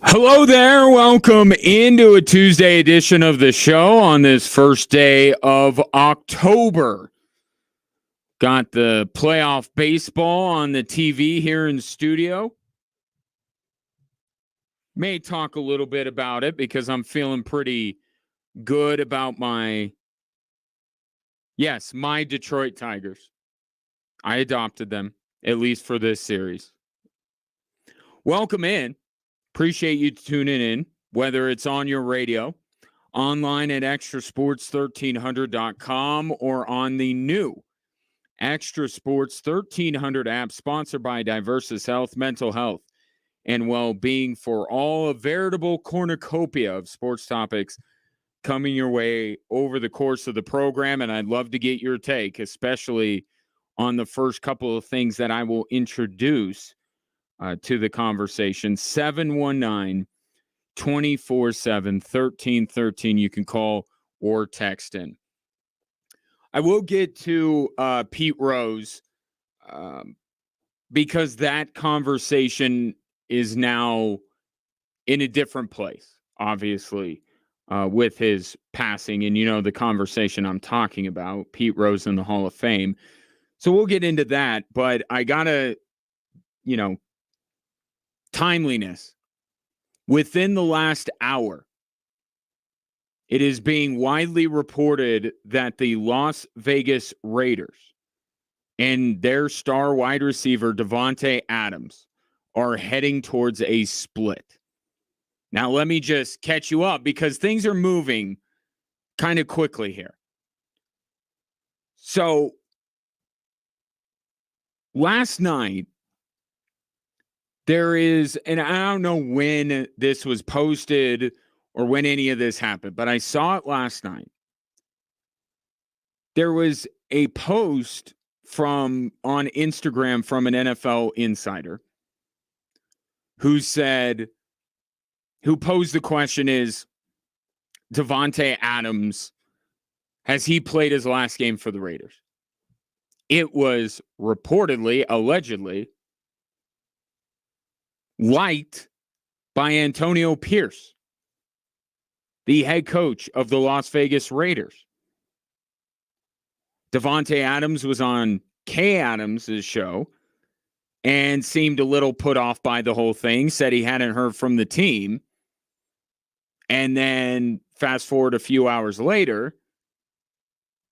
Hello there. Welcome into a Tuesday edition of the show on this first day of October. Got the playoff baseball on the TV here in the studio. May talk a little bit about it because I'm feeling pretty good about my Detroit Tigers. I adopted them, at least for this series. Welcome in. Appreciate you tuning in, whether it's on your radio, online at extrasports1300.com, or on the new Extra Sports 1300 app, sponsored by Diversus Health, mental health, and well-being for all. A veritable cornucopia of sports topics coming your way over the course of the program, and I'd love to get your take, especially on the first couple of things that I will introduce to the conversation. 719-247-1313. You can call or text in. I will get to Pete Rose because that conversation is now in a different place, obviously, with his passing. And you know the conversation I'm talking about, Pete Rose in the Hall of Fame. So we'll get into that. But I got to, timeliness. Within the last hour, it is being widely reported that the Las Vegas Raiders and their star wide receiver, Davante Adams, are heading towards a split. Now, let me just catch you up because things are moving kind of quickly here. So, last night, there is, and I don't know when this was posted or when any of this happened, but I saw it last night. There was a post on Instagram from an NFL insider who posed the question is, Davante Adams, has he played his last game for the Raiders? It was reportedly, allegedly, liked by Antonio Pierce, the head coach of the Las Vegas Raiders. Davante Adams was on Kay Adams' show and seemed a little put off by the whole thing, said he hadn't heard from the team. And then fast forward a few hours later,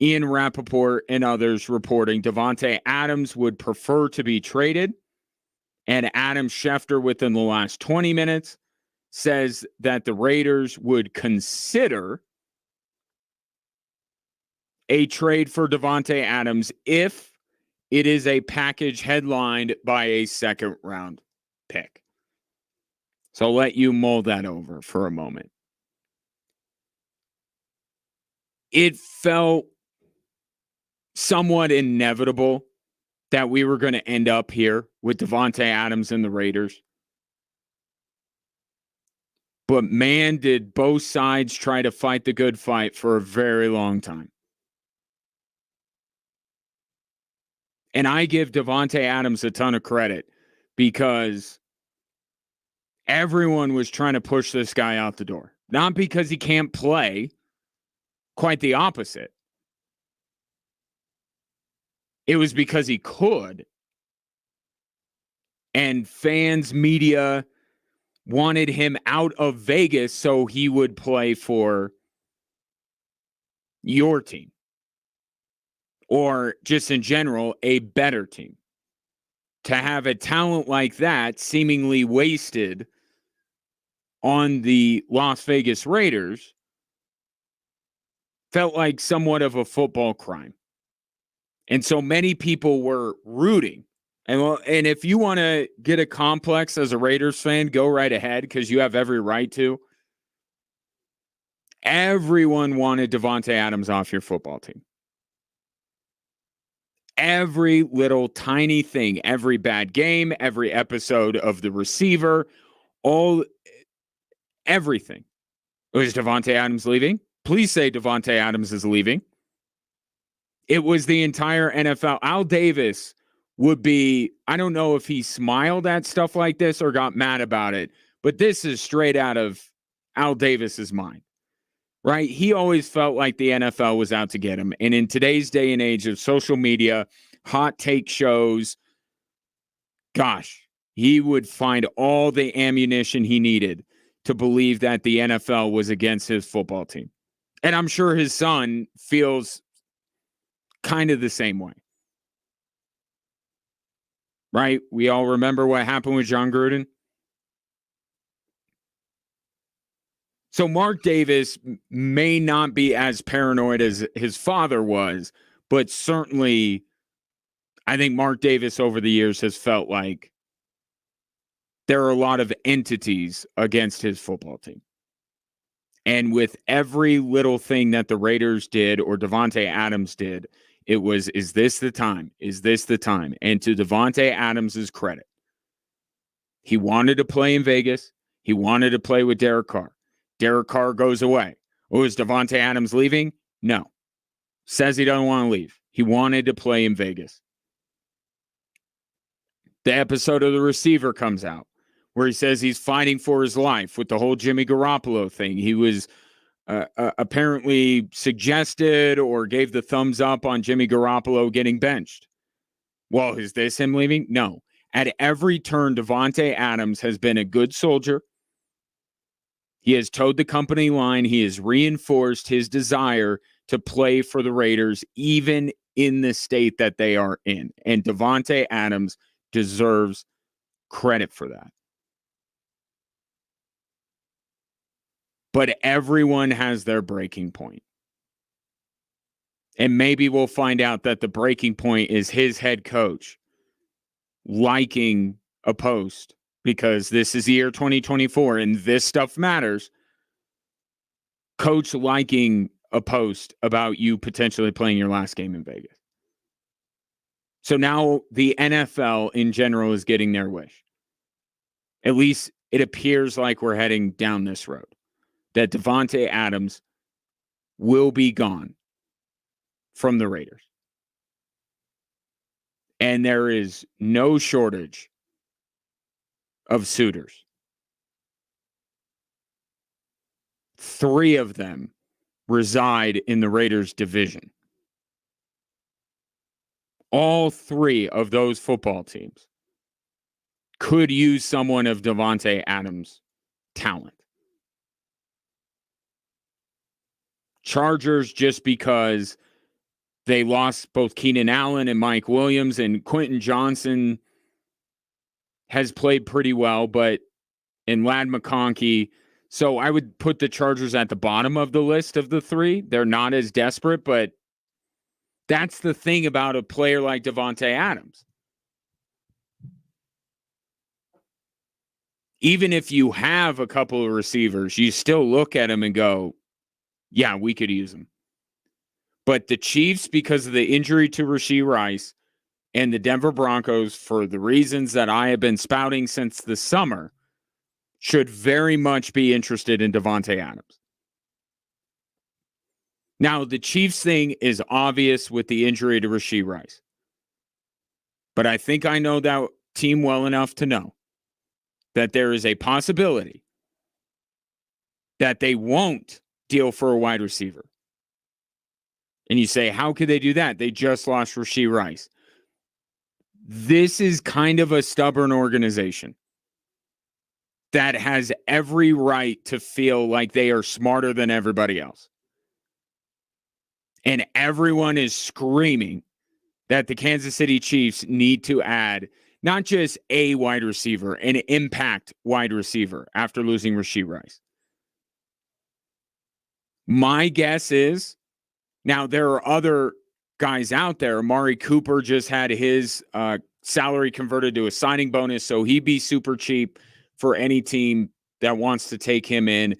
Ian Rappaport and others reporting Davante Adams would prefer to be traded. And Adam Schefter, within the last 20 minutes, says that the Raiders would consider a trade for Davante Adams if it is a package headlined by a second-round pick. So I'll let you mull that over for a moment. It felt somewhat inevitable that we were going to end up here with Davante Adams and the Raiders. But man, did both sides try to fight the good fight for a very long time. And I give Davante Adams a ton of credit because everyone was trying to push this guy out the door. Not because he can't play, quite the opposite. It was because he could. And fans, media wanted him out of Vegas so he would play for your team. Or just in general, a better team. To have a talent like that seemingly wasted on the Las Vegas Raiders felt like somewhat of a football crime. And so many people were rooting. And if you want to get a complex as a Raiders fan, go right ahead because you have every right to. Everyone wanted Davante Adams off your football team. Every little tiny thing, every bad game, every episode of The Receiver, everything. Was Davante Adams leaving? Please say Davante Adams is leaving. It was the entire NFL. Al Davis would be, I don't know if he smiled at stuff like this or got mad about it, but this is straight out of Al Davis's mind, right? He always felt like the NFL was out to get him. And in today's day and age of social media, hot take shows, gosh, he would find all the ammunition he needed to believe that the NFL was against his football team. And I'm sure his son feels kind of the same way. Right? We all remember what happened with John Gruden. So Mark Davis may not be as paranoid as his father was, but certainly I think Mark Davis over the years has felt like there are a lot of entities against his football team. And with every little thing that the Raiders did or Davante Adams did, it was, is this the time? Is this the time? And to Davante Adams' credit, he wanted to play in Vegas. He wanted to play with Derek Carr. Derek Carr goes away. Oh, is Davante Adams leaving? No. Says he doesn't want to leave. He wanted to play in Vegas. The episode of The Receiver comes out where he says he's fighting for his life with the whole Jimmy Garoppolo thing. He was apparently suggested or gave the thumbs up on Jimmy Garoppolo getting benched. Well, is this him leaving? No. At every turn, Davante Adams has been a good soldier. He has towed the company line. He has reinforced his desire to play for the Raiders, even in the state that they are in. And Davante Adams deserves credit for that. But everyone has their breaking point. And maybe we'll find out that the breaking point is his head coach liking a post because this is the year 2024 and this stuff matters. Coach liking a post about you potentially playing your last game in Vegas. So now the NFL in general is getting their wish. At least it appears like we're heading down this road. That Davante Adams will be gone from the Raiders. And there is no shortage of suitors. 3 of them reside in the Raiders division. All 3 of those football teams could use someone of Davante Adams' talent. Chargers, just because they lost both Keenan Allen and Mike Williams, and Quentin Johnson has played pretty well, and Ladd McConkey. So I would put the Chargers at the bottom of the list of the 3. They're not as desperate, but that's the thing about a player like Davante Adams. Even if you have a couple of receivers, you still look at them and go, yeah, we could use them. But the Chiefs, because of the injury to Rashee Rice, and the Denver Broncos, for the reasons that I have been spouting since the summer, should very much be interested in Davante Adams. Now, the Chiefs thing is obvious with the injury to Rashee Rice. But I think I know that team well enough to know that there is a possibility that they won't deal for a wide receiver. And you say, how could they do that? They just lost Rashee Rice. This is kind of a stubborn organization that has every right to feel like they are smarter than everybody else. And everyone is screaming that the Kansas City Chiefs need to add not just a wide receiver, an impact wide receiver after losing Rashee Rice. My guess is, now there are other guys out there. Amari Cooper just had his salary converted to a signing bonus, so he'd be super cheap for any team that wants to take him in.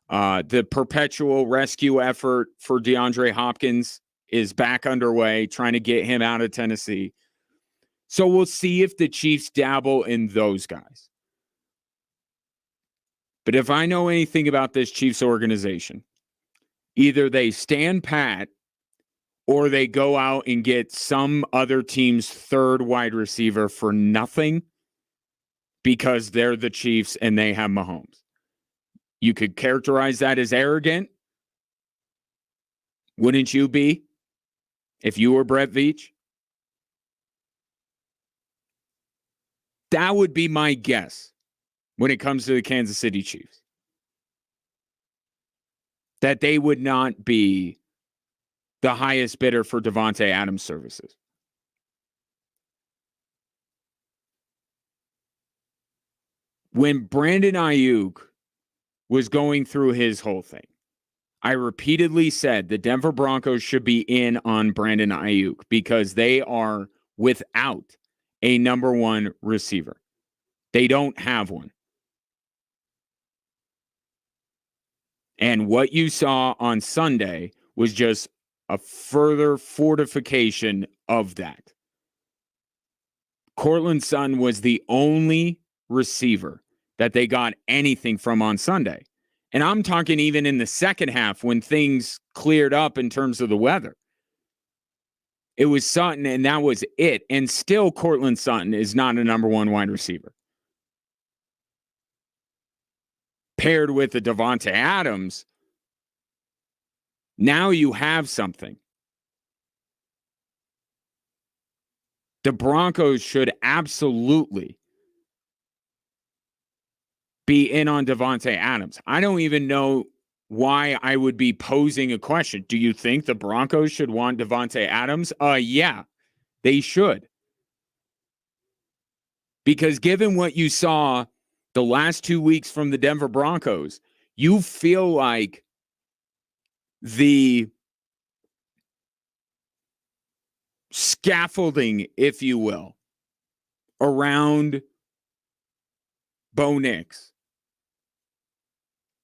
The perpetual rescue effort for DeAndre Hopkins is back underway, trying to get him out of Tennessee. So we'll see if the Chiefs dabble in those guys. But if I know anything about this Chiefs organization, either they stand pat or they go out and get some other team's third wide receiver for nothing because they're the Chiefs and they have Mahomes. You could characterize that as arrogant. Wouldn't you be if you were Brett Veach? That would be my guess when it comes to the Kansas City Chiefs. That they would not be the highest bidder for Davante Adams' services. When Brandon Ayuk was going through his whole thing, I repeatedly said the Denver Broncos should be in on Brandon Ayuk because they are without a number one receiver. They don't have one. And what you saw on Sunday was just a further fortification of that. Courtland Sutton was the only receiver that they got anything from on Sunday. And I'm talking even in the second half when things cleared up in terms of the weather. It was Sutton, and that was it. And still, Courtland Sutton is not a number one wide receiver. Paired with the Davante Adams, now you have something. The Broncos should absolutely be in on Davante Adams. I don't even know why I would be posing a question. Do you think the Broncos should want Davante Adams? Yeah, they should. Because given what you saw the last 2 weeks from the Denver Broncos, you feel like the scaffolding, if you will, around Bo Nix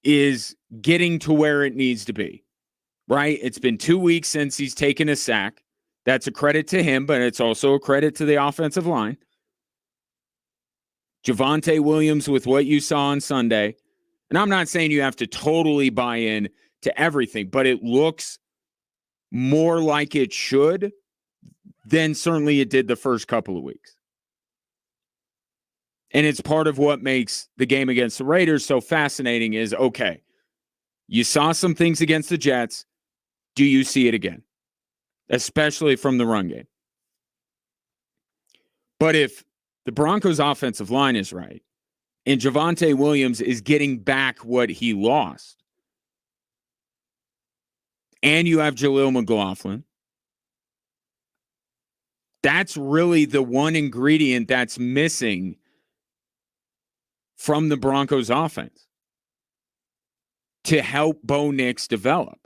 is getting to where it needs to be, right? It's been 2 weeks since he's taken a sack. That's a credit to him, but it's also a credit to the offensive line. Javonte Williams with what you saw on Sunday. And I'm not saying you have to totally buy in to everything, but it looks more like it should than certainly it did the first couple of weeks. And it's part of what makes the game against the Raiders so fascinating is, okay, you saw some things against the Jets. Do you see it again? Especially from the run game. But if the Broncos' offensive line is right, and Javonte Williams is getting back what he lost, and you have Jaleel McLaughlin, that's really the one ingredient that's missing from the Broncos' offense to help Bo Nix develop,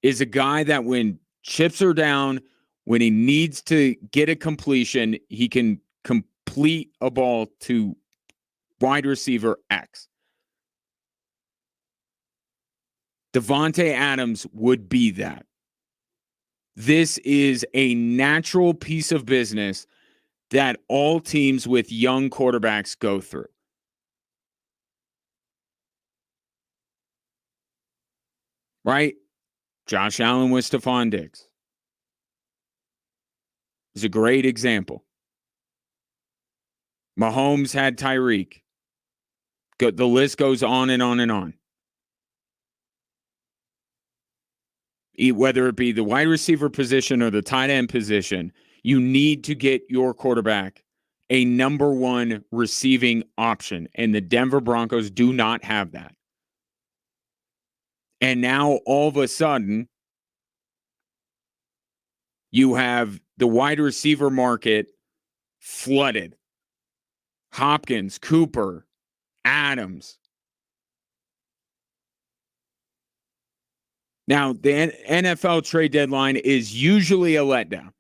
is a guy that when chips are down, when he needs to get a completion, he can complete a ball to wide receiver X. Davante Adams would be that. This is a natural piece of business that all teams with young quarterbacks go through. Right? Josh Allen with Stephon Diggs is a great example. Mahomes had Tyreek. The list goes on and on and on. Whether it be the wide receiver position or the tight end position, you need to get your quarterback a number one receiving option. And the Denver Broncos do not have that. And now all of a sudden, you have the wide receiver market flooded. Hopkins, Cooper, Adams. Now, the NFL trade deadline is usually a letdown.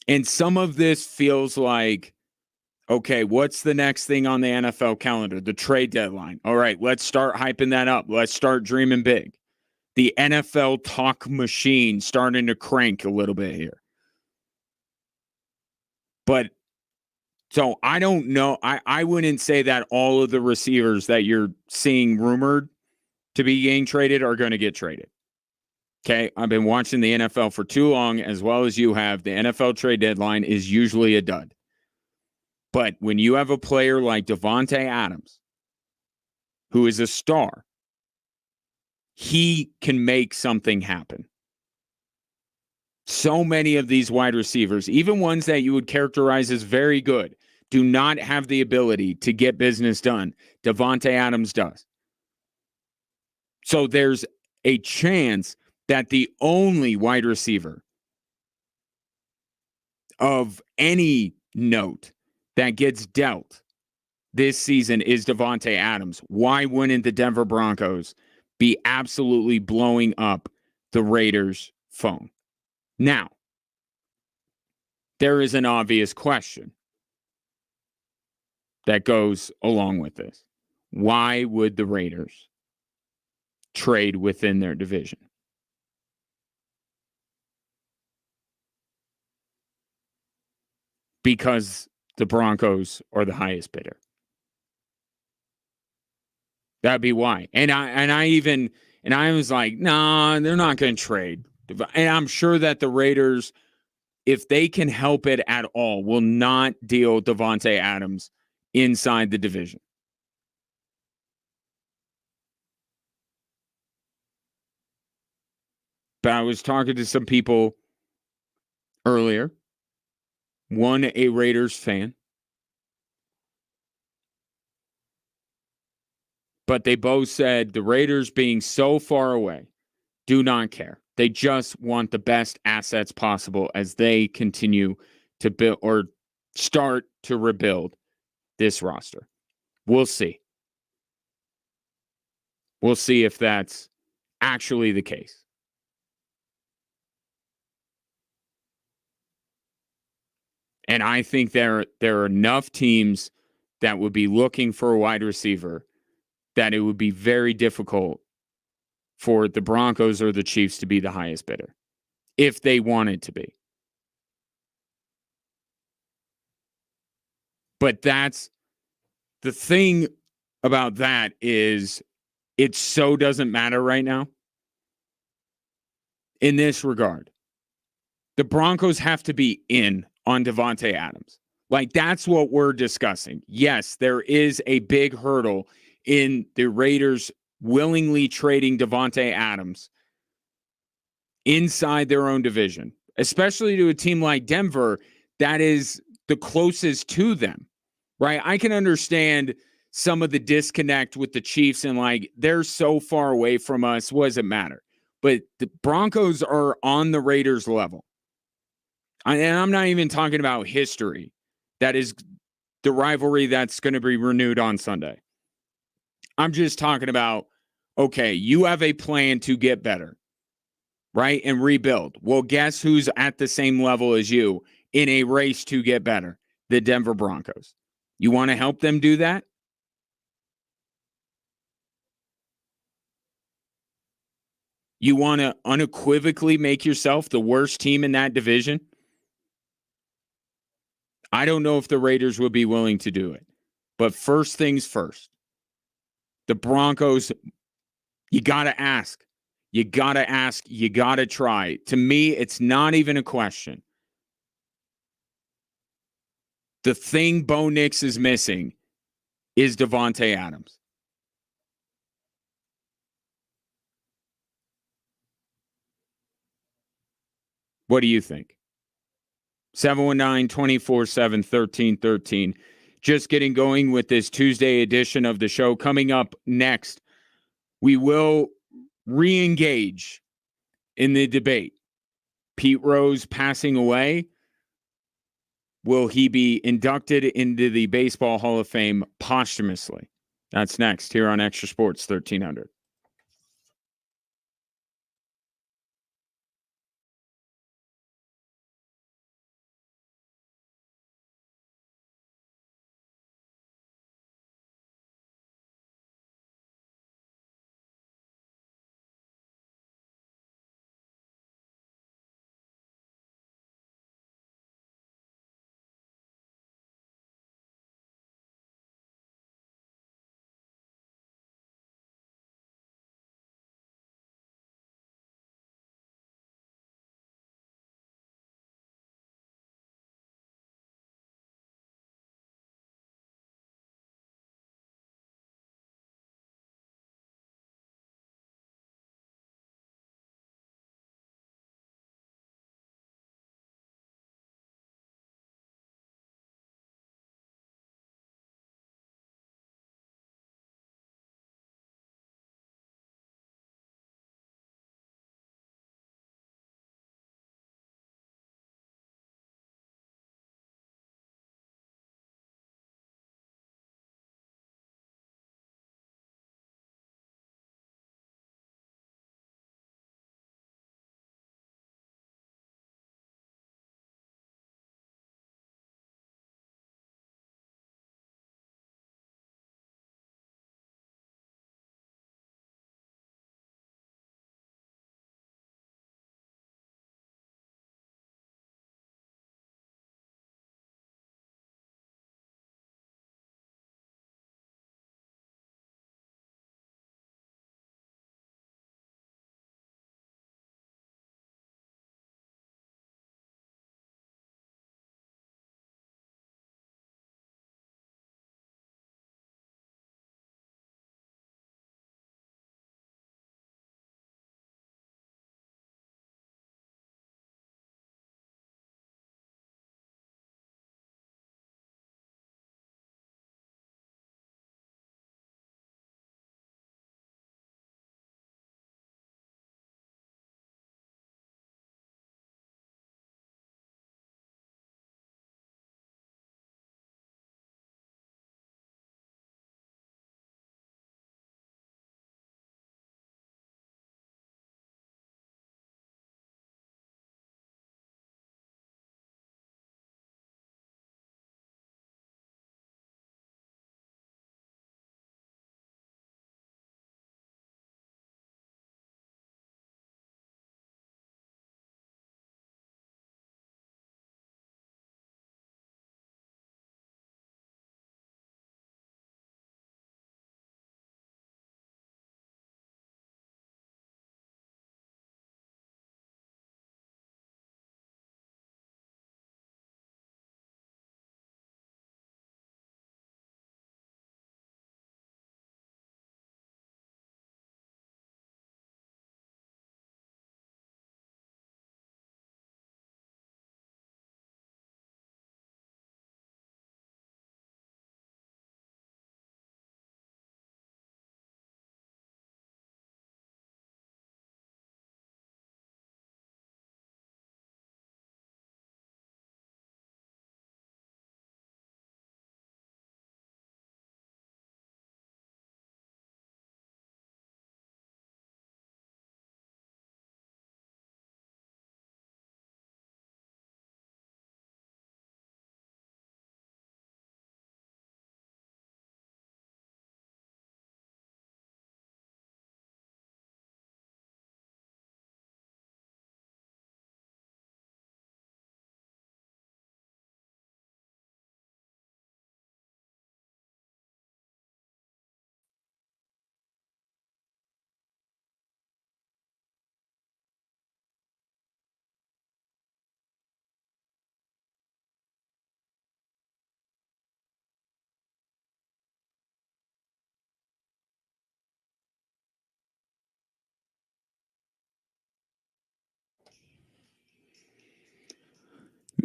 And some of this feels like, okay, what's the next thing on the NFL calendar? The trade deadline. All right, let's start hyping that up. Let's start dreaming big. The NFL talk machine starting to crank a little bit here. But so I don't know. I wouldn't say that all of the receivers that you're seeing rumored to be getting traded are going to get traded. Okay, I've been watching the NFL for too long, as well as you have. The NFL trade deadline is usually a dud. But when you have a player like Davante Adams, who is a star, he can make something happen. So many of these wide receivers, even ones that you would characterize as very good, do not have the ability to get business done. Davante Adams does. So there's a chance that the only wide receiver of any note that gets dealt this season is Davante Adams. Why wouldn't the Denver Broncos be absolutely blowing up the Raiders' phone? Now, there is an obvious question that goes along with this. Why would the Raiders trade within their division? Because the Broncos are the highest bidder. That'd be why. And I was like, nah, they're not going to trade. And I'm sure that the Raiders, if they can help it at all, will not deal Davante Adams inside the division. But I was talking to some people earlier, one a Raiders fan, but they both said the Raiders being so far away do not care. They just want the best assets possible as they continue to build or start to rebuild this roster. We'll see. We'll see if that's actually the case. And I think there are enough teams that would be looking for a wide receiver that it would be very difficult for the Broncos or the Chiefs to be the highest bidder if they wanted to be. But that's the thing about that is it so doesn't matter right now in this regard. The Broncos have to be in on Davante Adams. Like, that's what we're discussing. Yes, there is a big hurdle in the Raiders willingly trading Davante Adams inside their own division, especially to a team like Denver that is the closest to them, right? I can understand some of the disconnect with the Chiefs and like they're so far away from us. What does it matter? But the Broncos are on the Raiders level. And I'm not even talking about history. That is the rivalry that's going to be renewed on Sunday. I'm just talking about, okay, you have a plan to get better, right? And rebuild. Well, guess who's at the same level as you in a race to get better? The Denver Broncos. You want to help them do that? You want to unequivocally make yourself the worst team in that division? I don't know if the Raiders would be willing to do it. But first things first, the Broncos, you got to ask. You got to ask. You got to try. To me, it's not even a question. The thing Bo Nix is missing is Davante Adams. What do you think? 719-247-1313. Just getting going with this Tuesday edition of the show. Coming up next, we will re-engage in the debate. Pete Rose passing away. Will he be inducted into the Baseball Hall of Fame posthumously? That's next here on Extra Sports 1300.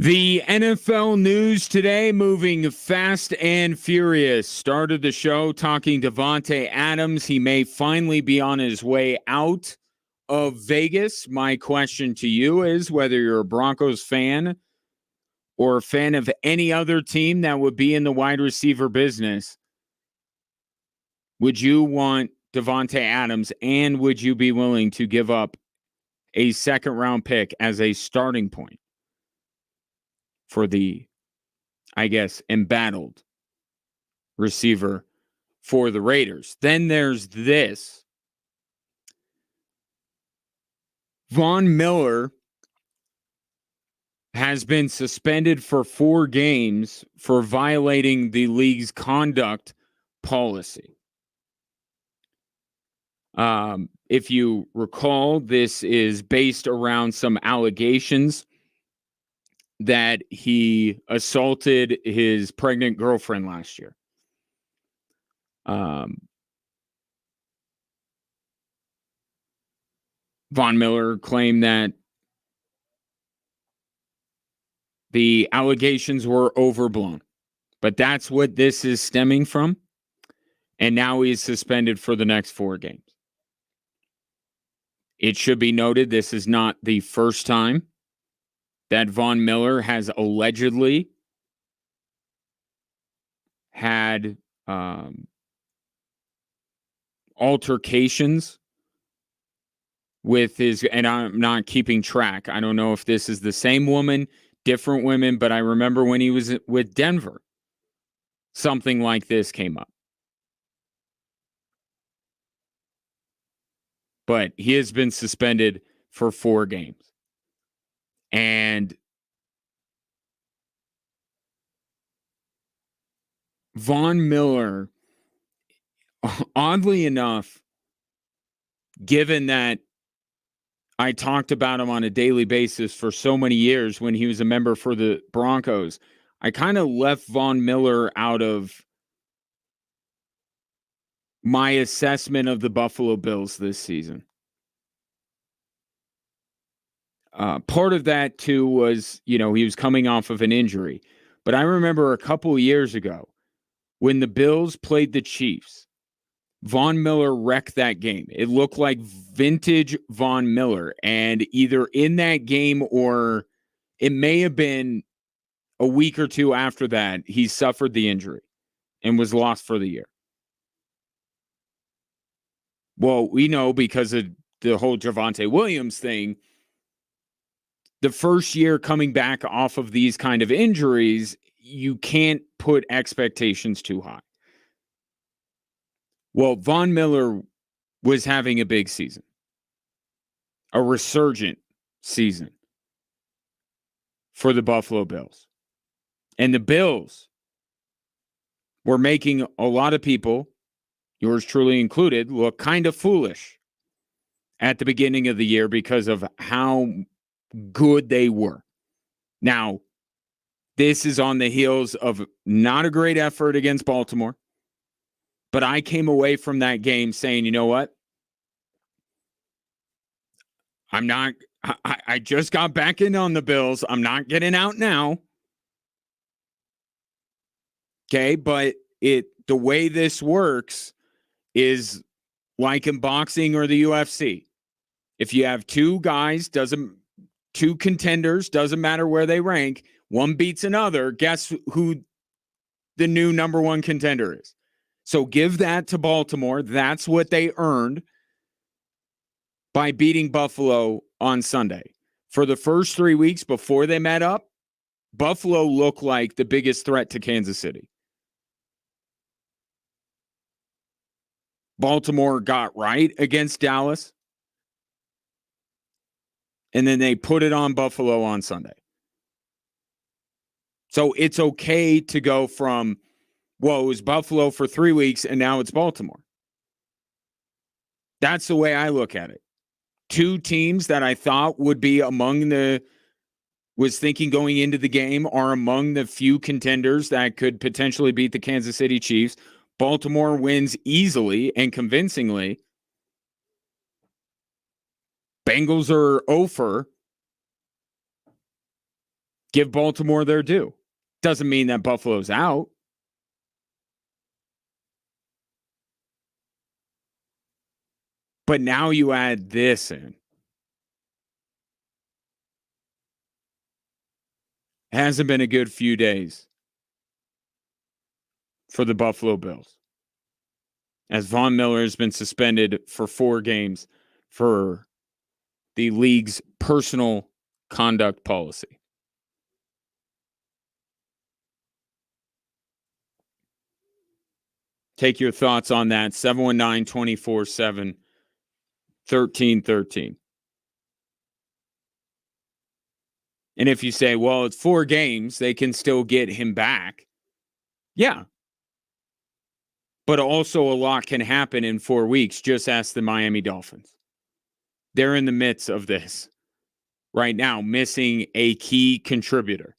The NFL news today moving fast and furious. Started the show talking Davante Adams. He may finally be on his way out of Vegas. My question to you is whether you're a Broncos fan or a fan of any other team that would be in the wide receiver business, would you want Davante Adams, and would you be willing to give up a second-round pick as a starting point for the, I guess, embattled receiver for the Raiders? Then there's this. Von Miller has been suspended for 4 games for violating the league's conduct policy. If you recall, this is based around some allegations that he assaulted his pregnant girlfriend last year. Von Miller claimed that the allegations were overblown, but that's what this is stemming from. And now he's suspended for the next 4 games. It should be noted this is not the first time that Von Miller has allegedly had altercations with his, and I'm not keeping track. I don't know if this is the same woman, different women, but I remember when he was with Denver, something like this came up. But he has been suspended for 4 games. And Von Miller, oddly enough, given that I talked about him on a daily basis for so many years when he was a member for the Broncos, I kind of left Von Miller out of my assessment of the Buffalo Bills this season. Part of that, too, was, he was coming off of an injury. But I remember a couple of years ago when the Bills played the Chiefs, Von Miller wrecked that game. It looked like vintage Von Miller. And either in that game or it may have been a week or two after that, he suffered the injury and was lost for the year. Well, we know because of the whole Javonte Williams thing, the first year coming back off of these kind of injuries, you can't put expectations too high. Well, Von Miller was having a big season, a resurgent season for the Buffalo Bills. And the Bills were making a lot of people, yours truly included, look kind of foolish at the beginning of the year because of how good they were. Now, this is on the heels of not a great effort against Baltimore, but I came away from that game saying, you know what? I just got back in on the Bills. I'm not getting out now. Okay, but the way this works is like in boxing or the UFC. If you have 2 guys, 2 contenders, doesn't matter where they rank, one beats another, guess who the new number 1 contender is? So give that to Baltimore. That's what they earned by beating Buffalo on Sunday. For the first 3 weeks before they met up, Buffalo looked like the biggest threat to Kansas City. Baltimore got right against Dallas, and then they put it on Buffalo on Sunday. So it's okay to go from, well, it was Buffalo for 3 weeks, and now it's Baltimore. That's the way I look at it. 2 teams that I thought would be was thinking going into the game are among the few contenders that could potentially beat the Kansas City Chiefs. Baltimore wins easily and convincingly. Bengals are over. Give Baltimore their due. Doesn't mean that Buffalo's out. But now you add this in. Hasn't been a good few days for the Buffalo Bills, as Von Miller has been suspended for 4 games for the league's personal conduct policy. Take your thoughts on that. 719-247-1313. And if you say, well, it's 4 games, they can still get him back. Yeah. But also a lot can happen in 4 weeks. Just ask the Miami Dolphins. They're in the midst of this right now, missing a key contributor.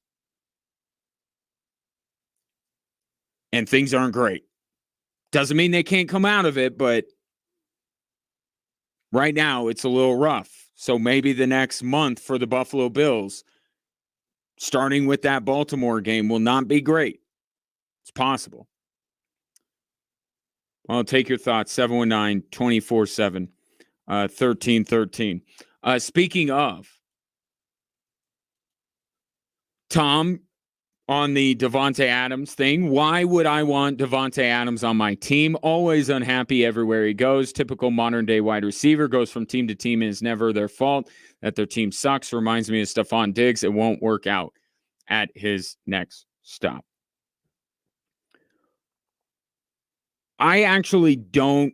And things aren't great. Doesn't mean they can't come out of it, but right now it's a little rough. So maybe the next month for the Buffalo Bills, starting with that Baltimore game, will not be great. It's possible. Well, take your thoughts. 719-247-1313. Speaking of, Tom, on the Davante Adams thing, why would I want Davante Adams on my team? Always unhappy everywhere he goes. Typical modern-day wide receiver. Goes from team to team and it's never their fault that their team sucks. Reminds me of Stephon Diggs. It won't work out at his next stop. I actually give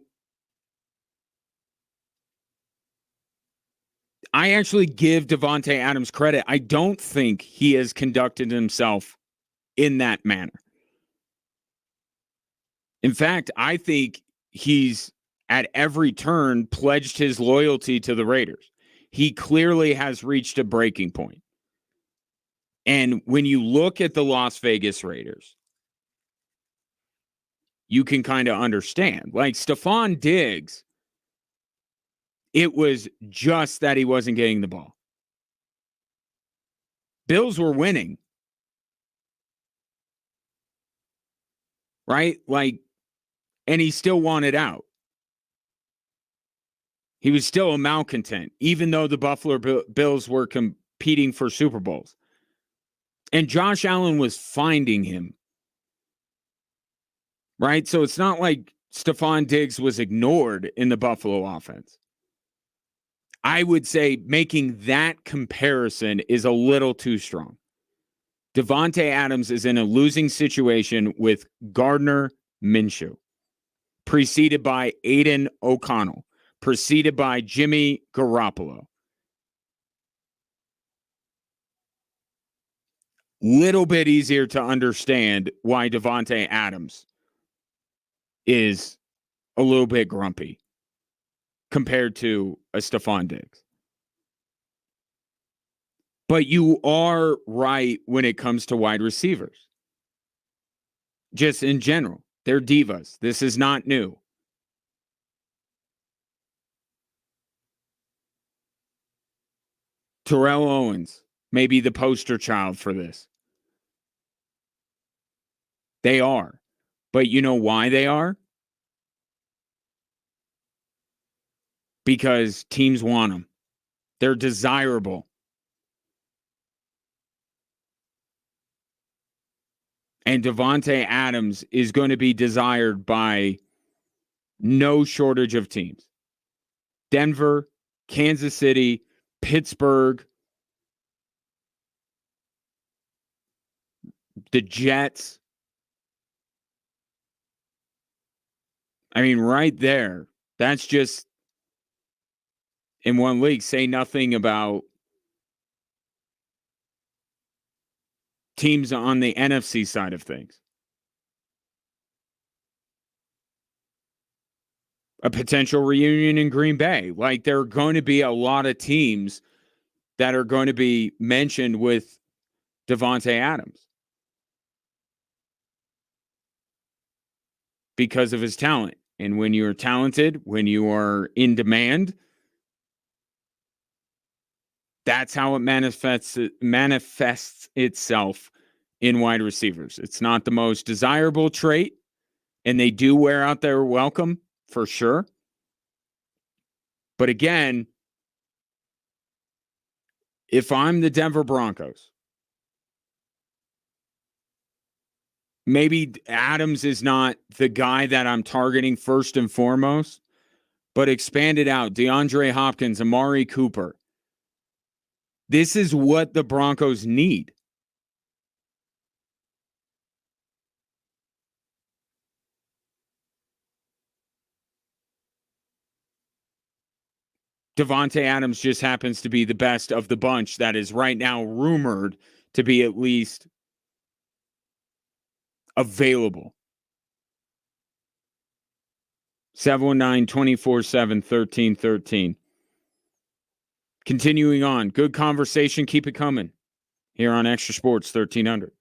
Davante Adams credit. I don't think he has conducted himself in that manner. In fact, I think he's at every turn pledged his loyalty to the Raiders. He clearly has reached a breaking point. And when you look at the Las Vegas Raiders, you can kind of understand. Like Stephon Diggs, it was just that he wasn't getting the ball. Bills were winning. Right? Like, and he still wanted out. He was still a malcontent, even though the Buffalo Bills were competing for Super Bowls. And Josh Allen was finding him. Right? So it's not like Stephon Diggs was ignored in the Buffalo offense. I would say making that comparison is a little too strong. Davante Adams is in a losing situation with Gardner Minshew, preceded by Aiden O'Connell, preceded by Jimmy Garoppolo. Little bit easier to understand why Davante Adams is a little bit grumpy compared to a Stephon Diggs. But you are right when it comes to wide receivers. Just in general, they're divas. This is not new. Terrell Owens may be the poster child for this. They are. But you know why they are? Because teams want them. They're desirable. And Davante Adams is going to be desired by no shortage of teams. Denver, Kansas City, Pittsburgh, the Jets. I mean, right there, that's just in one league. Say nothing about teams on the NFC side of things. A potential reunion in Green Bay. Like, there are going to be a lot of teams that are going to be mentioned with Davante Adams because of his talent. And when you're talented, when you are in demand, That's how it manifests itself in wide receivers. It's not the most desirable trait, and they do wear out their welcome for sure. But again, if I'm the Denver Broncos, maybe Adams is not the guy that I'm targeting first and foremost, but expand it out. DeAndre Hopkins, Amari Cooper. This is what the Broncos need. Devontae Adams just happens to be the best of the bunch that is right now rumored to be at least available. 719-247-1313. Continuing on. Good conversation. Keep it coming here on Extra Sports 1300.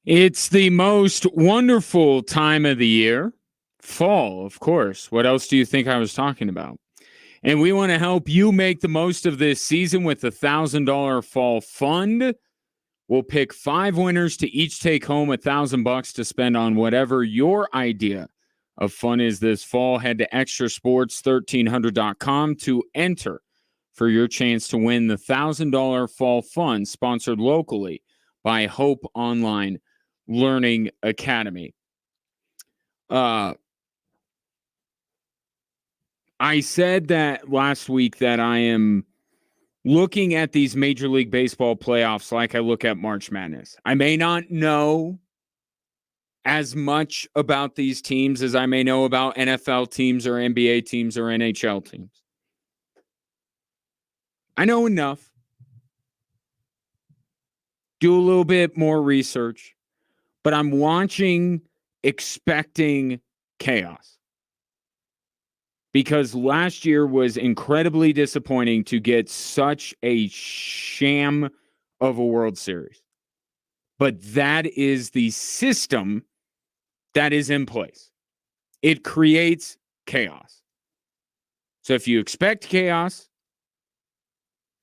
It's the most wonderful time of the year. Fall, of course. What else do you think I was talking about? And we want to help you make the most of this season with the $1,000 fall fund. We'll pick 5 winners to each take home $1,000 to spend on whatever your idea of fun is this fall. Head to extrasports1300.com to enter for your chance to win the $1,000 fall fund sponsored locally by Hope Online Learning Academy. I said that last week that I am looking at these Major League Baseball playoffs like I look at March Madness. I may not know as much about these teams as I may know about NFL teams or NBA teams or NHL teams. I know enough. Do a little bit more research, but I'm watching expecting chaos. Because last year was incredibly disappointing to get such a sham of a World Series. But that is the system that is in place. It creates chaos. So if you expect chaos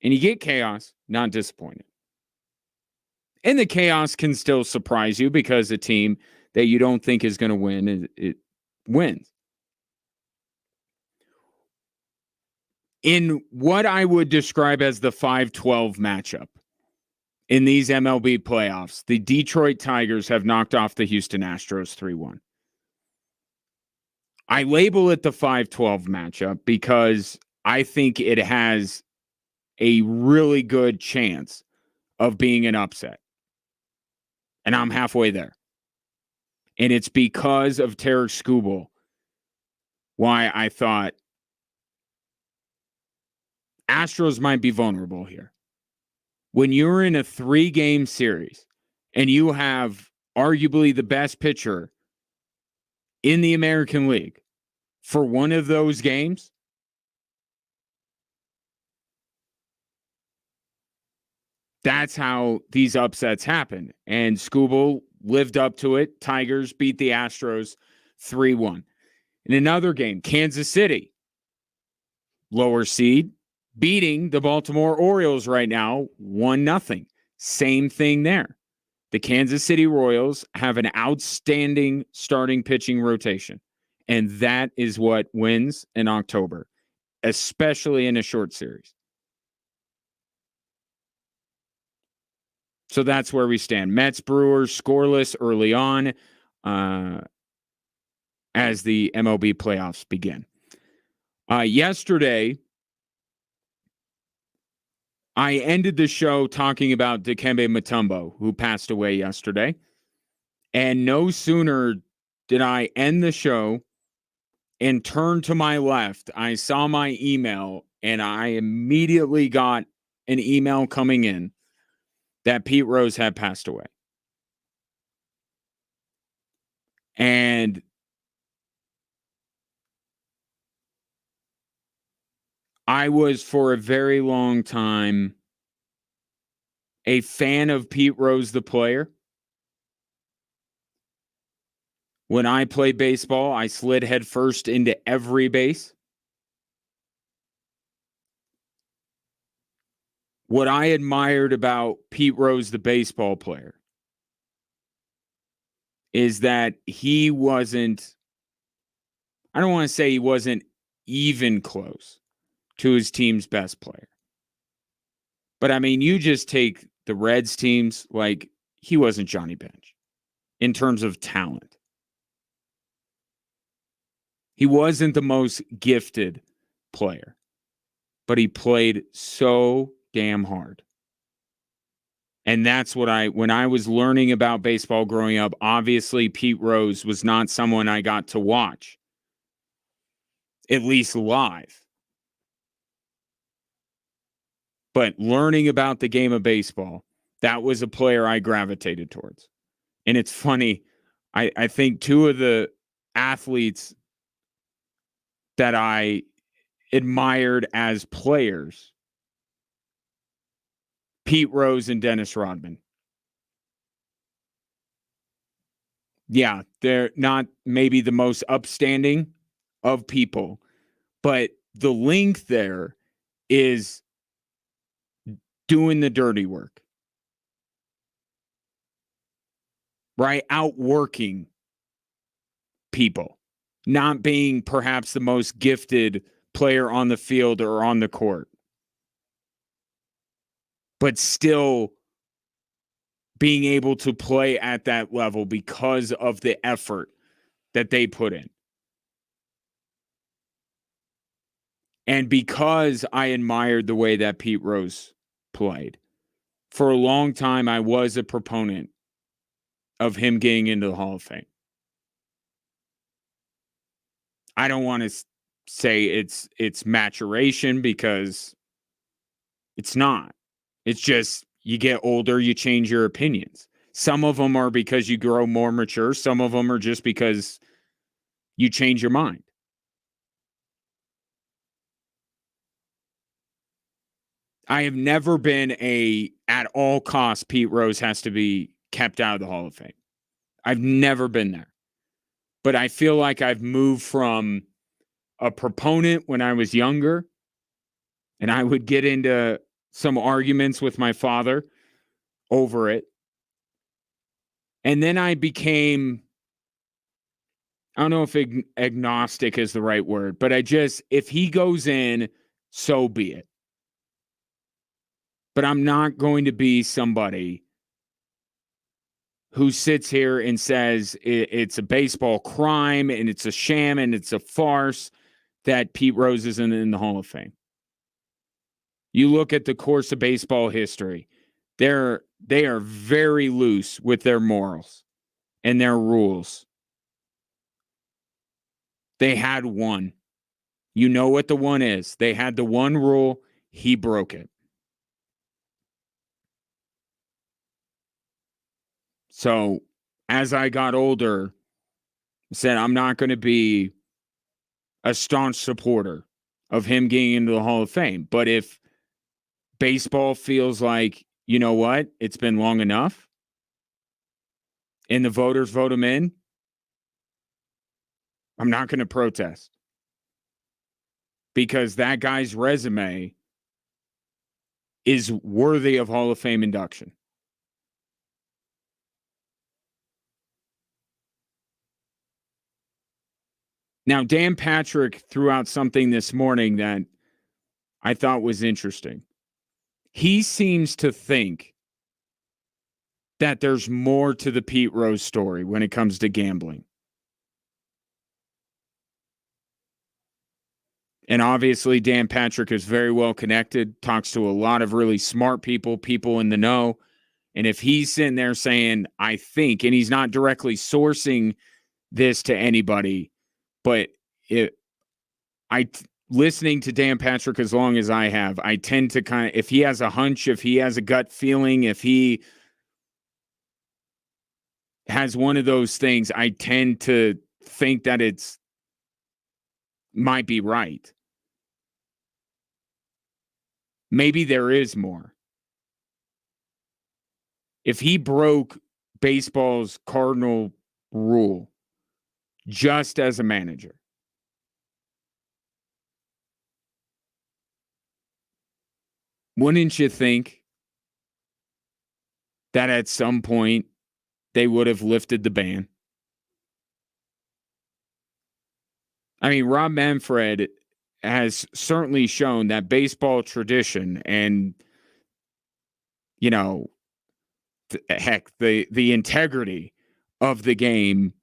and you get chaos, not disappointed. And the chaos can still surprise you because a team that you don't think is going to win, it wins. In what I would describe as the 5-12 matchup in these MLB playoffs, the Detroit Tigers have knocked off the Houston Astros 3-1. I label it the 5-12 matchup because I think it has a really good chance of being an upset. And I'm halfway there. And it's because of Tarek Skubal why I thought Astros might be vulnerable here. When you're in a 3-game series and you have arguably the best pitcher in the American League for one of those games, that's how these upsets happen. And Skubal lived up to it. Tigers beat the Astros 3-1. In another game, Kansas City, lower seed, beating the Baltimore Orioles right now 1-0. Same thing there. The Kansas City Royals have an outstanding starting pitching rotation, and that is what wins in October, especially in a short series. So that's where we stand. Mets, Brewers, scoreless early on as the MLB playoffs begin. Yesterday, I ended the show talking about Dikembe Mutombo, who passed away yesterday. And no sooner did I end the show and turn to my left, I saw my email, and I immediately got an email coming in that Pete Rose had passed away. And I was, for a very long time, a fan of Pete Rose, the player. When I played baseball, I slid headfirst into every base. What I admired about Pete Rose, the baseball player, is that he wasn't, I don't want to say he wasn't even close to his team's best player. But I mean, you just take the Reds teams, like, he wasn't Johnny Bench in terms of talent. He wasn't the most gifted player, but he played so damn hard. And that's what when I was learning about baseball growing up, obviously Pete Rose was not someone I got to watch, at least live. But learning about the game of baseball, that was a player I gravitated towards. And it's funny, I think two of the athletes that I admired as players, Pete Rose and Dennis Rodman. Yeah, they're not maybe the most upstanding of people, but the link there is doing the dirty work, right? Outworking people, not being perhaps the most gifted player on the field or on the court, but still being able to play at that level because of the effort that they put in. And because I admired the way that Pete Rose played, for a long time, I was a proponent of him getting into the Hall of Fame. I don't want to say it's maturation because it's not. It's just you get older, you change your opinions. Some of them are because you grow more mature. Some of them are just because you change your mind. I have never been at all costs, Pete Rose has to be kept out of the Hall of Fame. I've never been there. But I feel like I've moved from a proponent when I was younger, and I would get into some arguments with my father over it. And then I became, I don't know if agnostic is the right word, but if he goes in, so be it. But I'm not going to be somebody who sits here and says it's a baseball crime and it's a sham and it's a farce that Pete Rose isn't in the Hall of Fame. You look at the course of baseball history, they are very loose with their morals and their rules. They had one. You know what the one is. They had the one rule. He broke it. So as I got older, I said, I'm not going to be a staunch supporter of him getting into the Hall of Fame. But if baseball feels like, you know what, it's been long enough, and the voters vote him in, I'm not going to protest. Because that guy's resume is worthy of Hall of Fame induction. Now, Dan Patrick threw out something this morning that I thought was interesting. He seems to think that there's more to the Pete Rose story when it comes to gambling. And obviously, Dan Patrick is very well connected, talks to a lot of really smart people, people in the know. And if he's sitting there saying, I think, and he's not directly sourcing this to anybody, but listening to Dan Patrick as long as I have, I tend to kind of, if he has a hunch, if he has a gut feeling, if he has one of those things, I tend to think that might be right. Maybe there is more. If he broke baseball's cardinal rule just as a manager, wouldn't you think that at some point they would have lifted the ban? I mean, Rob Manfred has certainly shown that baseball tradition and, you know, the integrity of the game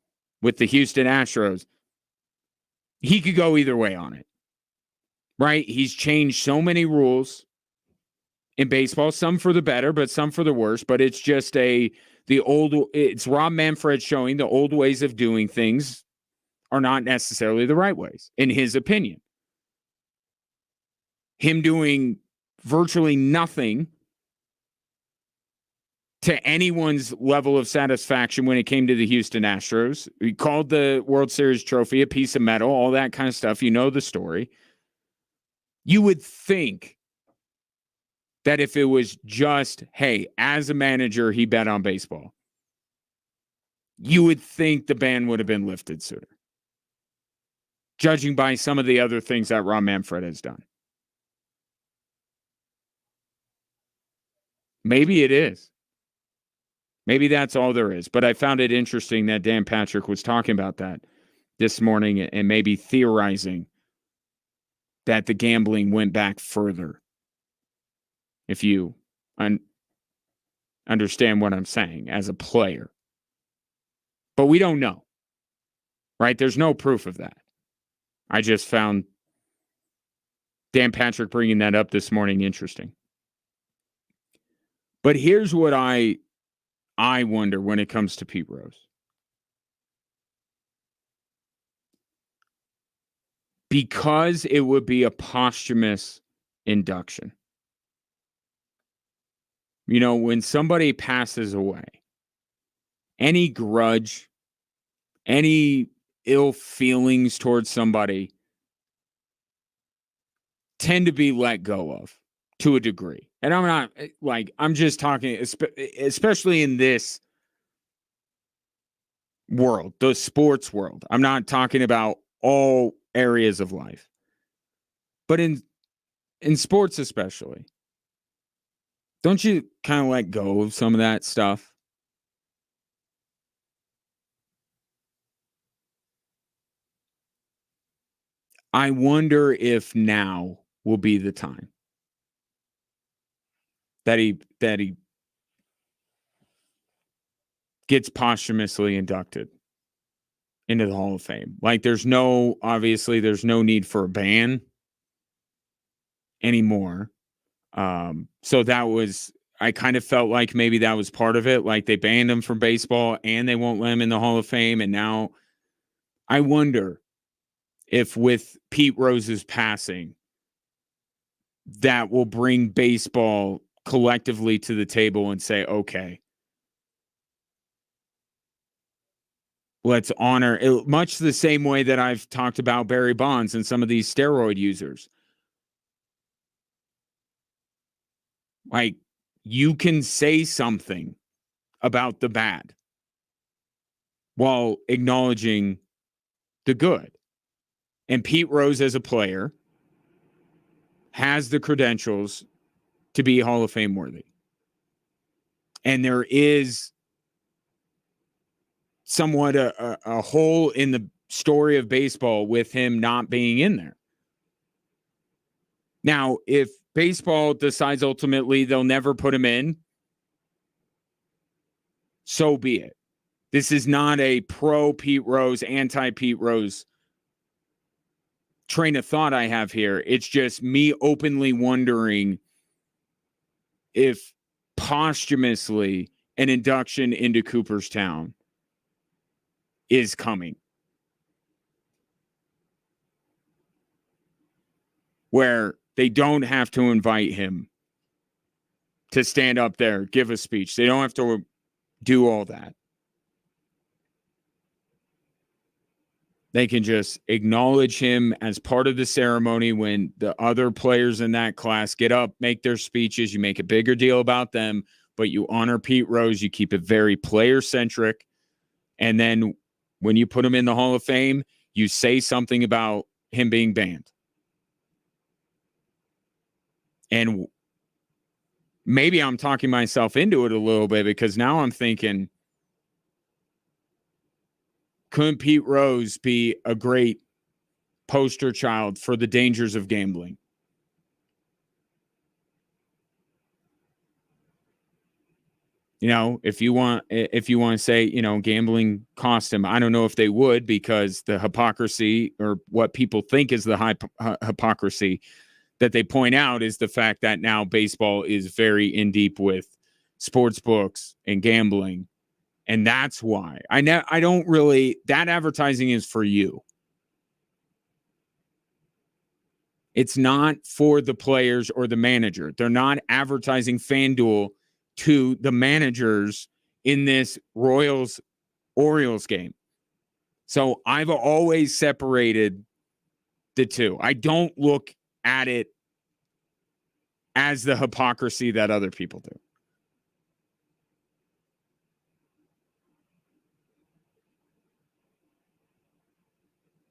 with the Houston Astros, he could go either way on it, right? He's changed so many rules in baseball, some for the better, but some for the worse. But it's just it's Rob Manfred showing the old ways of doing things are not necessarily the right ways, in his opinion. Him doing virtually nothing to anyone's level of satisfaction when it came to the Houston Astros. He called the World Series trophy a piece of metal, all that kind of stuff. You know the story. You would think that if it was just, hey, as a manager, he bet on baseball, you would think the ban would have been lifted sooner, judging by some of the other things that Rob Manfred has done. Maybe it is. Maybe that's all there is. But I found it interesting that Dan Patrick was talking about that this morning and maybe theorizing that the gambling went back further. If you understand what I'm saying as a player. But we don't know. Right? There's no proof of that. I just found Dan Patrick bringing that up this morning interesting. But here's what I wonder when it comes to Pete Rose. Because it would be a posthumous induction. You know, when somebody passes away, any grudge, any ill feelings towards somebody tend to be let go of to a degree. And I'm not like, I'm just talking, especially in this world, the sports world. I'm not talking about all areas of life. But in sports especially, don't you kind of let go of some of that stuff? I wonder if now will be the time that he gets posthumously inducted into the Hall of Fame. Like obviously there's no need for a ban anymore. So that was, I kind of felt like maybe that was part of it. Like they banned him from baseball and they won't let him in the Hall of Fame. And now I wonder if with Pete Rose's passing, that will bring baseball collectively to the table and say, okay, let's honor it, much the same way that I've talked about Barry Bonds and some of these steroid users. Like, you can say something about the bad while acknowledging the good. And Pete Rose, as a player, has the credentials to be Hall of Fame worthy. And there is somewhat a hole in the story of baseball with him not being in there. Now, if baseball decides ultimately they'll never put him in, so be it. This is not a pro Pete Rose, anti Pete Rose train of thought I have here. It's just me openly wondering if posthumously an induction into Cooperstown is coming. Where they don't have to invite him to stand up there, give a speech. They don't have to do all that. They can just acknowledge him as part of the ceremony when the other players in that class get up, make their speeches. You make a bigger deal about them, but you honor Pete Rose. You keep it very player-centric. And then when you put him in the Hall of Fame, you say something about him being banned. And maybe I'm talking myself into it a little bit because now I'm thinking, couldn't Pete Rose be a great poster child for the dangers of gambling? You know, if you want to say, you know, gambling cost him, I don't know if they would, because the hypocrisy, or what people think is the hypocrisy that they point out, is the fact that now baseball is very in deep with sports books and gambling. And that's why I don't really, that advertising is for you. It's not for the players or the manager. They're not advertising FanDuel to the managers in this Royals-Orioles game. So I've always separated the two. I don't look at it as the hypocrisy that other people do.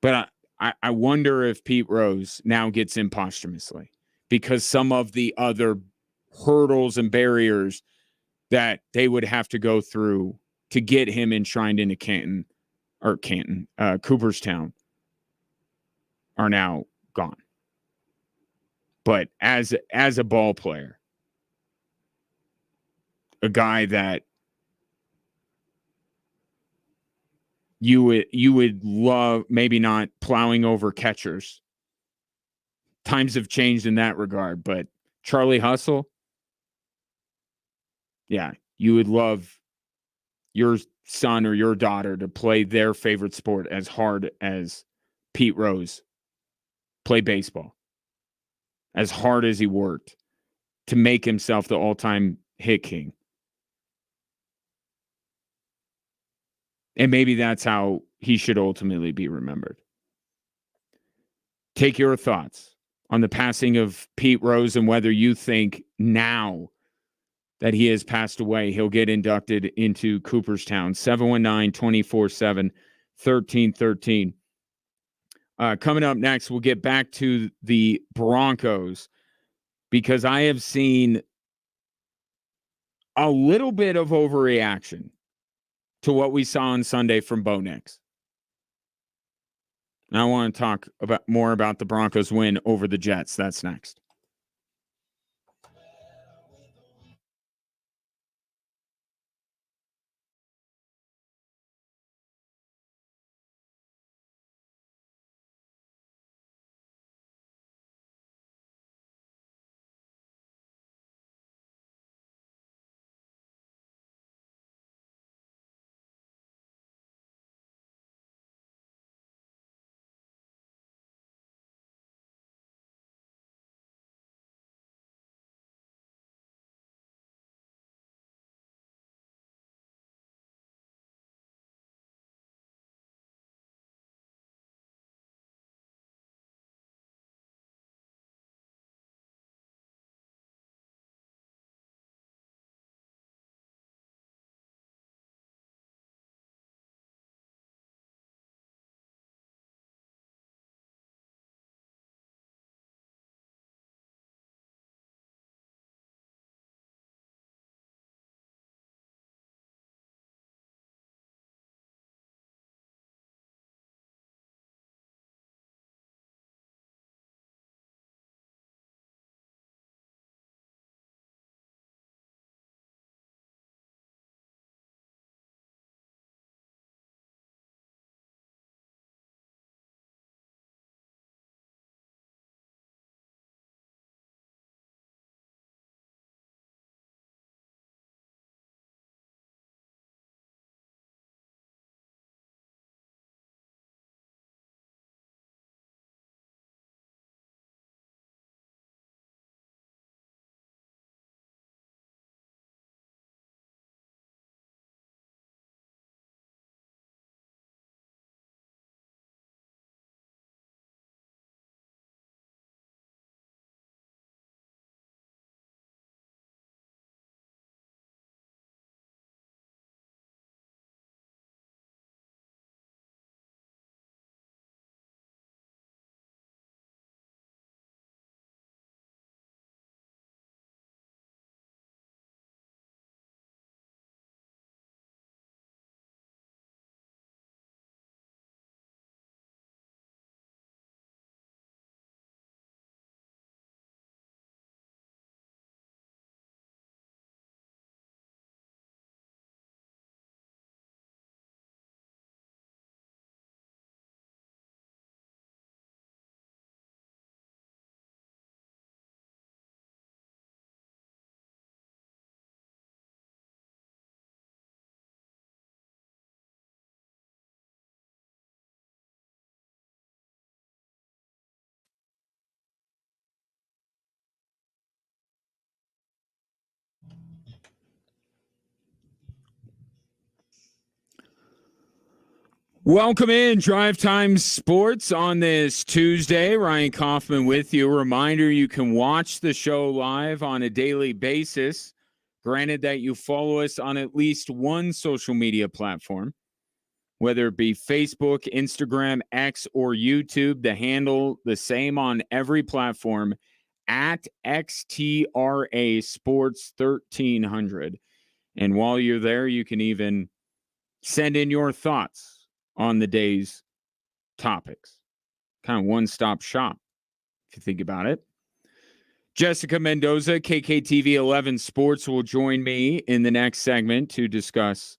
But I wonder if Pete Rose now gets in posthumously because some of the other hurdles and barriers that they would have to go through to get him enshrined into Cooperstown are now gone. But as a ball player, a guy that you would love, maybe not plowing over catchers. Times have changed in that regard, but Charlie Hustle, yeah, you would love your son or your daughter to play their favorite sport as hard as Pete Rose played baseball, as hard as he worked to make himself the all-time hit king. And maybe that's how he should ultimately be remembered. Take your thoughts on the passing of Pete Rose and whether you think now that he has passed away, he'll get inducted into Cooperstown. 719-247-1313. Coming up next, we'll get back to the Broncos because I have seen a little bit of overreaction to what we saw on Sunday from Bo Nix. And I want to talk more about the Broncos win over the Jets. That's next. Welcome in Drive Time Sports on this Tuesday. Ryan Kaufman with you. A reminder, you can watch the show live on a daily basis. Granted that you follow us on at least one social media platform. whether it be Facebook, Instagram, X, or YouTube. The handle, the same on every platform, at XTRA Sports 1300. And while you're there, you can even send in your thoughts on the day's topics. Kind of one-stop shop, if you think about it. Jessica Mendoza, KKTV 11 Sports, will join me in the next segment to discuss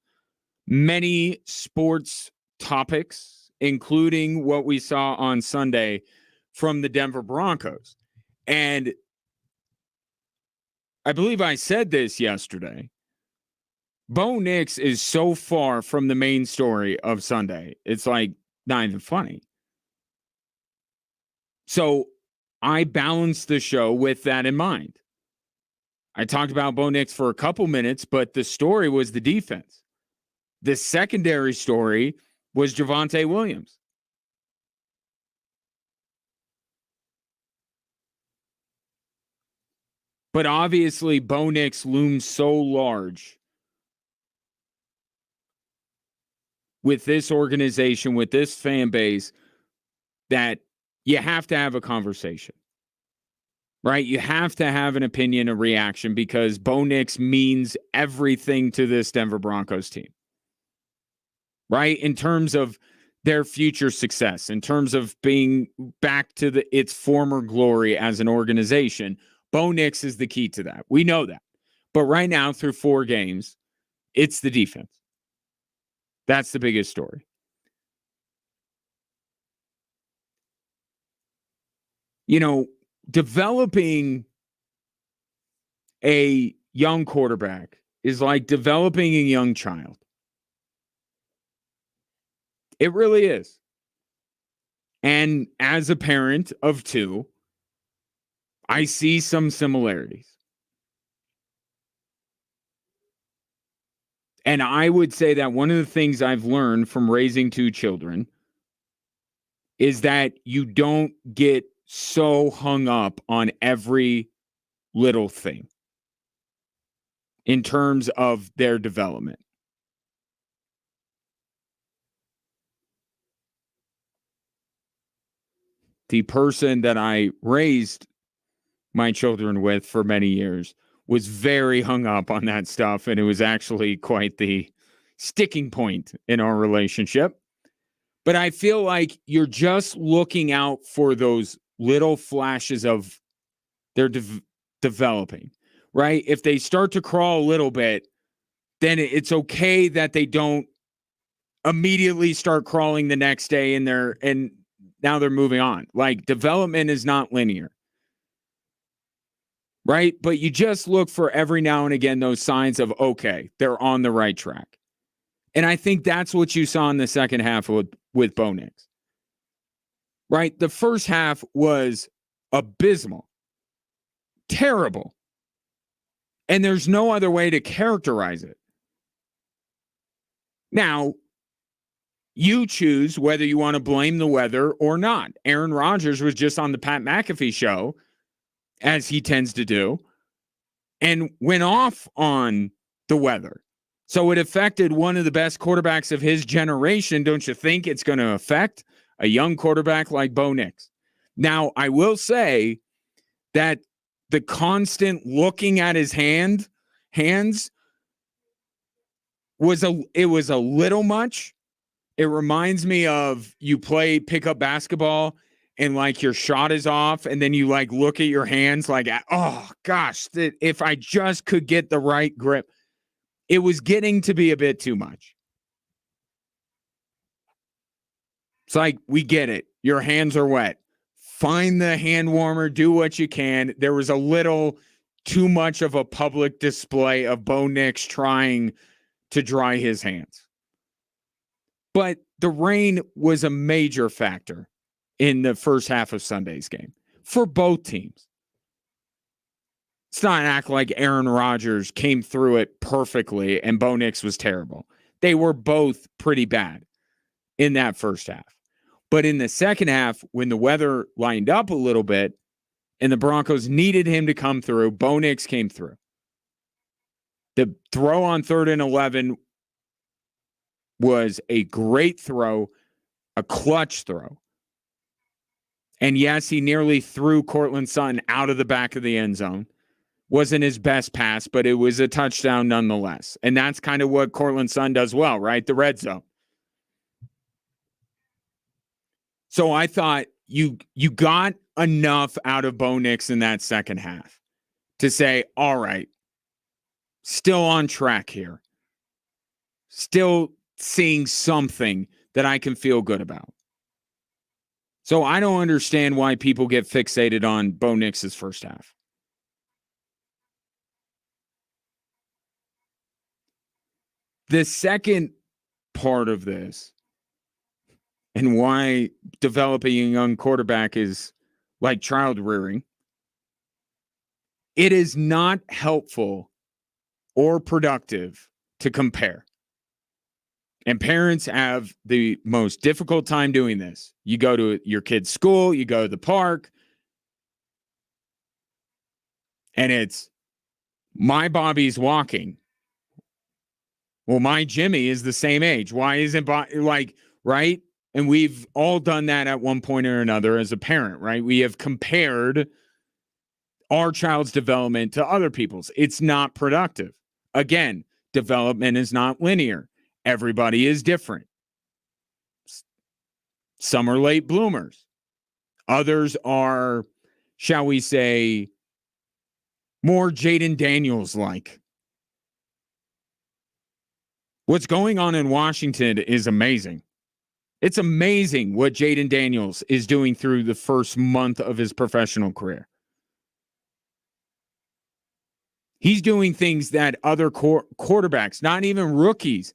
many sports topics, including what we saw on Sunday from the Denver Broncos. And I believe I said this yesterday. Bo Nix is so far from the main story of Sunday. It's like not even funny. So I balanced the show with that in mind. I talked about Bo Nix for a couple minutes, but the story was the defense. The secondary story was Javonte Williams. But obviously, Bo Nix looms so large with this organization, with this fan base, that you have to have a conversation, right? You have to have an opinion, a reaction, because Bo Nix means everything to this Denver Broncos team, right? In terms of their future success, in terms of being back to its former glory as an organization, Bo Nix is the key to that. We know that. But right now, through 4 games, it's the defense. That's the biggest story. You know, developing a young quarterback is like developing a young child. It really is. And as a parent of 2, I see some similarities. And I would say that one of the things I've learned from raising 2 children is that you don't get so hung up on every little thing in terms of their development. The person that I raised my children with for many years was very hung up on that stuff, and it was actually quite the sticking point in our relationship. But I feel like you're just looking out for those little flashes of their developing, right? If they start to crawl a little bit, then it's okay that they don't immediately start crawling the next day and now they're moving on. Like, development is not linear, right? But you just look for every now and again those signs of, okay, they're on the right track. And I think that's what you saw in the second half with Bo Nix, right? The first half was abysmal, terrible. And there's no other way to characterize it. Now, you choose whether you want to blame the weather or not. Aaron Rodgers was just on the Pat McAfee show, as he tends to do, and went off on the weather. So it affected one of the best quarterbacks of his generation. Don't you think it's going to affect a young quarterback like Bo Nix? Now, I will say that the constant looking at his hands was a little much. It reminds me of you play pickup basketball and like your shot is off and then you like look at your hands like, oh gosh, if I just could get the right grip. It was getting to be a bit too much. It's like, we get it. Your hands are wet. Find the hand warmer, do what you can. There was a little too much of a public display of Bo Nix trying to dry his hands. But the rain was a major factor in the first half of Sunday's game for both teams. It's not an act like Aaron Rodgers came through it perfectly and Bo Nix was terrible. They were both pretty bad in that first half. But in the second half, when the weather lined up a little bit and the Broncos needed him to come through, Bo Nix came through. The throw on 3rd and 11 was a great throw, a clutch throw. And yes, he nearly threw Courtland Sutton out of the back of the end zone. Wasn't his best pass, but it was a touchdown nonetheless. And that's kind of what Courtland Sutton does well, right? The red zone. So I thought you got enough out of Bo Nix in that second half to say, all right, still on track here. Still seeing something that I can feel good about. So I don't understand why people get fixated on Bo Nix's first half. The second part of this and why developing a young quarterback is like child rearing, it is not helpful or productive to compare. And parents have the most difficult time doing this. You go to your kid's school, you go to the park, and it's my Bobby's walking. Well, my Jimmy is the same age. Why isn't like, right? And we've all done that at one point or another as a parent, right? We have compared our child's development to other people's. It's not productive. Again, development is not linear. Everybody is different. Some are late bloomers. Others are, shall we say, more Jaden Daniels-like. What's going on in Washington is amazing. It's amazing what Jaden Daniels is doing through the first month of his professional career. He's doing things that other quarterbacks, not even rookies,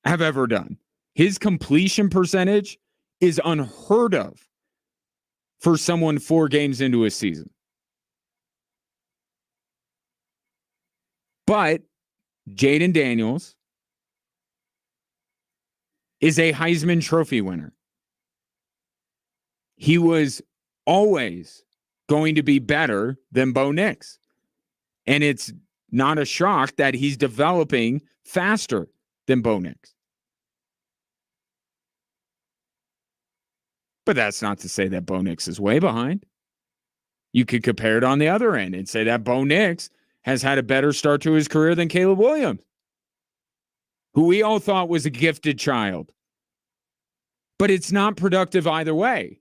have ever done. His completion percentage is unheard of for someone 4 games into a season. But Jaden Daniels is a Heisman Trophy winner. He was always going to be better than Bo Nix. And it's not a shock that he's developing faster than Bo Nix. But that's not to say that Bo Nix is way behind. You could compare it on the other end and say that Bo Nix has had a better start to his career than Caleb Williams, who we all thought was a gifted child. But it's not productive either way.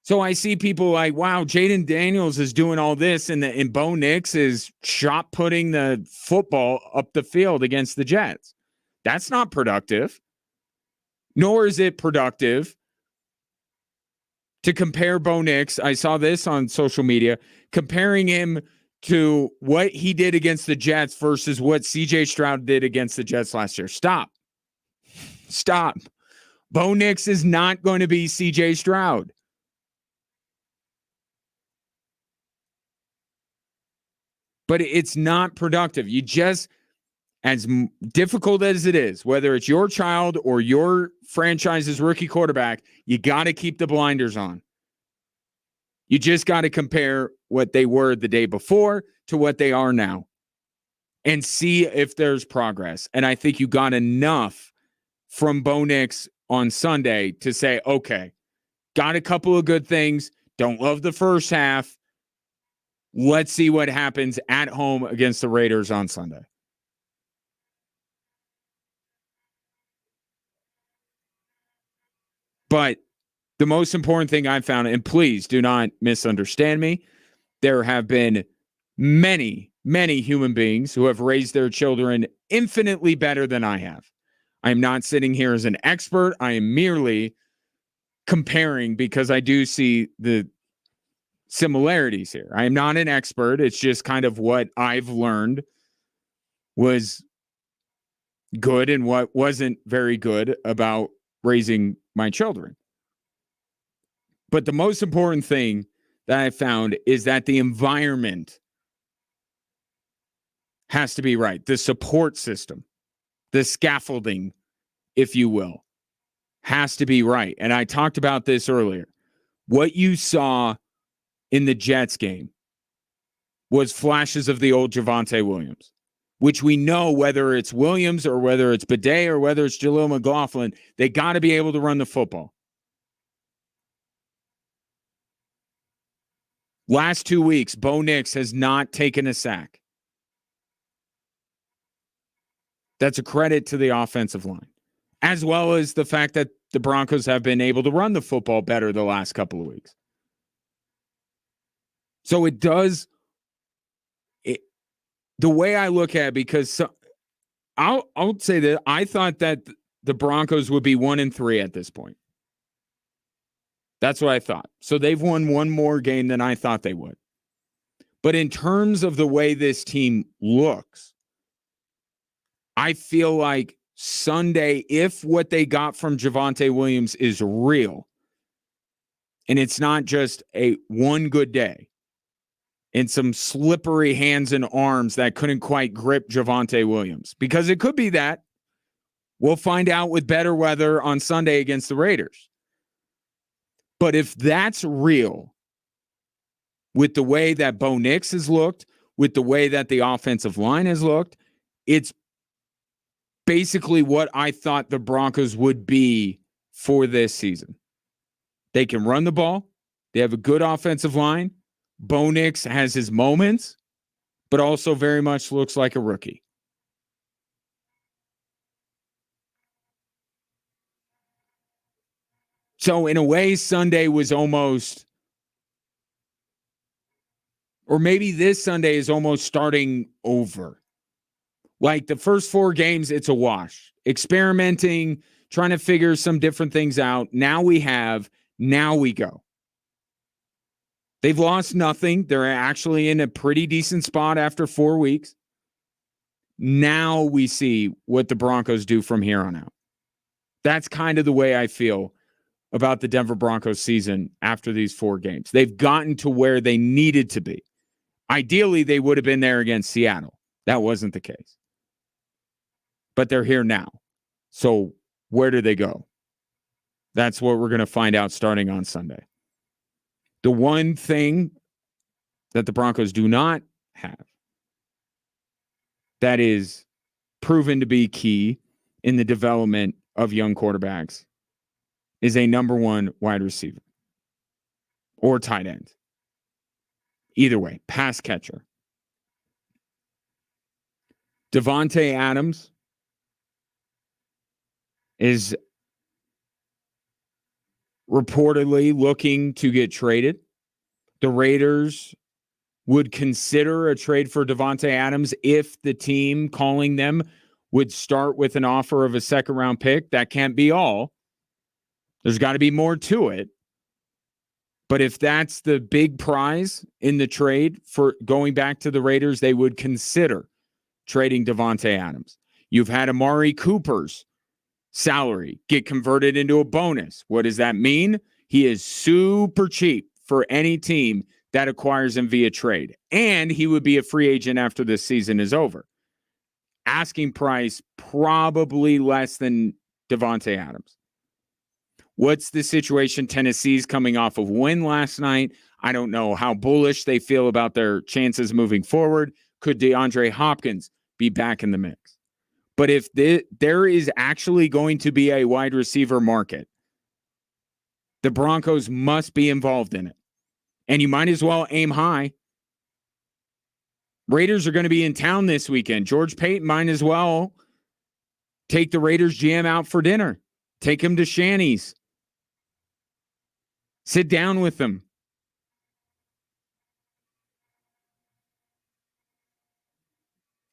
So I see people like, wow, Jaden Daniels is doing all this, and Bo Nix is shot putting the football up the field against the Jets. That's not productive. Nor is it productive to compare Bo Nix. I saw this on social media, comparing him to what he did against the Jets versus what CJ Stroud did against the Jets last year. Stop. Bo Nix is not going to be CJ Stroud. But it's not productive. You just, as difficult as it is, whether it's your child or your franchise's rookie quarterback, you got to keep the blinders on. You just got to compare what they were the day before to what they are now and see if there's progress. And I think you got enough from Bo Nix on Sunday to say, okay, got a couple of good things. Don't love the first half. Let's see what happens at home against the Raiders on Sunday. But the most important thing I've found, and please do not misunderstand me, there have been many, many human beings who have raised their children infinitely better than I have. I'm not sitting here as an expert. I am merely comparing because I do see the similarities here. I am not an expert. It's just kind of what I've learned was good and what wasn't very good about raising my children. But the most important thing that I found is that the environment has to be right. The support system, the scaffolding, if you will, has to be right. And I talked about this earlier. What you saw in the Jets game was flashes of the old Javonte Williams. which we know whether it's Williams or whether it's Bidet or whether it's Jaleel McLaughlin, they got to be able to run the football. Last 2 weeks, Bo Nix has not taken a sack. That's a credit to the offensive line, as well as the fact that the Broncos have been able to run the football better the last couple of weeks. So it does, the way I look at it, because I'll say that I thought that the Broncos would be 1-3 at this point. That's what I thought. So they've won one more game than I thought they would. But in terms of the way this team looks, I feel like Sunday, if what they got from Javonte Williams is real, and it's not just a one good day and some slippery hands and arms that couldn't quite grip Javonte Williams, because it could be that. We'll find out with better weather on Sunday against the Raiders. But if that's real, with the way that Bo Nix has looked, with the way that the offensive line has looked, it's basically what I thought the Broncos would be for this season. They can run the ball. They have a good offensive line. Bo Nix has his moments, but also very much looks like a rookie. So in a way, Sunday was almost, or maybe this Sunday is almost starting over. Like the first 4 games, it's a wash. Experimenting, trying to figure some different things out. Now we go. They've lost nothing. They're actually in a pretty decent spot after 4 weeks. Now we see what the Broncos do from here on out. That's kind of the way I feel about the Denver Broncos season after these 4 games. They've gotten to where they needed to be. Ideally, they would have been there against Seattle. That wasn't the case. But they're here now. So where do they go? That's what we're going to find out starting on Sunday. The one thing that the Broncos do not have that is proven to be key in the development of young quarterbacks is a number 1 wide receiver or tight end. Either way, pass catcher. Davante Adams is reportedly looking to get traded. The Raiders would consider a trade for Davante Adams if the team calling them would start with an offer of a second-round pick. That can't be all. There's got to be more to it. But if that's the big prize in the trade for going back to the Raiders, they would consider trading Davante Adams. You've had Amari Cooper's salary get converted into a bonus. What does that mean? He is super cheap for any team that acquires him via trade. And he would be a free agent after this season is over. Asking price probably less than Davante Adams. What's the situation? Tennessee's coming off of win last night. I don't know how bullish they feel about their chances moving forward. Could DeAndre Hopkins be back in the mix? But if there is actually going to be a wide receiver market, the Broncos must be involved in it. And you might as well aim high. Raiders are going to be in town this weekend. George Payton might as well take the Raiders GM out for dinner. Take him to Shanny's. Sit down with them.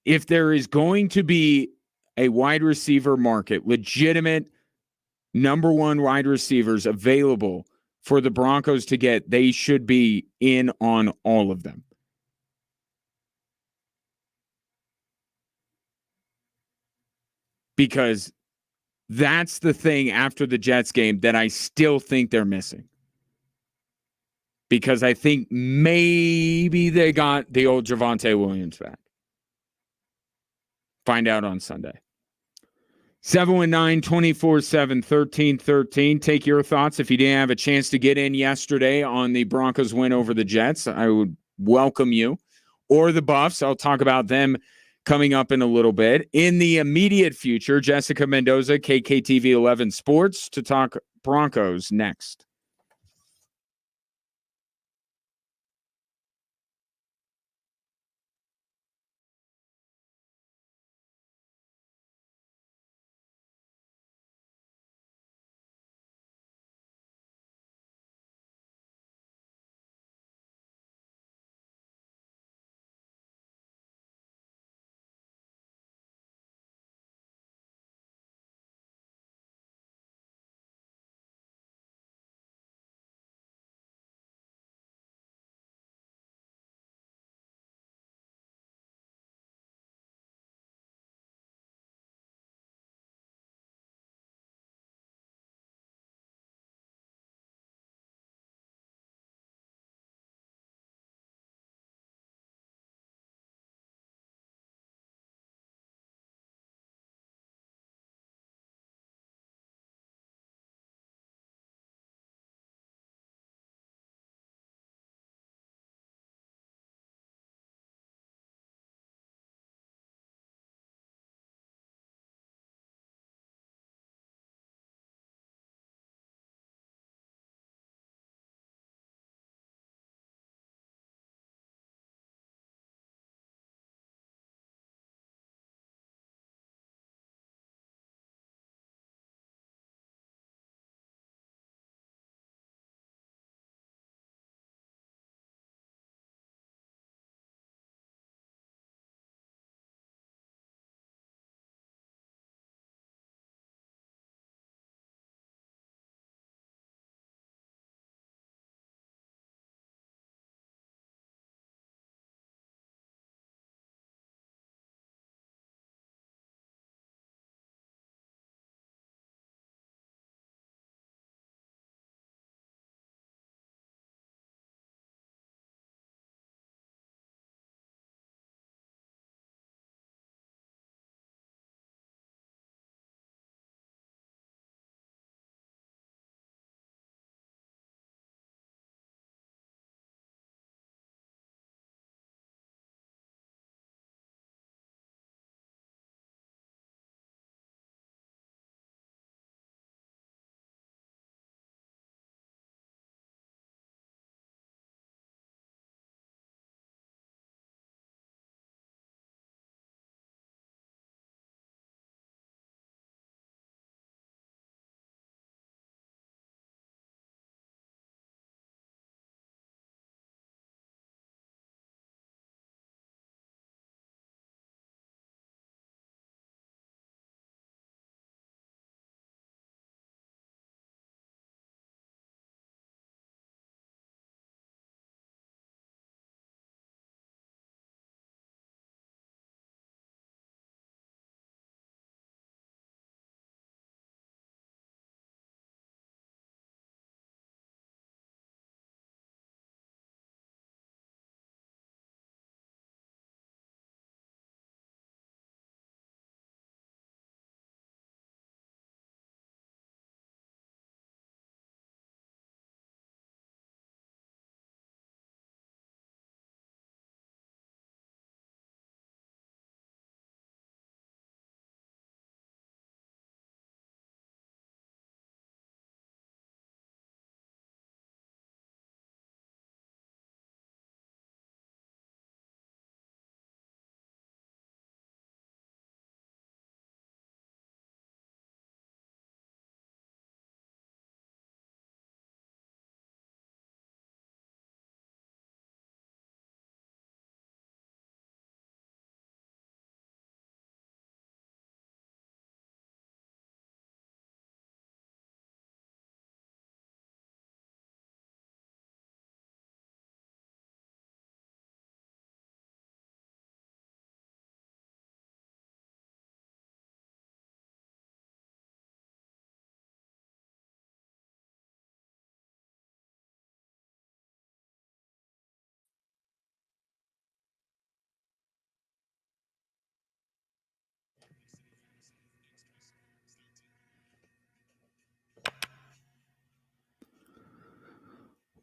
If there is going to be a wide receiver market, legitimate number 1 wide receivers available for the Broncos to get, they should be in on all of them. Because that's the thing after the Jets game that I still think they're missing. Because I think maybe they got the old Javonte Williams back. Find out on Sunday. 719-247-1313. Take your thoughts. If you didn't have a chance to get in yesterday on the Broncos win over the Jets, I would welcome you. Or the Buffs. I'll talk about them coming up in a little bit. In the immediate future, Jessica Mendoza, KKTV 11 Sports, to talk Broncos next.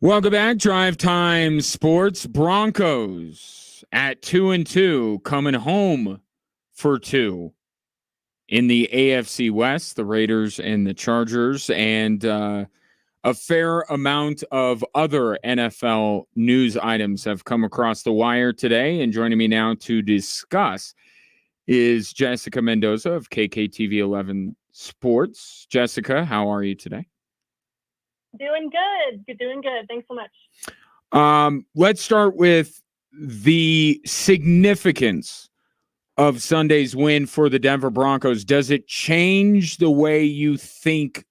Welcome back. Drive Time Sports. Broncos at 2-2, coming home for 2 in the AFC West, the Raiders and the Chargers, and a fair amount of other NFL news items have come across the wire today. And joining me now to discuss is Jessica Mendoza of KKTV 11 Sports. Jessica, how are you today? Doing good. Doing good. Thanks so much. Let's start with the significance of Sunday's win for the Denver Broncos. Does it change the way you think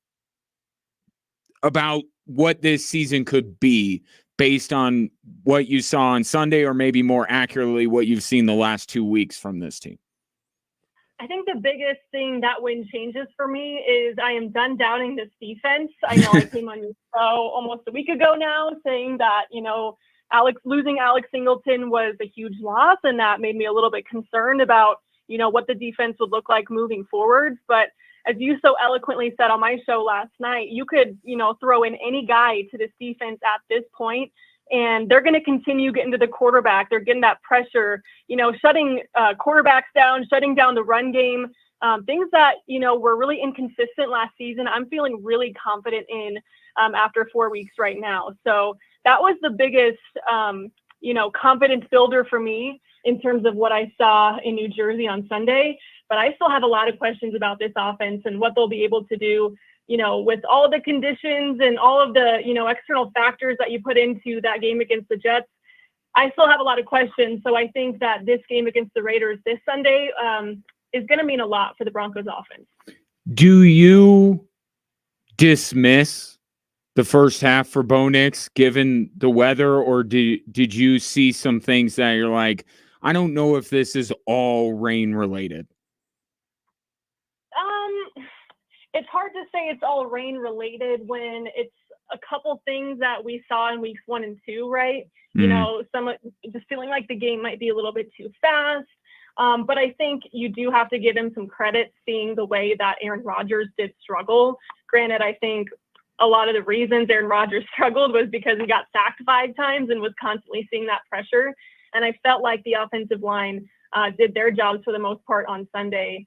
about what this season could be based on what you saw on Sunday, or maybe more accurately, what you've seen the last 2 weeks from this team? I think the biggest thing that win changes for me is I am done doubting this defense. I know I came on your show almost a week ago now saying that, losing Alex Singleton was a huge loss, and that made me a little bit concerned about, what the defense would look like moving forward. But as you so eloquently said on my show last night, you could, throw in any guy to this defense at this point, and they're going to continue getting to the quarterback. They're getting that pressure, shutting quarterbacks down, shutting down the run game, things that, were really inconsistent last season. I'm feeling really confident in after 4 weeks right now. So that was the biggest, confidence builder for me in terms of what I saw in New Jersey on Sunday. But I still have a lot of questions about this offense and what they'll be able to do, with all the conditions and all of the, external factors that you put into that game against the Jets. I still have a lot of questions. So I think that this game against the Raiders this Sunday is going to mean a lot for the Broncos offense. Do you dismiss the first half for Bo Nix given the weather, or did you see some things that you're like, I don't know if this is all rain related? It's hard to say it's all rain related when it's a couple things that we saw in weeks 1 and 2, right? Some just feeling like the game might be a little bit too fast. But I think you do have to give him some credit seeing the way that Aaron Rodgers did struggle. Granted, I think a lot of the reasons Aaron Rodgers struggled was because he got sacked 5 times and was constantly seeing that pressure. And I felt like the offensive line did their jobs for the most part on Sunday,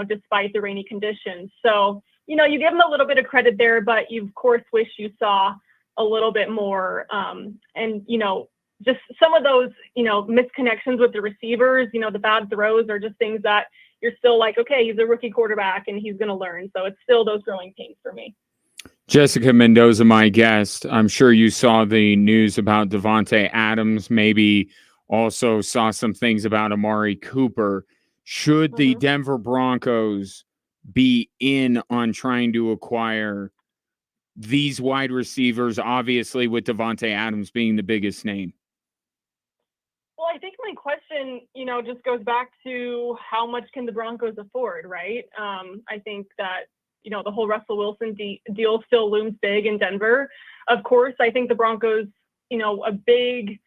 despite the rainy conditions. So, you give them a little bit of credit there, but you of course wish you saw a little bit more. And, just some of those, misconnections with the receivers, the bad throws are just things that you're still like, okay, he's a rookie quarterback and he's going to learn. So it's still those growing pains for me. Jessica Mendoza, my guest. I'm sure you saw the news about Davante Adams, maybe also saw some things about Amari Cooper. Should the Denver Broncos be in on trying to acquire these wide receivers, obviously with Davante Adams being the biggest name? Well, I think my question, just goes back to how much can the Broncos afford, right? I think that, the whole Russell Wilson deal still looms big in Denver. Of course, I think the Broncos, a big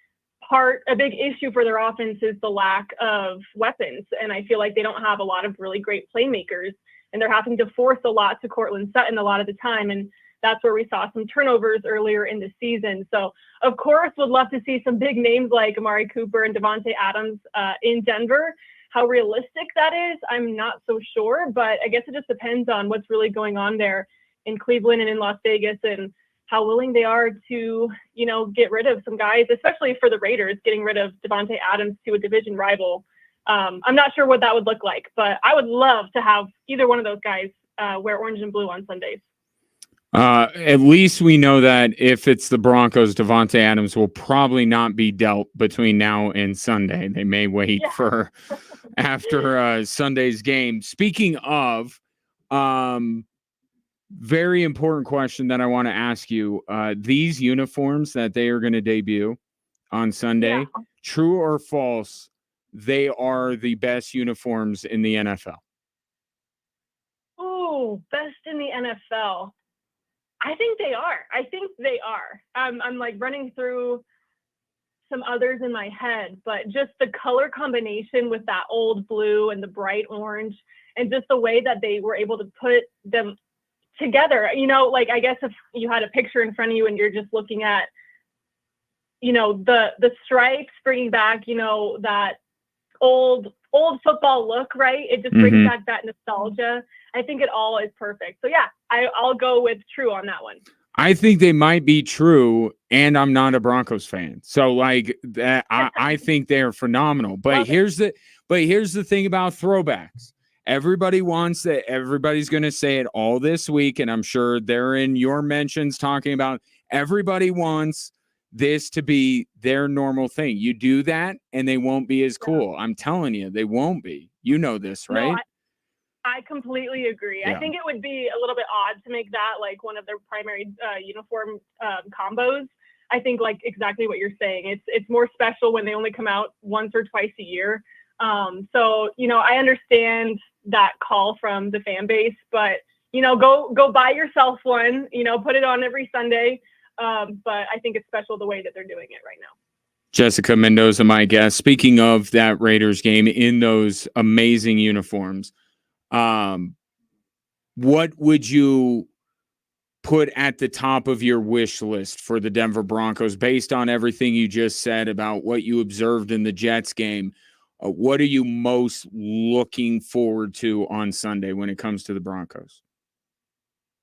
issue for their offense is the lack of weapons. And I feel like they don't have a lot of really great playmakers, and they're having to force a lot to Courtland Sutton a lot of the time. And that's where we saw some turnovers earlier in the season. So, of course, would love to see some big names like Amari Cooper and Davante Adams in Denver. How realistic that is, I'm not so sure, but I guess it just depends on what's really going on there in Cleveland and in Las Vegas and how willing they are to, get rid of some guys, especially for the Raiders, getting rid of Davante Adams to a division rival. I'm not sure what that would look like, but I would love to have either one of those guys wear orange and blue on Sundays. At least we know that if it's the Broncos, Davante Adams will probably not be dealt between now and Sunday. They may wait for after Sunday's game. Speaking of, very important question that I want to ask you. These uniforms that they are going to debut on Sunday, true or false, they are the best uniforms in the NFL? Oh, best in the NFL. I think they are. I'm like running through some others in my head, but just the color combination with that old blue and the bright orange, and just the way that they were able to put them together. I guess if you had a picture in front of you and you're just looking at, the stripes bringing back, that old football look, right? It just brings back that nostalgia. I think it all is perfect. So yeah, I'll go with true on that one. I think they might be true, and I'm not a Broncos fan. So like that, I think they're phenomenal. But here's the thing about throwbacks. Everybody wants that. Everybody's going to say it all this week, and I'm sure they're in your mentions talking about everybody wants this to be their normal thing. You do that, and they won't be as cool. I'm telling you, they won't be. You know this, right? No, I completely agree. Yeah. I think it would be a little bit odd to make that like one of their primary uniform combos. I think like exactly what you're saying. It's more special when they only come out once or twice a year. So, I understand that call from the fan base, but, go buy yourself one, put it on every Sunday. But I think it's special the way that they're doing it right now. Jessica Mendoza, my guest. Speaking of that Raiders game in those amazing uniforms, what would you put at the top of your wish list for the Denver Broncos based on everything you just said about what you observed in the Jets game? What are you most looking forward to on Sunday when it comes to the Broncos?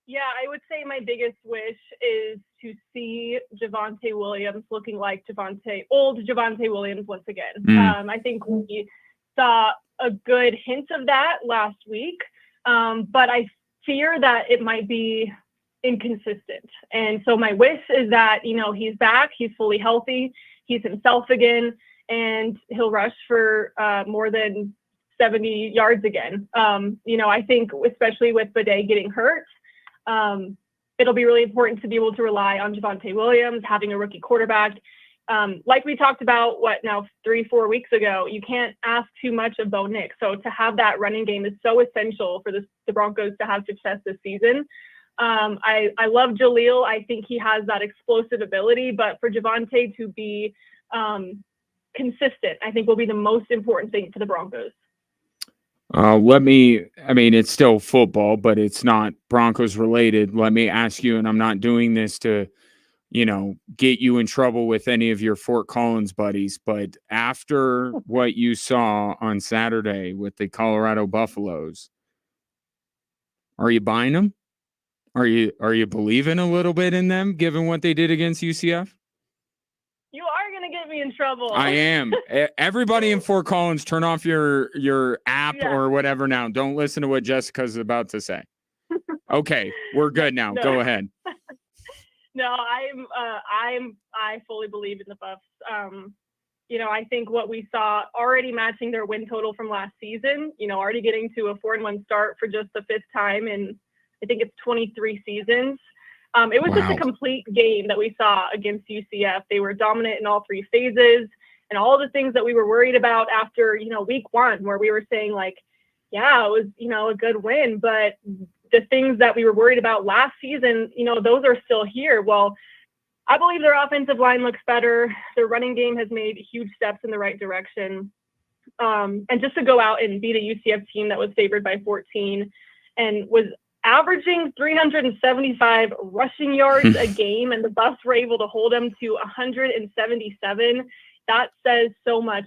Yeah, I would say my biggest wish is to see Javonte Williams looking like old Javonte Williams once again. I think we saw a good hint of that last week, but I fear that it might be inconsistent. And so my wish is that, he's back, he's fully healthy, he's himself again, and he'll rush for more than 70 yards again. I think especially with Bidet getting hurt, it'll be really important to be able to rely on Javonte Williams, having a rookie quarterback. Like we talked about, 3-4 weeks ago, you can't ask too much of Bo Nix. So to have that running game is so essential for the Broncos to have success this season. I love Jaleel. I think he has that explosive ability, but for Javonte to be consistent, I think will be the most important thing for the Broncos. It's still football, but it's not Broncos related. Let me ask you, and I'm not doing this to, get you in trouble with any of your Fort Collins buddies, but after what you saw on Saturday with the Colorado Buffaloes, are you buying them? Are you believing a little bit in them, given what they did against UCF? You are going to get me in trouble. I am. Everybody in Fort Collins, turn off your app or whatever now. Don't listen to what Jessica's about to say. Okay, we're good now. No. Go ahead. No, I fully believe in the Buffs. I think what we saw already matching their win total from last season, already getting to a 4-1 start for just the 5th time in, I think it's 23 seasons. It was just a complete game that we saw against UCF. They were dominant in all 3 phases, and all the things that we were worried about after, week 1, where we were saying like, yeah, it was, a good win, but the things that we were worried about last season, those are still here. Well, I believe their offensive line looks better. Their running game has made huge steps in the right direction. And just to go out and beat a UCF team that was favored by 14 and was averaging 375 rushing yards a game, and the Buffs were able to hold them to 177. That says so much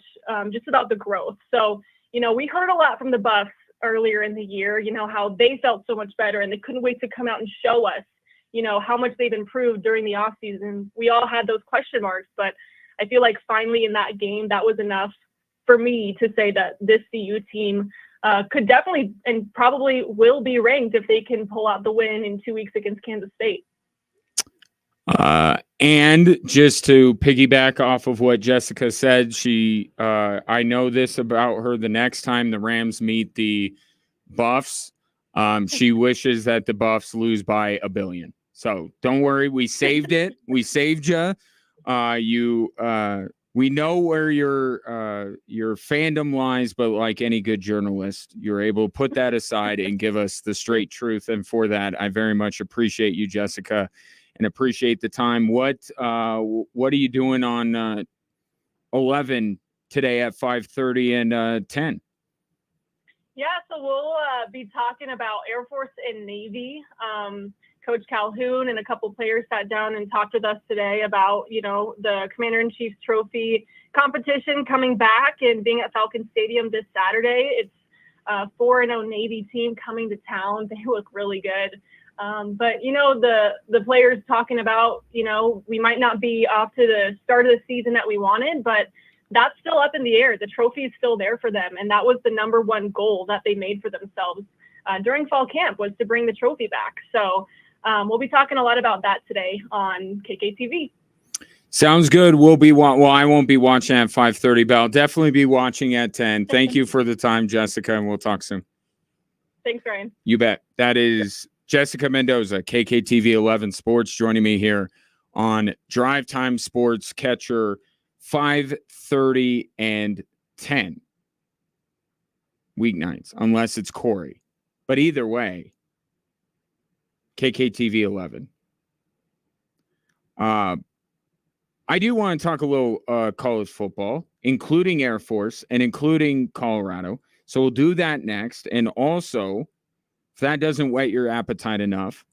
just about the growth. So, we heard a lot from the Buffs earlier in the year, how they felt so much better and they couldn't wait to come out and show us, how much they've improved during the offseason. We all had those question marks, but I feel like finally in that game, that was enough for me to say that this CU team could definitely and probably will be ranked if they can pull out the win in 2 weeks against Kansas State. And just to piggyback off of what Jessica said, I know this about her. The next time the Rams meet the Buffs, she wishes that the Buffs lose by $1 billion. So don't worry, we saved it. We saved you. We know where your fandom lies, but like any good journalist, you're able to put that aside and give us the straight truth. And for that, I very much appreciate you, Jessica, and appreciate the time. What are you doing on 11 today at 5:30 and 10? Yeah, so we'll be talking about Air Force and Navy. Coach Calhoun and a couple players sat down and talked with us today about, the Commander-in-Chief's trophy competition coming back and being at Falcon Stadium this Saturday. It's a 4-0 Navy team coming to town. They look really good. But, the players talking about, we might not be off to the start of the season that we wanted, but that's still up in the air. The trophy is still there for them. And that was the number one goal that they made for themselves during fall camp, was to bring the trophy back. So we'll be talking a lot about that today on KKTV. Sounds good. We'll be well, I won't be watching at 5:30, but I'll definitely be watching at 10. Thank you for the time, Jessica, and we'll talk soon. Thanks, Ryan. You bet. That is Jessica Mendoza, KKTV 11 Sports, joining me here on Drive Time Sports Catcher 5:30 and 10 weeknights, unless it's Corey. But either way, KKTV 11. I do want to talk a little college football, including Air Force and including Colorado. So we'll do that next. And also, if that doesn't whet your appetite enough,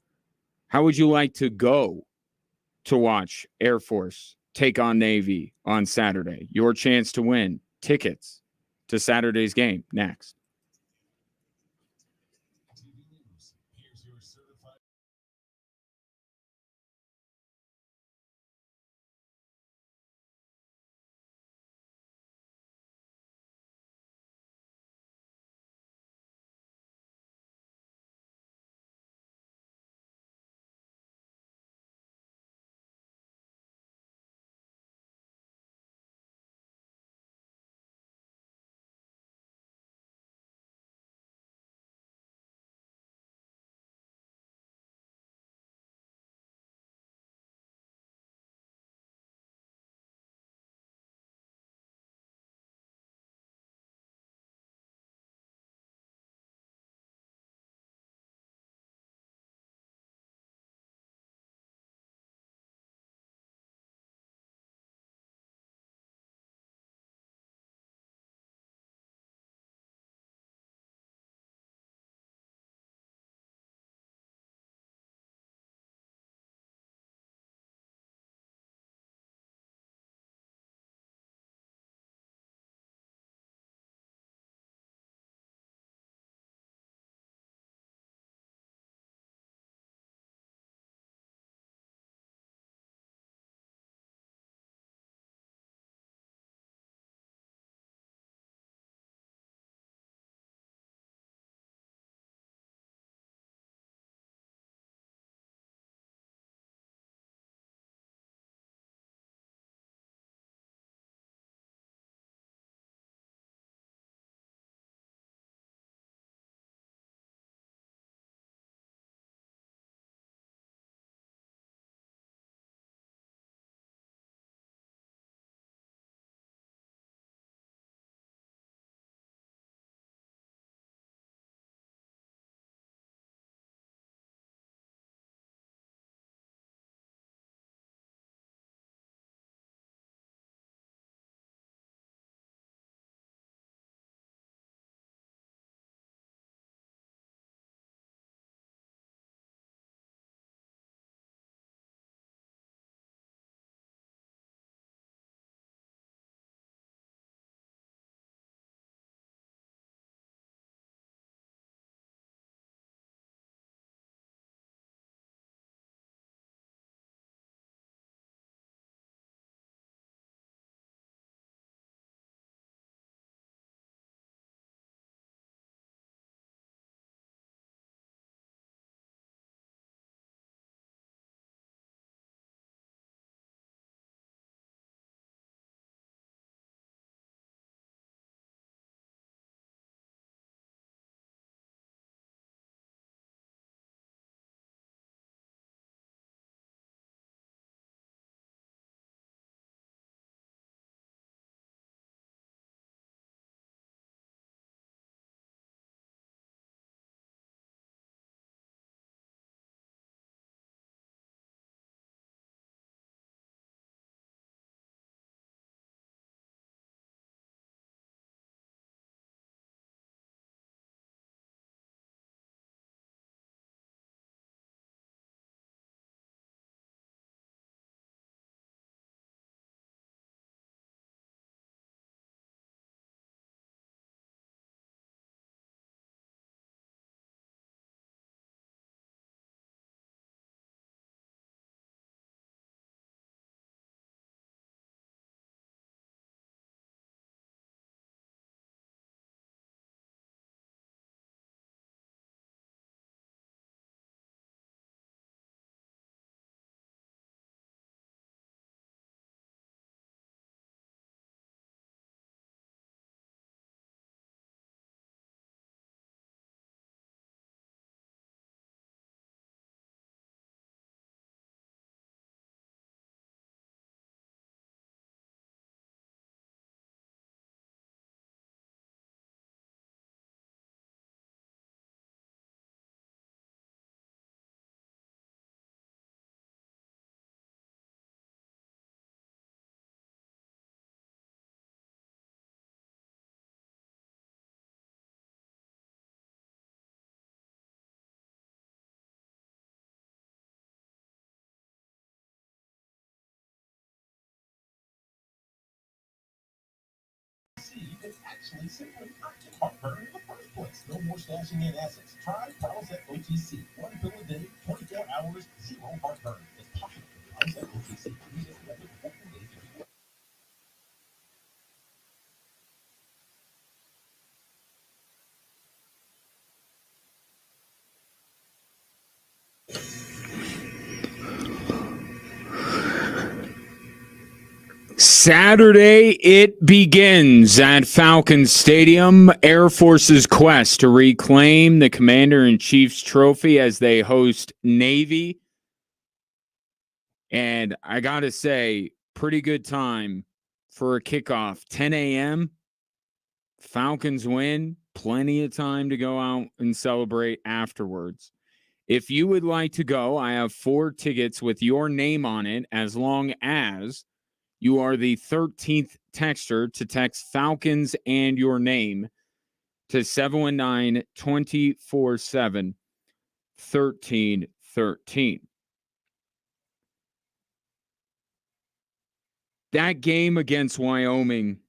how would you like to go to watch Air Force take on Navy on Saturday? Your chance to win tickets to Saturday's game next. It's actually simply not heartburn in the first place. No more stashing in essence. Try Prilosec OTC. One pill a day, 24 hours, zero heartburn. It's possible. Prilosec OTC. Use this method for 14 days. Saturday, it begins at Falcons Stadium. Air Force's quest to reclaim the Commander-in-Chief's trophy as they host Navy. And I got to say, pretty good time for a kickoff. 10 a.m., Falcons win. Plenty of time to go out and celebrate afterwards. If you would like to go, I have 4 tickets with your name on it, as long as you are the 13th texter to text Falcons and your name to 719-247-1313. That game against Wyoming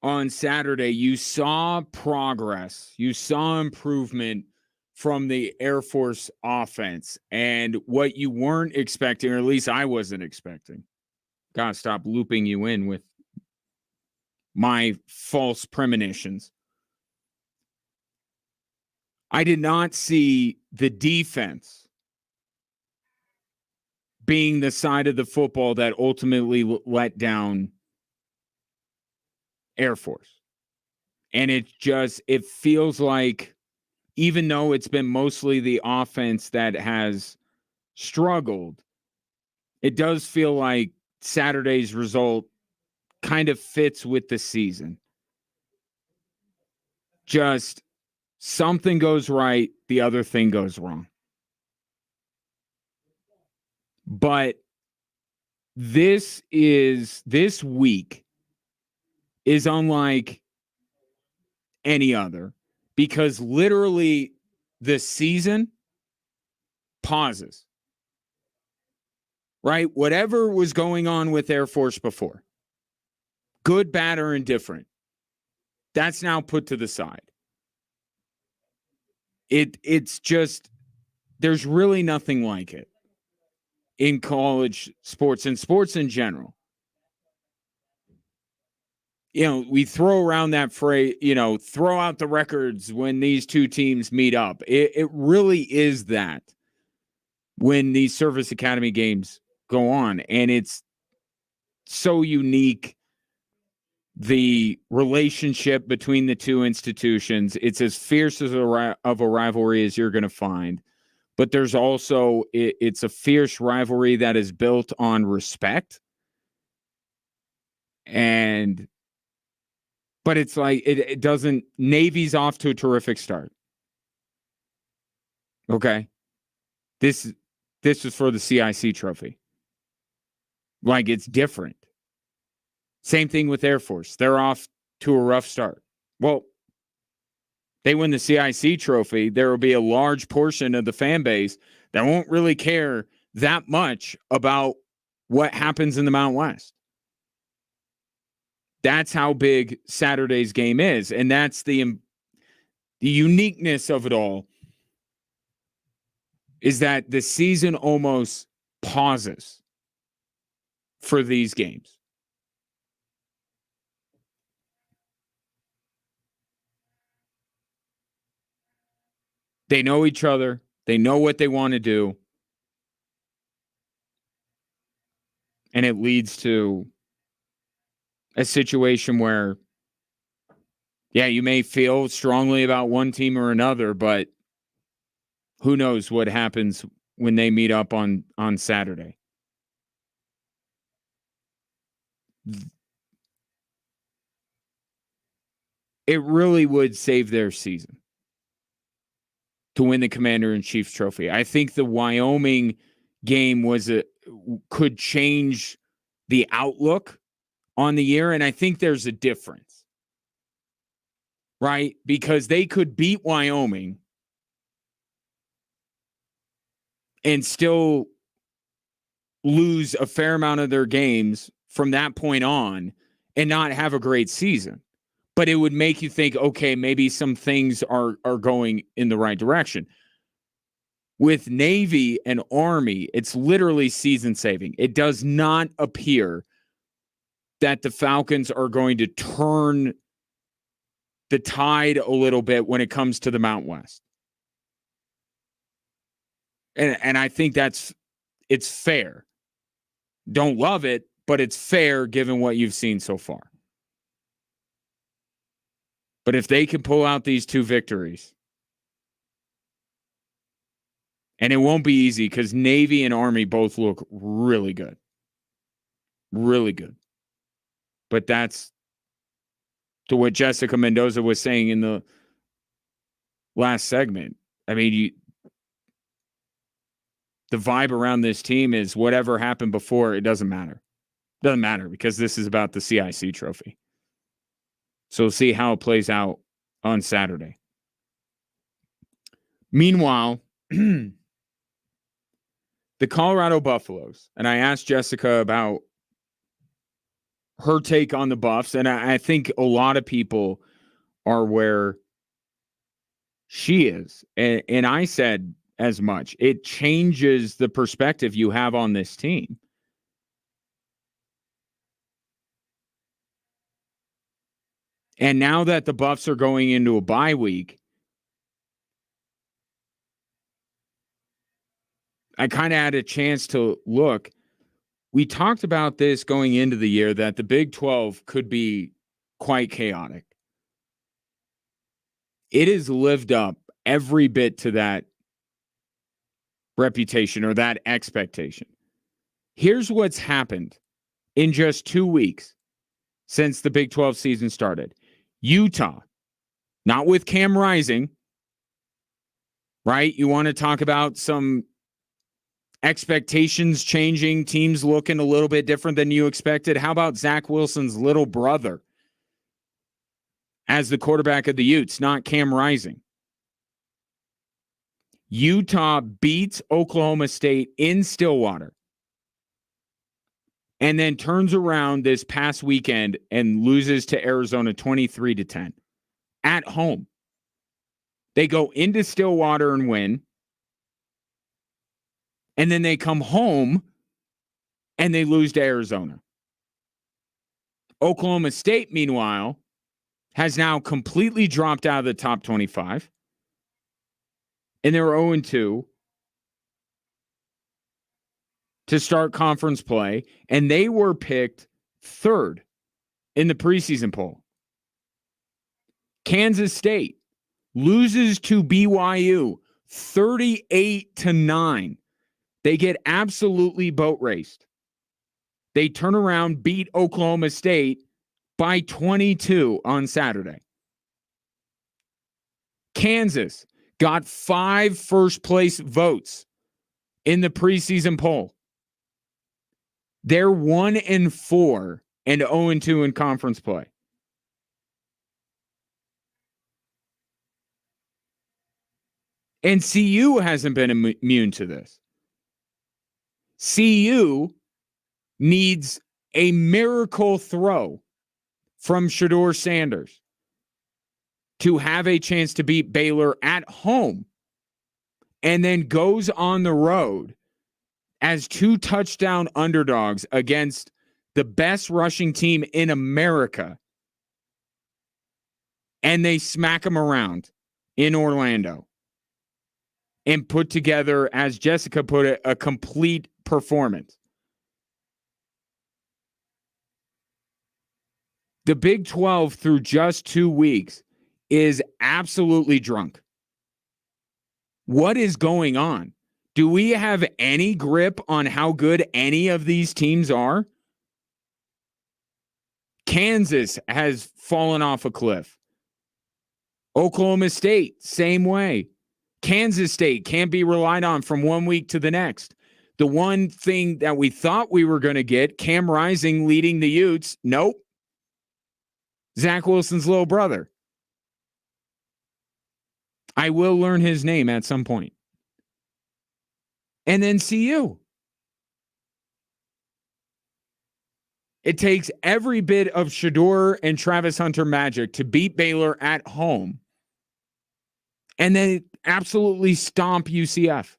on Saturday, you saw progress. You saw improvement from the Air Force offense. And what you weren't expecting, or at least I wasn't expecting. Gotta stop looping you in with my false premonitions. I did not see the defense being the side of the football that ultimately let down Air Force. And it feels like, even though it's been mostly the offense that has struggled, it does feel like Saturday's result kind of fits with the season. Just something goes right, the other thing goes wrong. But this week is unlike any other, because literally the season pauses. Right? Whatever was going on with Air Force before, good, bad, or indifferent, that's now put to the side. It's just, there's really nothing like it in college sports and sports in general. We throw around that phrase, throw out the records when these two teams meet up. It really is that when these service academy games go on, and it's so unique. The relationship between the two institutions, it's as fierce of a rivalry as you're going to find. But there's also, it's a fierce rivalry that is built on respect. But it's like, it doesn't, Navy's off to a terrific start. Okay. This is for the CIC trophy. Like, it's different. Same thing with Air Force. They're off to a rough start. Well, they win the CIC trophy, there will be a large portion of the fan base that won't really care that much about what happens in the Mountain West. That's how big Saturday's game is. And that's the uniqueness of it all, is that the season almost pauses for these games. They know each other. They know what they want to do. And it leads to a situation where, yeah, you may feel strongly about one team or another, but who knows what happens when they meet up on Saturday. It really would save their season to win the Commander-in-Chief's trophy. I think the Wyoming game could change the outlook on the year, and I think there's a difference, right? Because they could beat Wyoming and still lose a fair amount of their games from that point on, and not have a great season. But it would make you think, okay, maybe some things are going in the right direction. With Navy and Army, it's literally season saving. It does not appear that the Falcons are going to turn the tide a little bit when it comes to the Mountain West. And I think it's fair. Don't love it, but it's fair given what you've seen so far. But if they can pull out these 2 victories, and it won't be easy because Navy and Army both look really good. Really good. But that's to what Jessica Mendoza was saying in the last segment. I mean, the vibe around this team is whatever happened before, it doesn't matter. It doesn't matter because this is about the CIC trophy. So we'll see how it plays out on Saturday. Meanwhile, the Colorado Buffaloes, and I asked Jessica about her take on the Buffs, and I think a lot of people are where she is. And I said as much. It changes the perspective you have on this team. And now that the Buffs are going into a bye week, I kind of had a chance to look. We talked about this going into the year that the Big 12 could be quite chaotic. It has lived up every bit to that reputation or that expectation. Here's what's happened in just 2 weeks since the Big 12 season started. Utah, not with Cam Rising, right? You want to talk about some expectations changing, teams looking a little bit different than you expected. How about Zach Wilson's little brother as the quarterback of the Utes, not Cam Rising? Utah beats Oklahoma State in Stillwater and then turns around this past weekend and loses to Arizona 23-10 at home. They go into Stillwater and win. And then they come home and they lose to Arizona. Oklahoma State, meanwhile, has now completely dropped out of the top 25. And they're 0-2 to start conference play. And they were picked third in the preseason poll. Kansas State loses to BYU 38-9. They get absolutely boat raced. They turn around, beat Oklahoma State by 22 on Saturday. Kansas got 5 first-place votes in the preseason poll. They're 1-4 and 0-2 in conference play. And CU hasn't been immune to this. CU needs a miracle throw from Shedeur Sanders to have a chance to beat Baylor at home, and then goes on the road as 2 touchdown underdogs against the best rushing team in America, and they smack them around in Orlando and put together, as Jessica put it, a complete performance. The Big 12 through just 2 weeks is absolutely drunk. What is going on? Do we have any grip on how good any of these teams are? Kansas has fallen off a cliff. Oklahoma State, same way. Kansas State can't be relied on from 1 week to the next. The one thing that we thought we were going to get, Cam Rising leading the Utes, nope. Zach Wilson's little brother. I will learn his name at some point. And then CU. It takes every bit of Shedeur and Travis Hunter magic to beat Baylor at home and then absolutely stomp UCF,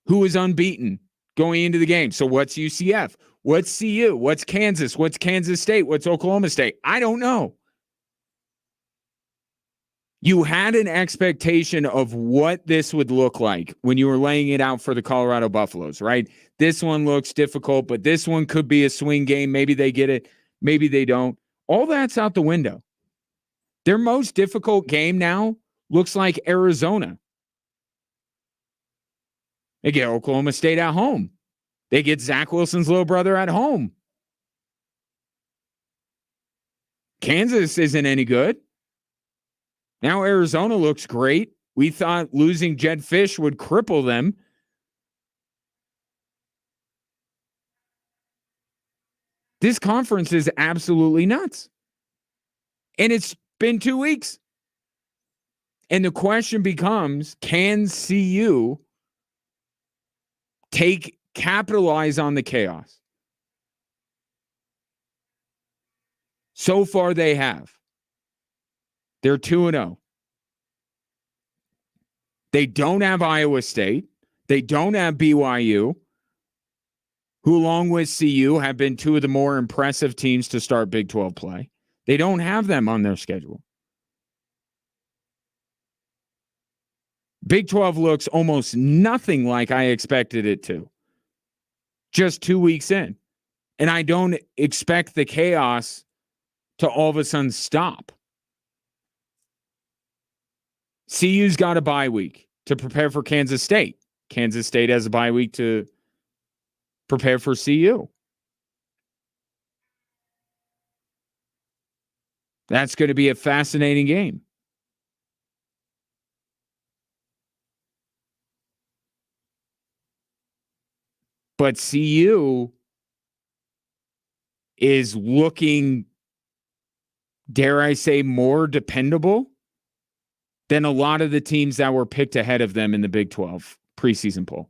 who is unbeaten going into the game. So what's UCF? What's CU? What's Kansas? What's Kansas State? What's Oklahoma State? I don't know. You had an expectation of what this would look like when you were laying it out for the Colorado Buffaloes, right? This one looks difficult, but this one could be a swing game. Maybe they get it. Maybe they don't. All that's out the window. Their most difficult game now looks like Arizona. They get Oklahoma State at home. They get Zach Wilson's little brother at home. Kansas isn't any good. Now Arizona looks great. We thought losing Jed Fish would cripple them. This conference is absolutely nuts. And it's been 2 weeks. And the question becomes, can CU capitalize on the chaos? So far they have. They're 2-0. They don't have Iowa State. They don't have BYU, who along with CU have been two of the more impressive teams to start Big 12 play. They don't have them on their schedule. Big 12 looks almost nothing like I expected it to. Just 2 weeks in. And I don't expect the chaos to all of a sudden stop. CU's got a bye week to prepare for Kansas State. Kansas State has a bye week to prepare for CU. That's going to be a fascinating game. But CU is looking, dare I say, more dependable than a lot of the teams that were picked ahead of them in the Big 12 preseason poll.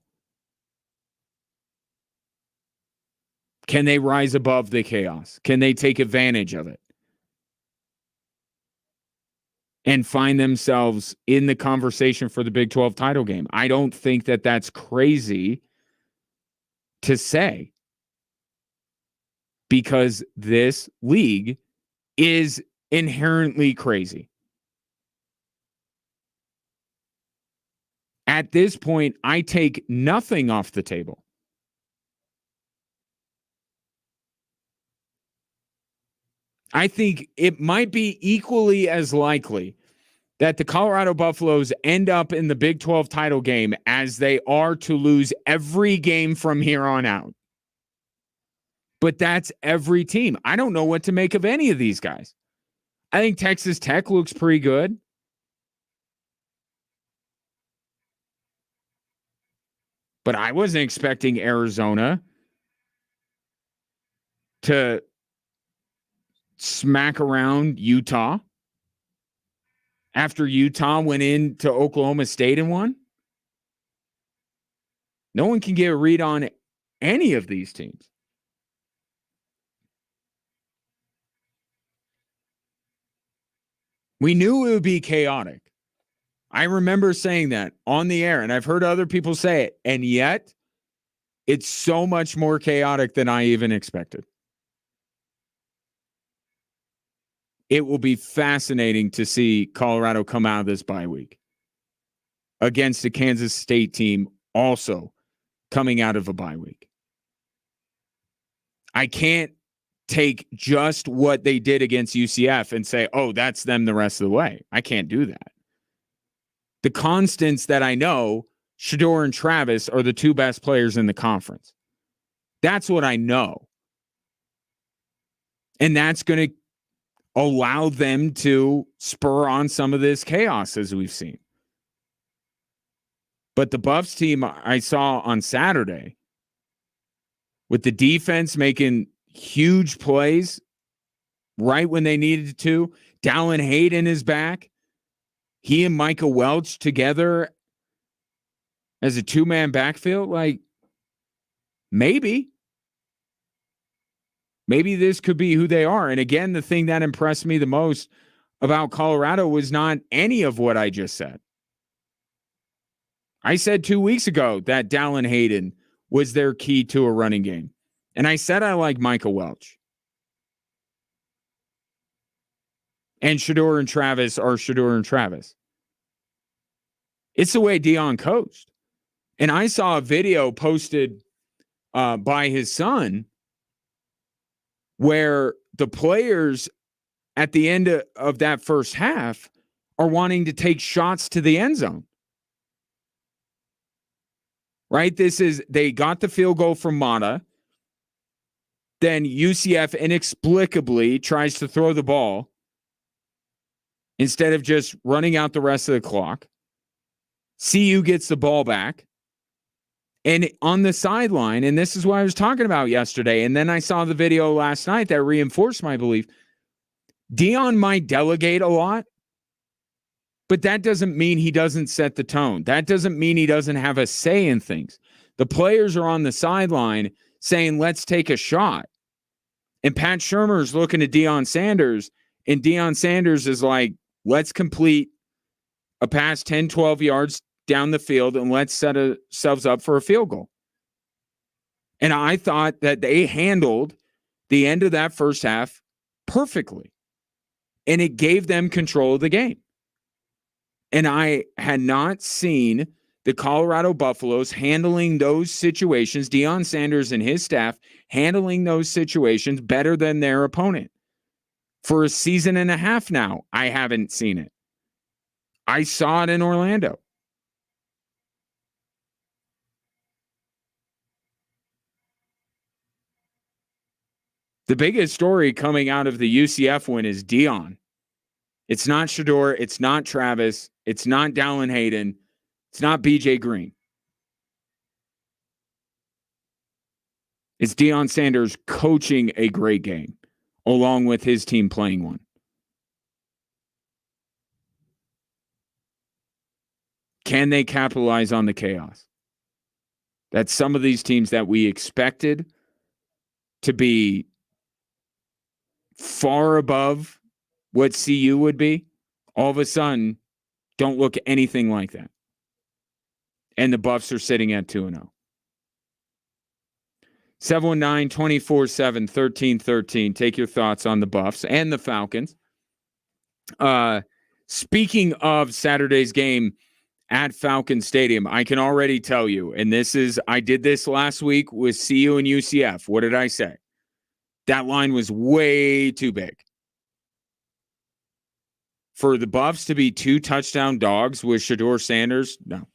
Can they rise above the chaos? Can they take advantage of it and find themselves in the conversation for the Big 12 title game? I don't think that that's crazy to say, because this league is inherently crazy. At this point, I take nothing off the table. I think it might be equally as likely that the Colorado Buffaloes end up in the Big 12 title game as they are to lose every game from here on out. But that's every team. I don't know what to make of any of these guys. I think Texas Tech looks pretty good. But I wasn't expecting Arizona to smack around Utah after Utah went into Oklahoma State and won. No one can get a read on any of these teams. We knew it would be chaotic. I remember saying that on the air, and I've heard other people say it, and yet it's so much more chaotic than I even expected. It will be fascinating to see Colorado come out of this bye week against a Kansas State team also coming out of a bye week. I can't take just what they did against UCF and say, oh, that's them the rest of the way. I can't do that. The constants that I know, Shedeur and Travis, are the two best players in the conference. That's what I know. And that's going to allow them to spur on some of this chaos as we've seen. But the Buffs team I saw on Saturday, with the defense making huge plays right when they needed to, Dallin Hayden is back. He and Micah Welch together as a two-man backfield, like, maybe. Maybe this could be who they are. And again, the thing that impressed me the most about Colorado was not any of what I just said. I said 2 weeks ago that Dallin Hayden was their key to a running game. And I said I like Micah Welch. And Shedeur and Travis are Shedeur and Travis. It's the way Deion coached. And I saw a video posted by his son where the players at the end of that first half are wanting to take shots to the end zone. Right? They got the field goal from Mata. Then UCF inexplicably tries to throw the ball instead of just running out the rest of the clock. CU gets the ball back. And on the sideline, and this is what I was talking about yesterday, and then I saw the video last night that reinforced my belief, Deion might delegate a lot, but that doesn't mean he doesn't set the tone. That doesn't mean he doesn't have a say in things. The players are on the sideline saying, let's take a shot. And Pat Shurmur's looking at Deion Sanders, and Deion Sanders is like, let's complete a pass 10, 12 yards down the field, and let's set ourselves up for a field goal. And I thought that they handled the end of that first half perfectly. And it gave them control of the game. And I had not seen the Colorado Buffaloes handling those situations, Deion Sanders and his staff handling those situations better than their opponent. For a season and a half now, I haven't seen it. I saw it in Orlando. The biggest story coming out of the UCF win is Deion. It's not Shedeur. It's not Travis. It's not Dallin Hayden. It's not BJ Green. It's Deion Sanders coaching a great game along with his team playing one. Can they capitalize on the chaos? That some of these teams that we expected to be far above what CU would be, all of a sudden don't look anything like that. And the Buffs are sitting at 2-0. 719-247-1313. Take your thoughts on the Buffs and the Falcons. Speaking of Saturday's game at Falcon Stadium, I can already tell you, and I did this last week with CU and UCF. What did I say? That line was way too big. For the Buffs to be 2 touchdown dogs with Shedeur Sanders, no.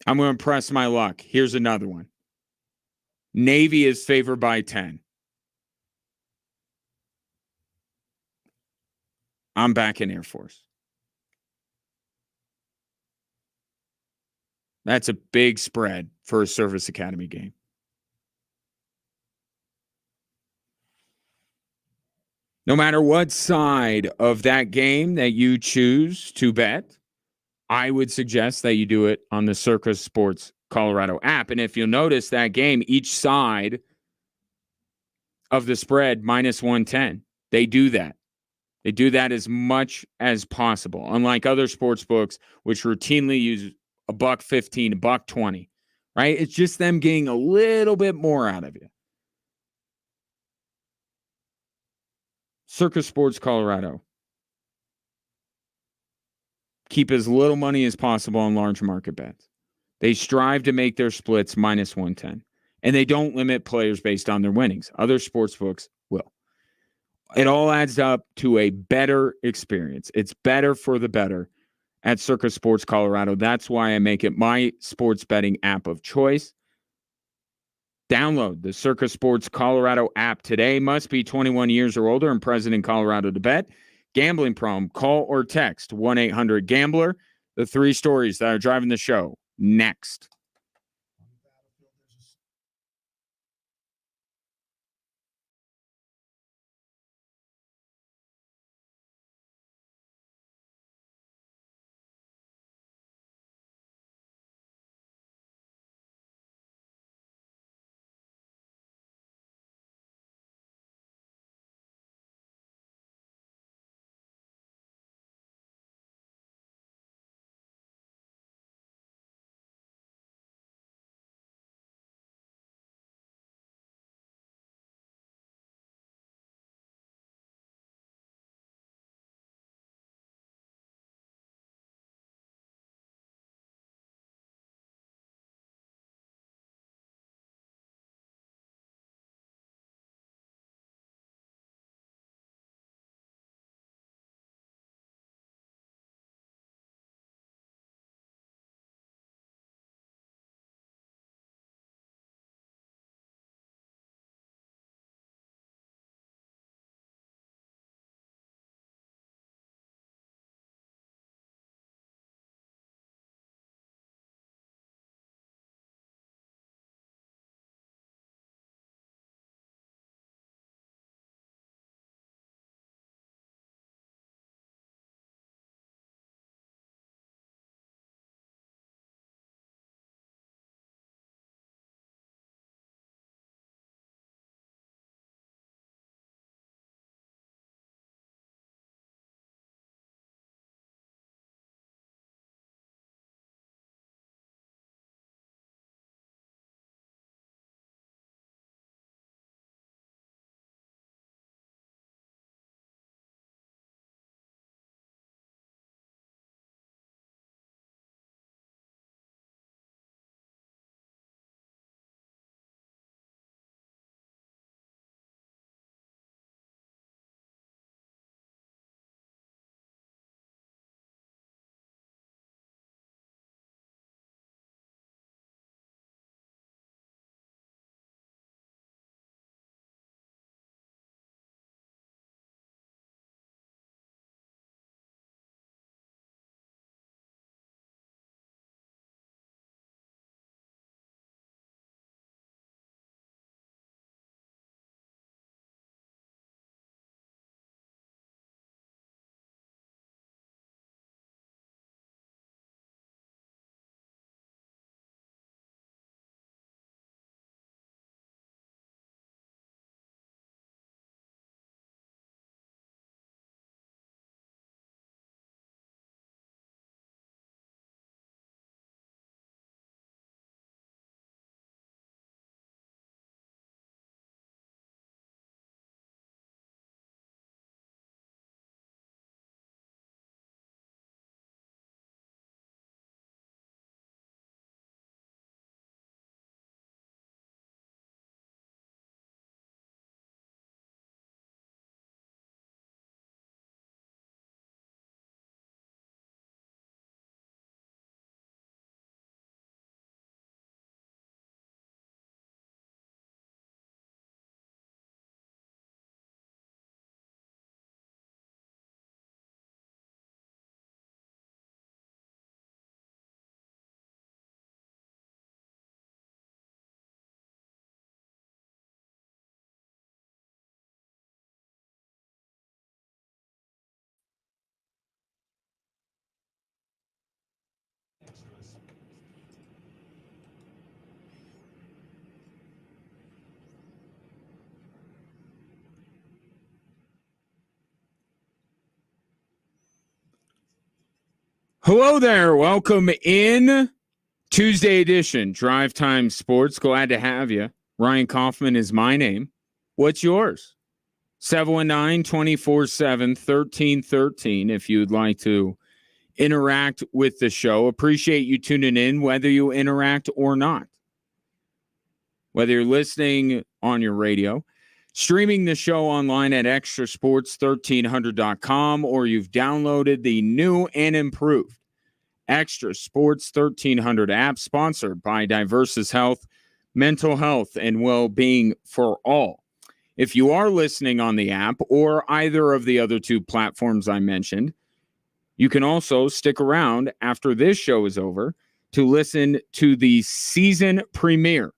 I'm going to press my luck. Here's another one. Navy is favored by 10. I'm back in Air Force. That's a big spread for a Service Academy game. No matter what side of that game that you choose to bet, I would suggest that you do it on the Circus Sports Colorado app. And if you'll notice that game, each side of the spread minus 110. They do that. They do that as much as possible. Unlike other sports books, which routinely use $1.15, $1.20, right? It's just them getting a little bit more out of you. Circus Sports Colorado. Keep as little money as possible on large market bets. They strive to make their splits minus 110. And they don't limit players based on their winnings. Other sports books will. It all adds up to a better experience. It's better for the better at Circus Sports Colorado. That's why I make it my sports betting app of choice. Download the Circus Sports Colorado app today. Must be 21 years or older and present in Colorado to bet. Gambling problem, call or text 1-800-GAMBLER. The 3 stories that are driving the show next. Hello there. Welcome in Tuesday edition, Drive Time Sports. Glad to have you. Ryan Kaufman is my name. What's yours? 719-247-1313 if you'd like to interact with the show. Appreciate you tuning in, whether you interact or not. Whether you're listening on your radio, streaming the show online at extrasports1300.com, or you've downloaded the new and improved Extra Sports 1300 app, sponsored by Diversus Health, mental health and well-being for all. If you are listening on the app or either of the other two platforms I mentioned, you can also stick around after this show is over to listen to the season premiere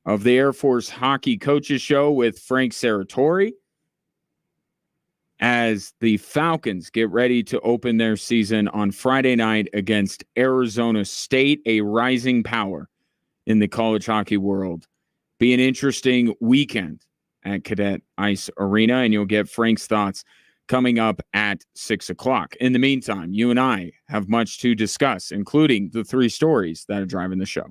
of the Air Force Hockey Coaches Show with Frank Serratori, as the Falcons get ready to open their season on Friday night against Arizona State, a rising power in the college hockey world. Be an interesting weekend at Cadet Ice Arena, and you'll get Frank's thoughts coming up at 6 o'clock. In the meantime, you and I have much to discuss, including the three stories that are driving the show.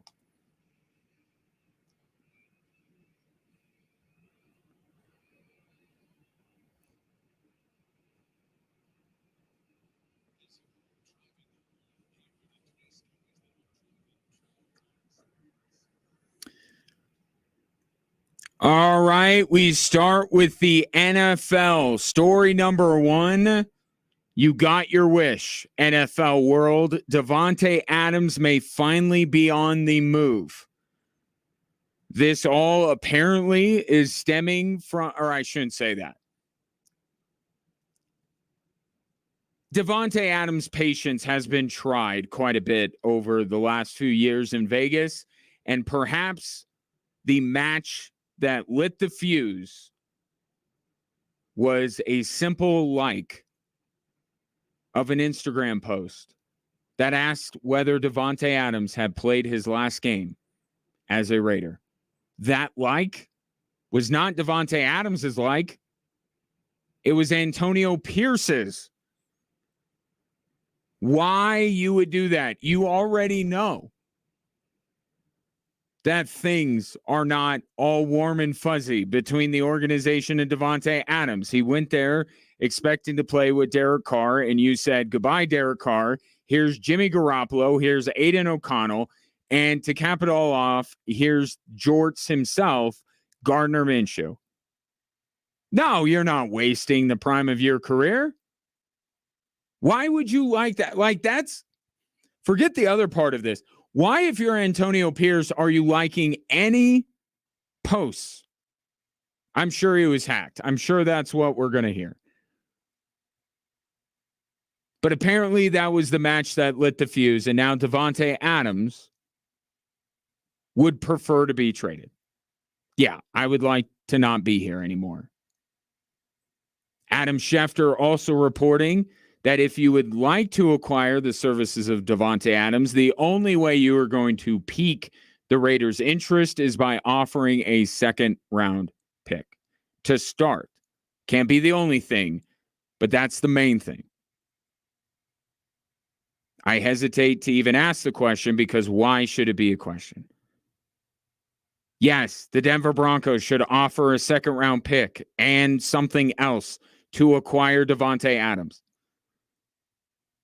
All right, we start with the NFL. Story number one, you got your wish, NFL world. Davante Adams may finally be on the move. This all apparently is stemming from, or I shouldn't say that. Davante Adams' patience has been tried quite a bit over the last few years in Vegas, and perhaps the match that lit the fuse was a simple like of an Instagram post that asked whether Davante Adams had played his last game as a Raider. That like was not Davante Adams's like. It was Antonio Pierce's. Why you would do that? You already know that things are not all warm and fuzzy between the organization and Davante Adams. He went there expecting to play with Derek Carr, and you said, goodbye, Derek Carr. Here's Jimmy Garoppolo. Here's Aiden O'Connell. And to cap it all off, here's Jorts himself, Gardner Minshew. No, you're not wasting the prime of your career. Why would you like that? Like, that's, forget the other part of this. Why, if you're Antonio Pierce, are you liking any posts? I'm sure he was hacked. I'm sure that's what we're going to hear. But apparently that was the match that lit the fuse, and now Davante Adams would prefer to be traded. Yeah, I would like to not be here anymore. Adam Schefter also reporting that if you would like to acquire the services of Davante Adams, the only way you are going to pique the Raiders' interest is by offering a second-round pick to start. Can't be the only thing, but that's the main thing. I hesitate to even ask the question, because why should it be a question? Yes, the Denver Broncos should offer a second-round pick and something else to acquire Davante Adams.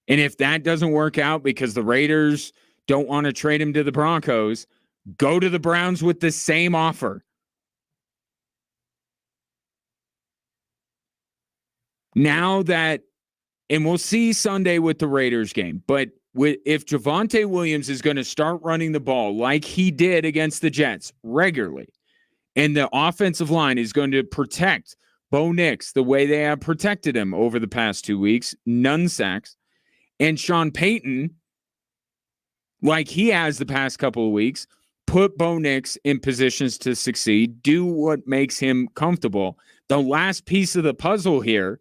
And if that doesn't work out because the Raiders don't want to trade him to the Broncos, go to the Browns with the same offer. Now that, and we'll see Sunday with the Raiders game, but if Javonte Williams is going to start running the ball like he did against the Jets regularly, and the offensive line is going to protect Bo Nix the way they have protected him over the past 2 weeks, none sacks, and Sean Payton, like he has the past couple of weeks, put Bo Nix in positions to succeed, do what makes him comfortable. The last piece of the puzzle here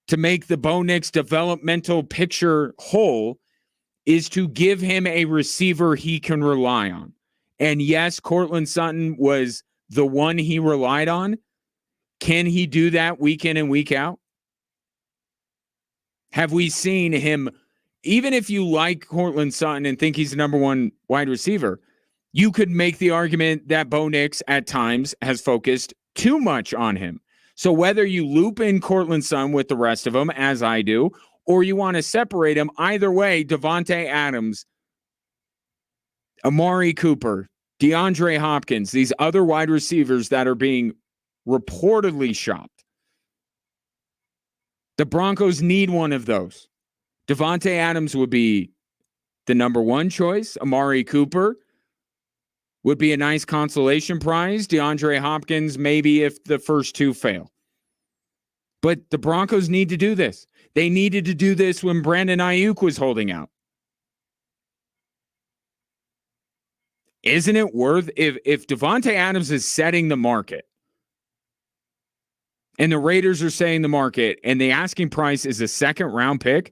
to make the Bo Nix developmental picture whole is to give him a receiver he can rely on. And yes, Cortland Sutton was the one he relied on. Can he do that week in and week out? Have we seen him even if you like Cortland Sutton and think he's the number one wide receiver, you could make the argument that Bo Nix at times has focused too much on him. So whether you loop in Cortland Sutton with the rest of them, as I do, or you want to separate them, either way, Davante Adams, Amari Cooper, DeAndre Hopkins, these other wide receivers that are being reportedly shopped. The Broncos need one of those. Davante Adams would be the number one choice. Amari Cooper would be a nice consolation prize. DeAndre Hopkins, maybe if the first two fail. But the Broncos need to do this. They needed to do this when Brandon Ayuk was holding out. Isn't it worth, if Davante Adams is setting the market and the Raiders are saying the market and the asking price is a second round pick,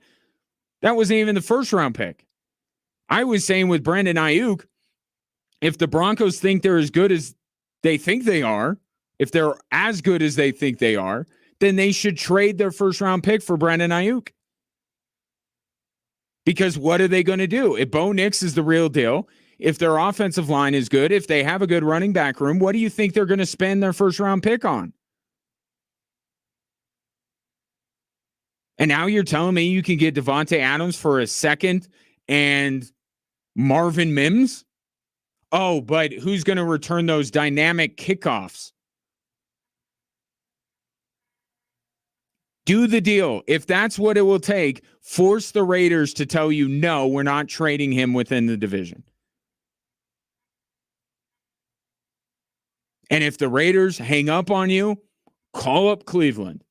that wasn't even the first round pick. I was saying with Brandon Ayuk, if the Broncos think they're as good as they think they are, if they're as good as they think they are, then they should trade their first round pick for Brandon Ayuk. Because what are they going to do? If Bo Nix is the real deal, if their offensive line is good, if they have a good running back room, what do you think they're going to spend their first round pick on? And now you're telling me you can get Davante Adams for a second and Marvin Mims? Oh, but who's going to return those dynamic kickoffs? Do the deal. If that's what it will take, force the Raiders to tell you, no, we're not trading him within the division. And if the Raiders hang up on you, call up Cleveland.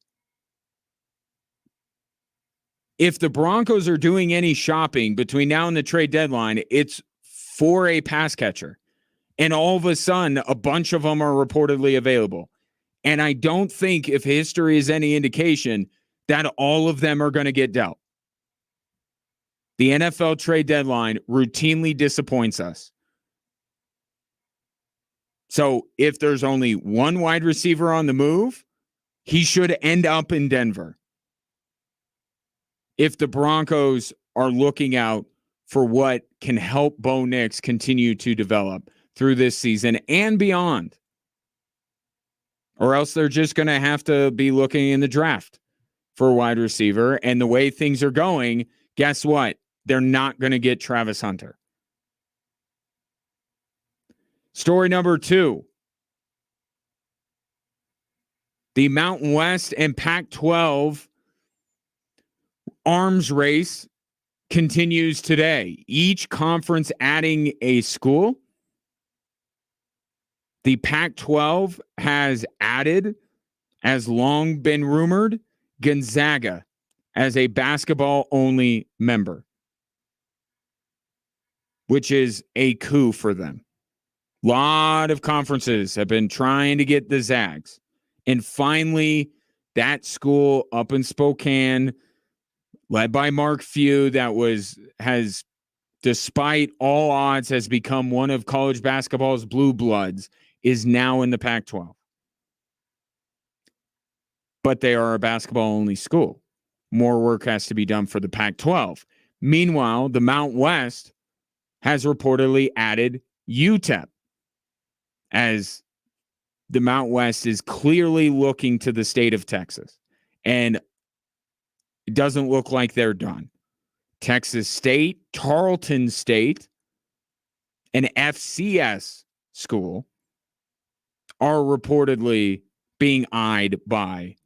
If the Broncos are doing any shopping between now and the trade deadline, it's for a pass catcher. And all of a sudden, a bunch of them are reportedly available. And I don't think, if history is any indication, that all of them are going to get dealt. The NFL trade deadline routinely disappoints us. So if there's only one wide receiver on the move, he should end up in Denver. If the Broncos are looking out for what can help Bo Nix continue to develop through this season and beyond. Or else they're just going to have to be looking in the draft for a wide receiver. And the way things are going, guess what? They're not going to get Travis Hunter. Story number 2. The Mountain West and Pac-12 arms race continues today. Each conference adding a school. The Pac-12 has added, as long been rumored, Gonzaga as a basketball-only member, which is a coup for them. A lot of conferences have been trying to get the Zags. And finally, that school up in Spokane, led by Mark Few, has, despite all odds, has become one of college basketball's blue bloods, is now in the Pac-12. But they are a basketball-only school. More work has to be done for the Pac-12. Meanwhile, the Mountain West has reportedly added UTEP, as the Mountain West is clearly looking to the state of Texas. And it doesn't look like they're done. Texas State, Tarleton State, an FCS school are reportedly being eyed by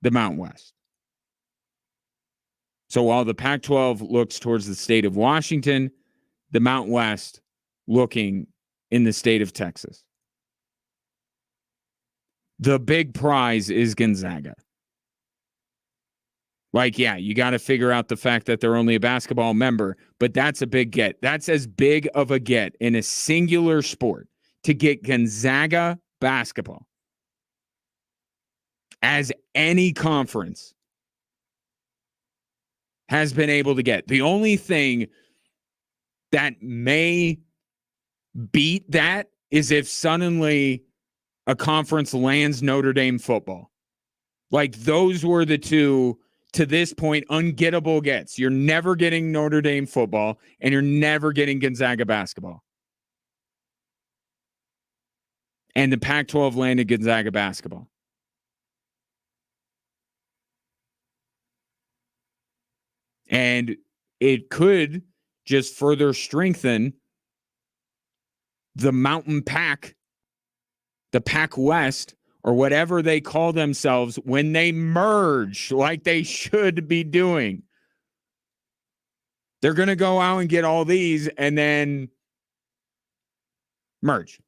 the Mountain West. So while the Pac-12 looks towards the state of Washington, the Mountain West looking in the state of Texas. The big prize is Gonzaga. Like, yeah, you got to figure out the fact that they're only a basketball member, but that's a big get. That's as big of a get in a singular sport to get Gonzaga basketball as any conference has been able to get. The only thing that may beat that is if suddenly a conference lands Notre Dame football. Like, those were the two to this point, ungettable gets. You're never getting Notre Dame football, and you're never getting Gonzaga basketball. And the Pac-12 landed Gonzaga basketball. And it could just further strengthen the Mountain Pac, the Pac West, or whatever they call themselves when they merge like they should be doing. They're going to go out and get all these and then merge.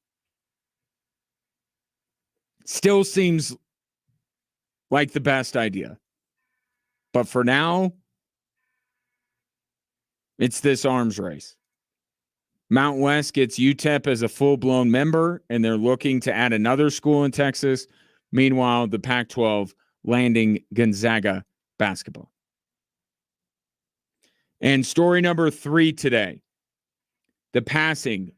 Still seems like the best idea. But for now, it's this arms race. Mountain West gets UTEP as a full-blown member, and they're looking to add another school in Texas. Meanwhile, the Pac-12 landing Gonzaga basketball. And story number 3 today, the passing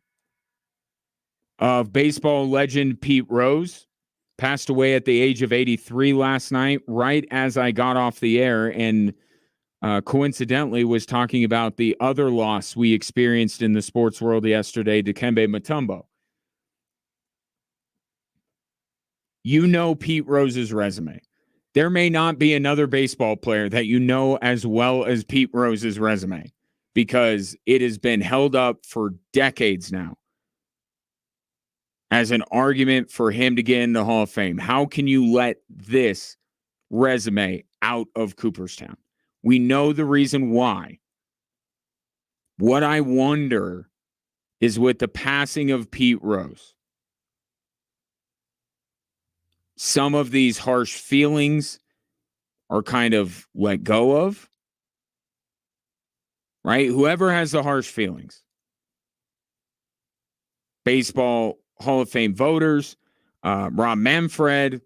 of baseball legend Pete Rose. Passed away at the age of 83 last night, right as I got off the air, and coincidentally was talking about the other loss we experienced in the sports world yesterday, Dikembe Mutombo. You know Pete Rose's resume. There may not be another baseball player that you know as well as Pete Rose's resume, because it has been held up for decades now as an argument for him to get in the Hall of Fame. How can you let this resume out of Cooperstown? We know the reason why. What I wonder is, with the passing of Pete Rose, some of these harsh feelings are kind of let go of, right? Whoever has the harsh feelings, baseball Hall of Fame voters, Rob Manfred,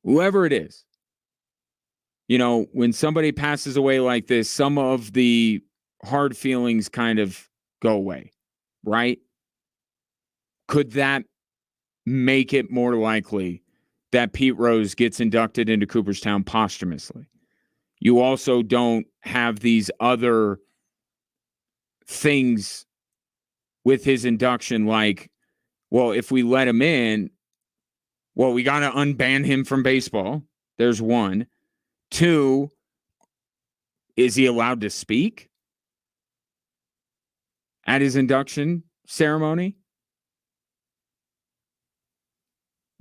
whoever it is, you know, when somebody passes away like this, some of the hard feelings kind of go away, right? Could that make it more likely that Pete Rose gets inducted into Cooperstown posthumously? You also don't have these other things with his induction, like, well, if we let him in, well, we got to unban him from baseball. There's one. 2, is he allowed to speak at his induction ceremony?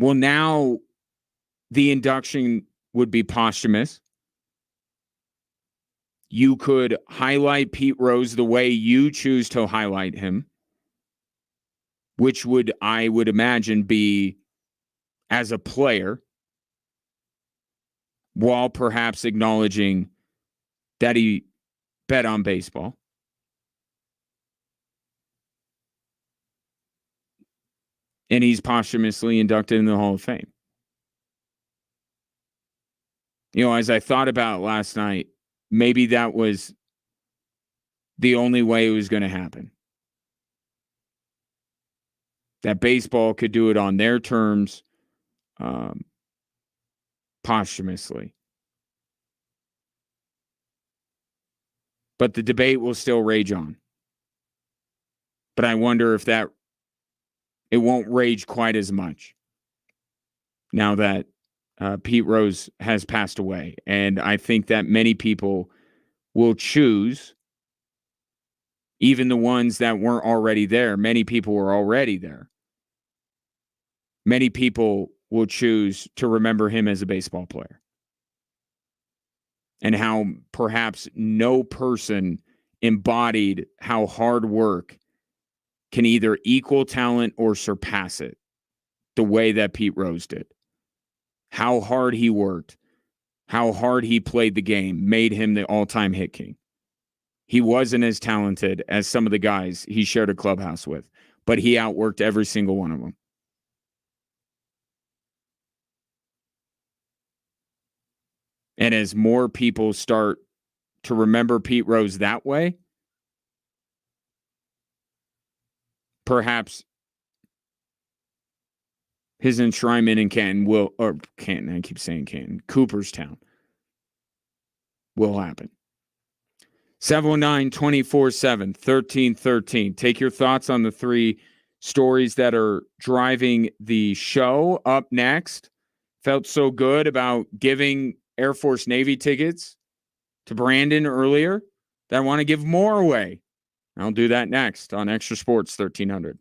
Well, now the induction would be posthumous. You could highlight Pete Rose the way you choose to highlight him, which would, I would imagine, be as a player, while perhaps acknowledging that he bet on baseball. And he's posthumously inducted in the Hall of Fame. You know, as I thought about it last night, maybe that was the only way it was going to happen. That baseball could do it on their terms, posthumously. But the debate will still rage on. But I wonder if that it won't rage quite as much now that Pete Rose has passed away. And I think that many people will choose, even the ones that weren't already there. Many people were already there. Many people will choose to remember him as a baseball player. And how perhaps no person embodied how hard work can either equal talent or surpass it the way that Pete Rose did. How hard he worked, how hard he played the game made him the all-time hit king. He wasn't as talented as some of the guys he shared a clubhouse with, but he outworked every single one of them. And as more people start to remember Pete Rose that way, perhaps his enshrinement in Canton will, or Canton, I keep saying Canton, Cooperstown, will happen. 719-247-1313. Take your thoughts on the three stories that are driving the show. Up next, felt so good about giving Air Force Navy tickets to Brandon earlier that I want to give more away. I'll do that next on Extra Sports 1300.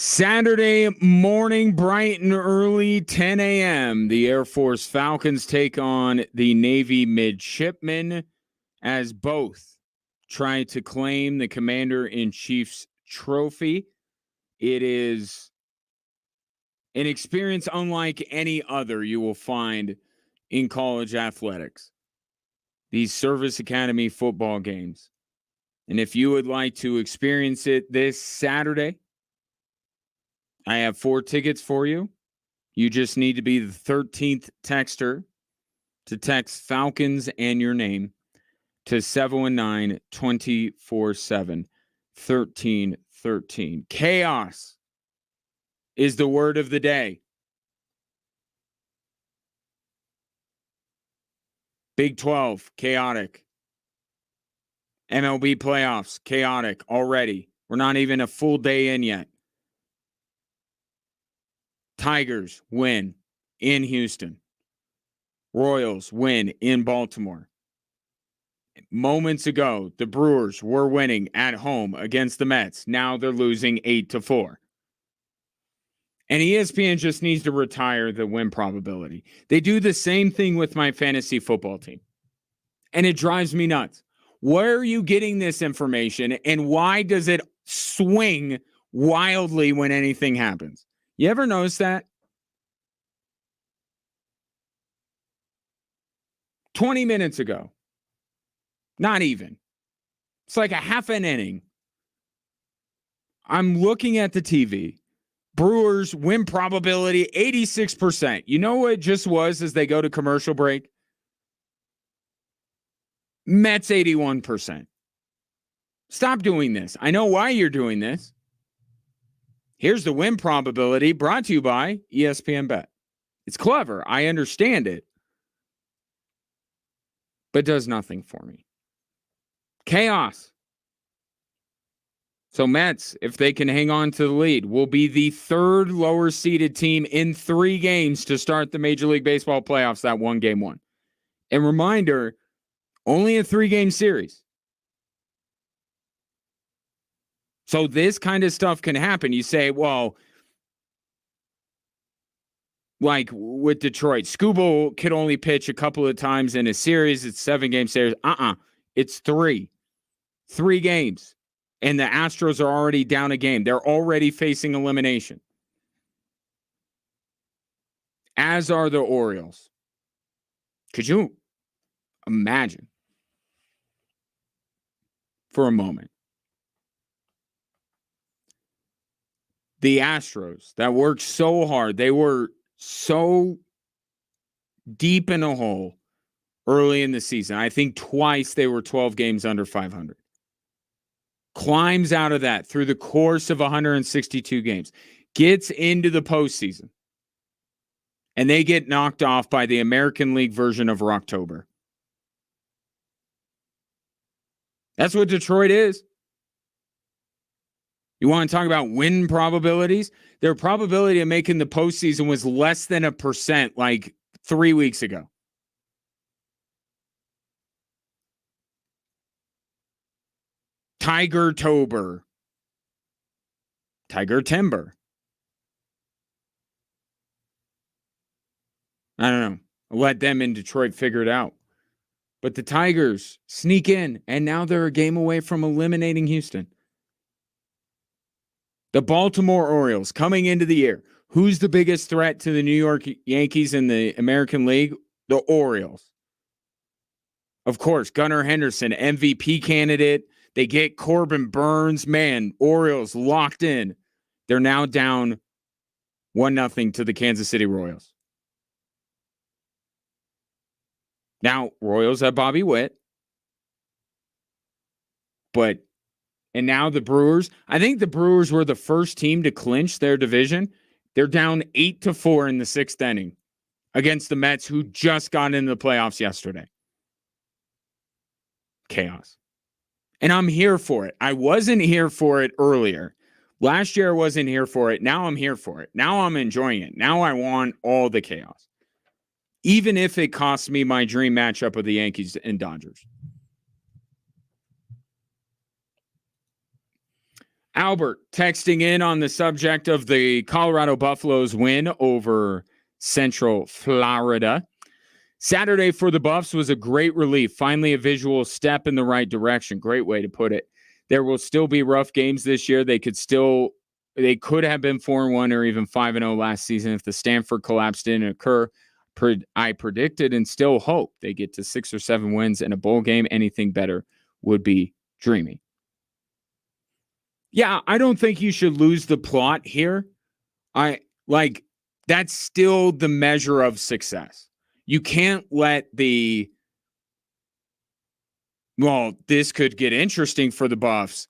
Saturday morning, bright and early, 10 a.m., the Air Force Falcons take on the Navy Midshipmen as both try to claim the Commander-in-Chief's trophy. It is an experience unlike any other you will find in college athletics. These Service Academy football games. And if you would like to experience it this Saturday, I have 4 tickets for you. You just need to be the 13th texter to text Falcons and your name to 719-247-1313. Chaos is the word of the day. Big 12, chaotic. MLB playoffs, chaotic already. We're not even a full day in yet. Tigers win in Houston. Royals win in Baltimore. Moments ago, the Brewers were winning at home against the Mets. Now they're losing 8-4. And ESPN just needs to retire the win probability. They do the same thing with my fantasy football team. And it drives me nuts. Where are you getting this information, and why does it swing wildly when anything happens? You ever notice that? 20 minutes ago. Not even. It's like a half an inning. I'm looking at the TV. Brewers win probability 86%. You know what it just was as they go to commercial break? Mets 81%. Stop doing this. I know why you're doing this. Here's the win probability brought to you by ESPN Bet. It's clever. I understand it. But does nothing for me. Chaos. So Mets, if they can hang on to the lead, will be the 3rd lower seeded team in 3 games to start the Major League Baseball playoffs, that one game one. And reminder, only a 3-game series. So this kind of stuff can happen. You say, well, like with Detroit, Scoobo could only pitch a couple of times in a series. It's 7-game series. It's 3. 3 games. And the Astros are already down a game. They're already facing elimination. As are the Orioles. Could you imagine for a moment? The Astros that worked so hard. They were so deep in a hole early in the season. I think twice they were 12 games under 500. Climbs out of that through the course of 162 games. Gets into the postseason. And they get knocked off by the American League version of Rocktober. That's what Detroit is. You want to talk about win probabilities? Their probability of making the postseason was less than 1% like 3 weeks ago. Tiger Tober. Tiger Timber. I don't know. I'll let them in Detroit figure it out. But the Tigers sneak in, and now they're a game away from eliminating Houston. The Baltimore Orioles coming into the year. Who's the biggest threat to the New York Yankees in the American League? The Orioles. Of course, Gunnar Henderson, MVP candidate. They get Corbin Burns. Man, Orioles locked in. They're now down 1-0 to the Kansas City Royals. Now, Royals have Bobby Witt. And now the Brewers. I think the Brewers were the first team to clinch their division. They're down 8-4 in the 6th inning against the Mets, who just got into the playoffs yesterday. Chaos. And I'm here for it. I wasn't here for it earlier. Last year I wasn't here for it. Now I'm here for it. Now I'm enjoying it. Now I want all the chaos. Even if it costs me my dream matchup of the Yankees and Dodgers. Albert texting in on the subject of the Colorado Buffaloes win over Central Florida. Saturday for the Buffs was a great relief. Finally, a visual step in the right direction. Great way to put it. There will still be rough games this year. They could have been 4-1 or even 5-0 last season if the Stanford collapse didn't occur. I predicted and still hope they get to 6 or 7 wins in a bowl game. Anything better would be dreamy. Yeah, I don't think you should lose the plot here. That's still the measure of success. You can't let this could get interesting for the Buffs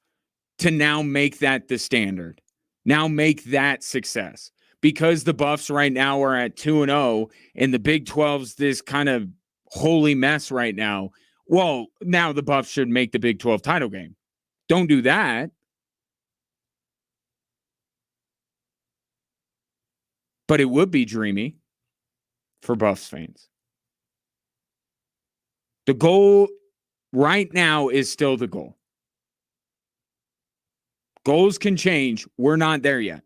to now make that the standard. Now make that success. Because the Buffs right now are at 2-0 and the Big 12's this kind of holy mess right now. Well, now the Buffs should make the Big 12 title game. Don't do that. But it would be dreamy for Buffs fans. The goal right now is still the goal. Goals can change. We're not there yet.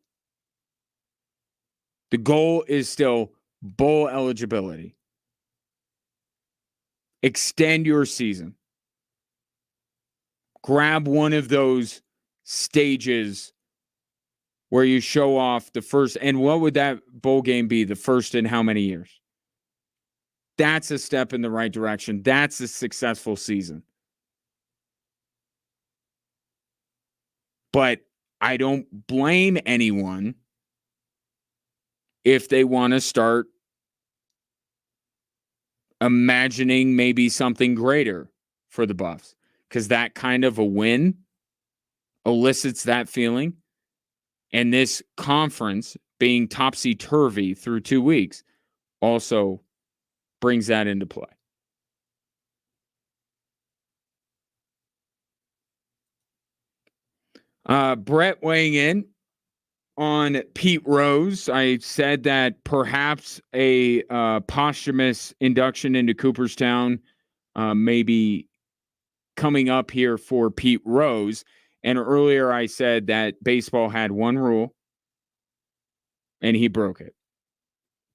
The goal is still bowl eligibility. Extend your season. Grab one of those stages where you show off the first. And what would that bowl game be? The first in how many years? That's a step in the right direction. That's a successful season. But I don't blame anyone if they want to start imagining maybe something greater for the Buffs, because that kind of a win elicits that feeling. And this conference being topsy-turvy through 2 weeks also brings that into play. Brett weighing in on Pete Rose. I said that perhaps a posthumous induction into Cooperstown may be coming up here for Pete Rose. And earlier I said that baseball had one rule and he broke it.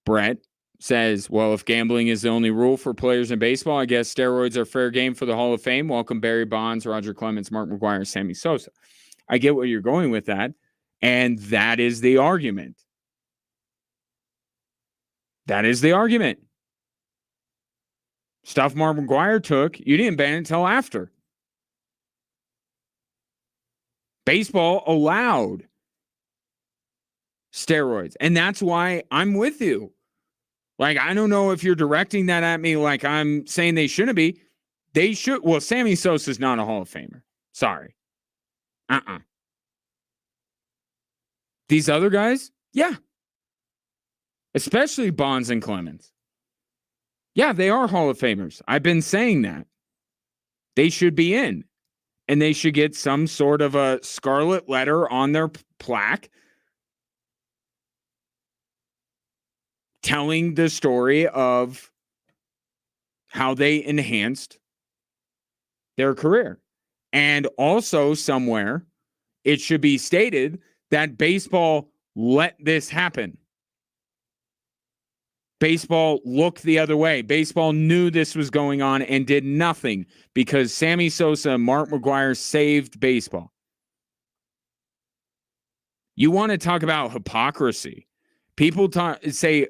Brett says, well, if gambling is the only rule for players in baseball, I guess steroids are fair game for the Hall of Fame. Welcome Barry Bonds, Roger Clemens, Mark McGwire, Sammy Sosa. I get where you're going with that. And that is the argument. That is the argument. Stuff Mark McGwire took, you didn't ban it until after. Baseball allowed steroids. And that's why I'm with you. Like, I don't know if you're directing that at me like I'm saying they shouldn't be. They should. Well, Sammy Sosa's not a Hall of Famer. Sorry. These other guys, yeah. Especially Bonds and Clemens. Yeah, they are Hall of Famers. I've been saying that. They should be in. And they should get some sort of a scarlet letter on their plaque telling the story of how they enhanced their career. And also somewhere it should be stated that baseball let this happen. Baseball looked the other way. Baseball knew this was going on and did nothing because Sammy Sosa and Mark McGwire saved baseball. You want to talk about hypocrisy. People say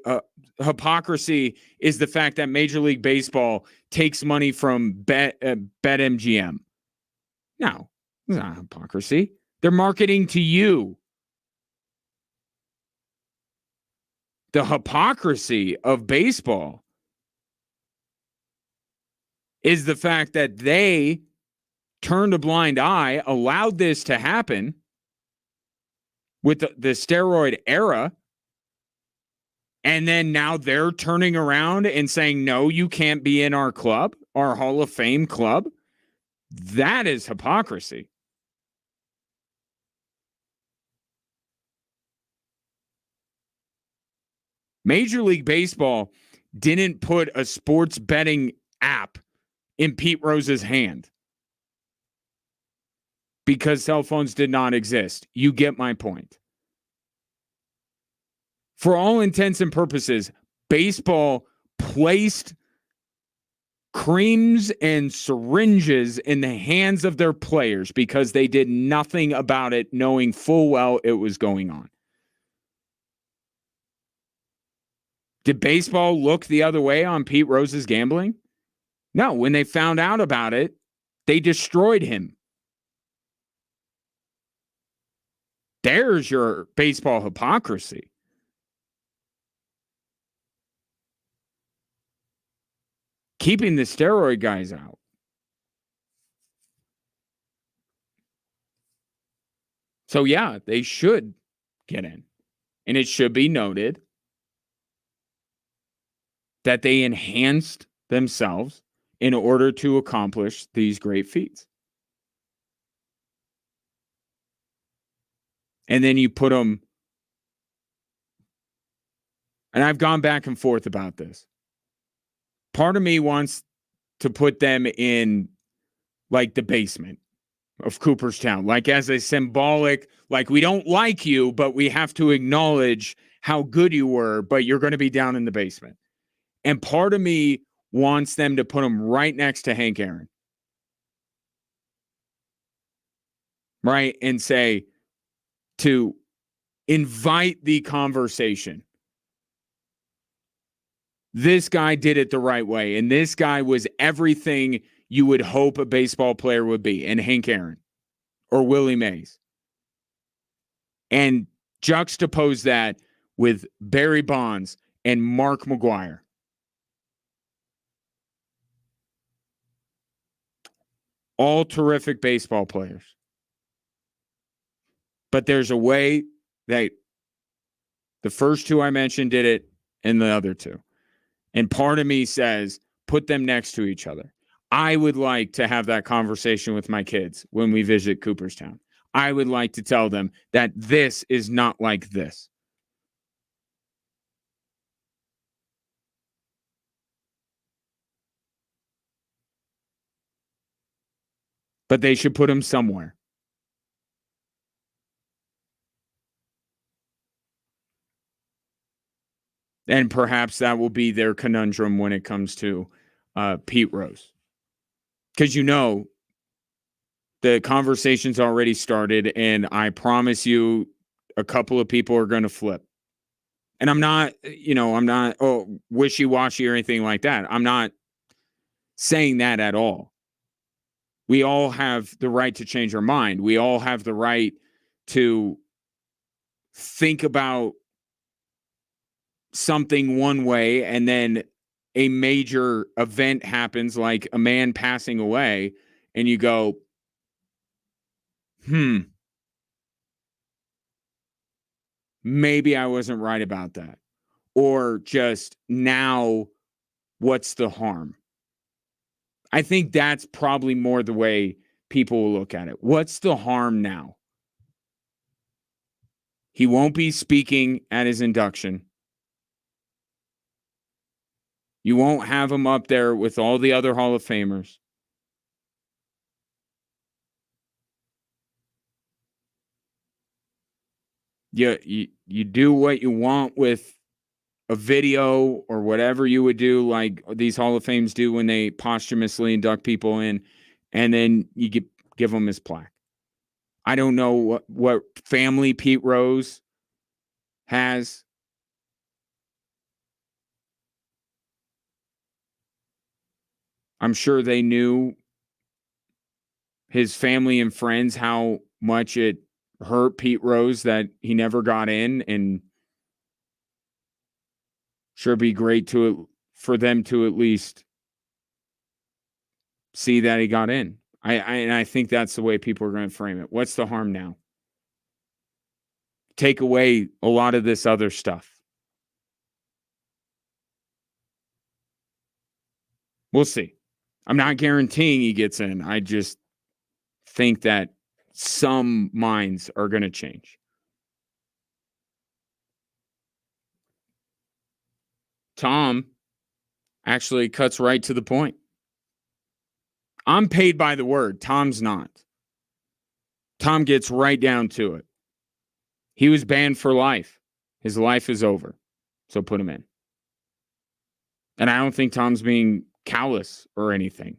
hypocrisy is the fact that Major League Baseball takes money from BetMGM. No, it's not hypocrisy. They're marketing to you. The hypocrisy of baseball is the fact that they turned a blind eye, allowed this to happen with the steroid era, and then now they're turning around and saying, no, you can't be in our club, our Hall of Fame club. That is hypocrisy. Major League Baseball didn't put a sports betting app in Pete Rose's hand. because cell phones did not exist. You get my point. For all intents and purposes, baseball placed creams and syringes in the hands of their players because they did nothing about it, knowing full well it was going on. Did baseball look the other way on Pete Rose's gambling? No. When they found out about it, they destroyed him. There's your baseball hypocrisy. Keeping the steroid guys out. So, yeah, they should get in. And it should be noted that they enhanced themselves in order to accomplish these great feats. And then you put them, and I've gone back and forth about this. Part of me wants to put them in like the basement of Cooperstown, like as a symbolic, like we don't like you, but we have to acknowledge how good you were, but you're going to be down in the basement. And part of me wants them to put them right next to Hank Aaron. Right? And say, to invite the conversation. This guy did it the right way. And this guy was everything you would hope a baseball player would be. And Hank Aaron or Willie Mays. And juxtapose that with Barry Bonds and Mark McGwire. All terrific baseball players. But there's a way that the first two I mentioned did it and the other two. And part of me says, put them next to each other. I would like to have that conversation with my kids when we visit Cooperstown. I would like to tell them that this is not like this. But they should put them somewhere. And perhaps that will be their conundrum when it comes to Pete Rose. Because the conversation's already started, and I promise you a couple of people are going to flip. And I'm not wishy-washy or anything like that. I'm not saying that at all. We all have the right to change our mind. We all have the right to think about something one way, and then a major event happens, like a man passing away, and you go, maybe I wasn't right about that. Or just now, what's the harm? I think that's probably more the way people will look at it. What's the harm now? He won't be speaking at his induction. You won't have him up there with all the other Hall of Famers. You do what you want with a video or whatever you would do, like these Hall of Fames do when they posthumously induct people in, and then you give them his plaque. I don't know what family Pete Rose has. I'm sure they knew, his family and friends, how much it hurt Pete Rose that he never got in, and sure be great for them to at least see that he got in. I think that's the way people are going to frame it. What's the harm now? Take away a lot of this other stuff. We'll see. I'm not guaranteeing he gets in. I just think that some minds are going to change. Tom actually cuts right to the point. I'm paid by the word. Tom's not. Tom gets right down to it. He was banned for life. His life is over. So put him in. And I don't think Tom's being callous or anything.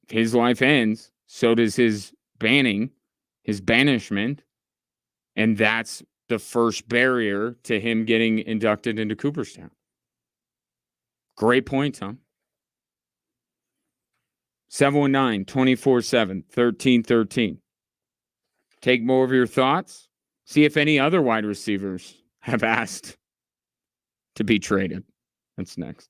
His life ends. So does his banning, his banishment. And that's the first barrier to him getting inducted into Cooperstown. Great point, Tom. 719-247-1313. Take more of your thoughts. See if any other wide receivers have asked to be traded. That's next.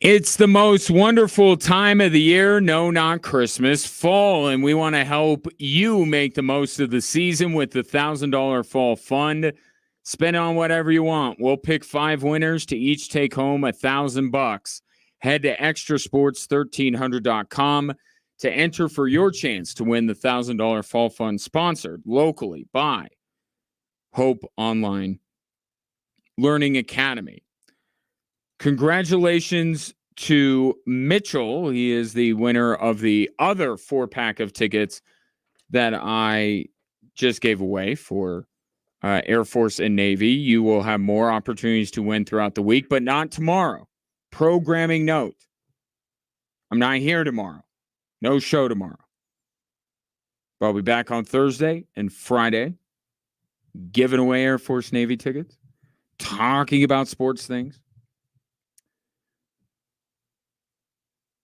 It's the most wonderful time of the year. No, not Christmas, fall. And we want to help you make the most of the season with the $1,000 fall fund. Spend on whatever you want. We'll pick 5 winners to each take home $1,000. Head to extrasports1300.com to enter for your chance to win the $1,000 fall fund, sponsored locally by Hope Online Learning Academy. Congratulations to Mitchell. He is the winner of the other 4-pack of tickets that I just gave away for Air Force and Navy. You will have more opportunities to win throughout the week, but not tomorrow. Programming note: I'm not here tomorrow. No show tomorrow. But I'll be back on Thursday and Friday giving away Air Force Navy tickets, talking about sports things.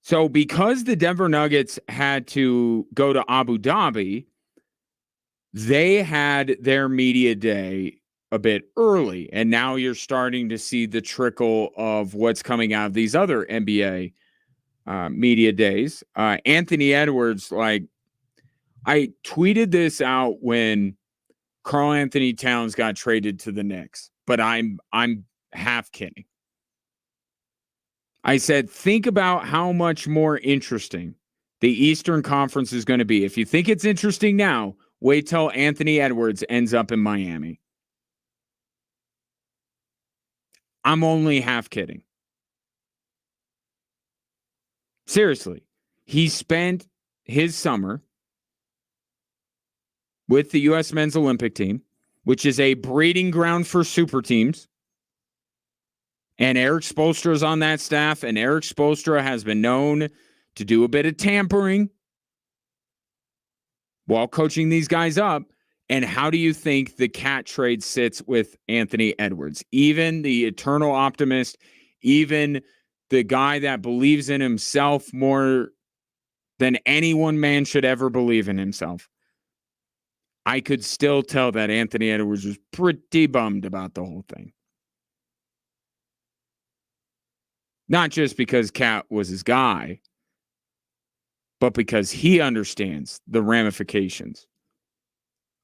So because the Denver Nuggets had to go to Abu Dhabi, they had their media day a bit early. And now you're starting to see the trickle of what's coming out of these other NBA media days. Anthony Edwards, I tweeted this out when Karl Anthony Towns got traded to the Knicks, but I'm half kidding. I said, think about how much more interesting the Eastern Conference is going to be. If you think it's interesting now, wait till Anthony Edwards ends up in Miami. I'm only half kidding. Seriously, he spent his summer with the U.S. men's Olympic team, which is a breeding ground for super teams. And Eric Spoelstra is on that staff, and Eric Spoelstra has been known to do a bit of tampering while coaching these guys up. And how do you think the cat trade sits with Anthony Edwards? Even the eternal optimist, even the guy that believes in himself more than any one man should ever believe in himself, I could still tell that Anthony Edwards was pretty bummed about the whole thing. Not just because Cat was his guy, but because he understands the ramifications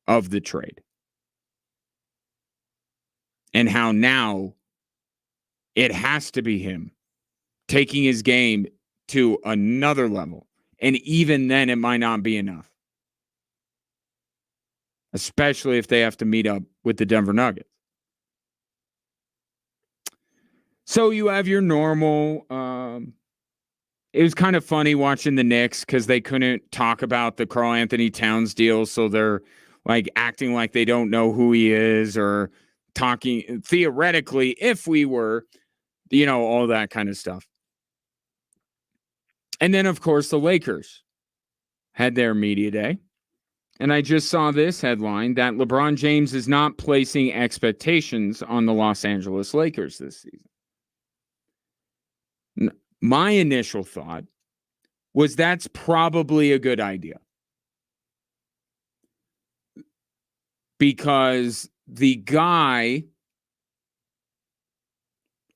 of the trade. And how now it has to be him taking his game to another level. And even then, it might not be enough. Especially if they have to meet up with the Denver Nuggets. So you have your normal, it was kind of funny watching the Knicks because they couldn't talk about the Karl Anthony Towns deal. So they're acting like they don't know who he is, or talking theoretically, if we were, all that kind of stuff. And then, of course, the Lakers had their media day. And I just saw this headline that LeBron James is not placing expectations on the Los Angeles Lakers this season. My initial thought was that's probably a good idea, because the guy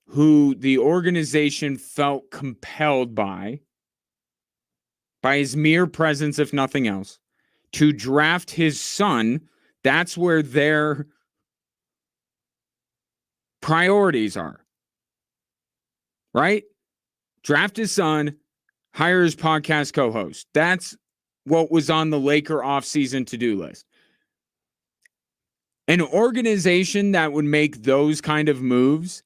who the organization felt compelled by his mere presence, if nothing else, to draft his son, that's where their priorities are, right? Draft his son, hire his podcast co-host. That's what was on the Laker offseason to-do list. An organization that would make those kind of moves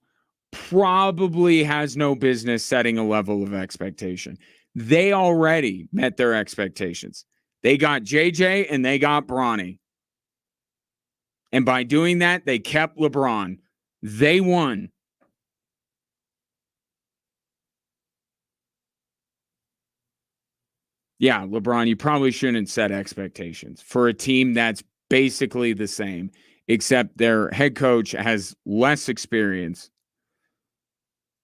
probably has no business setting a level of expectation. They already met their expectations. They got JJ and they got Bronny. And by doing that, they kept LeBron. They won. Yeah, LeBron, you probably shouldn't set expectations for a team that's basically the same, except their head coach has less experience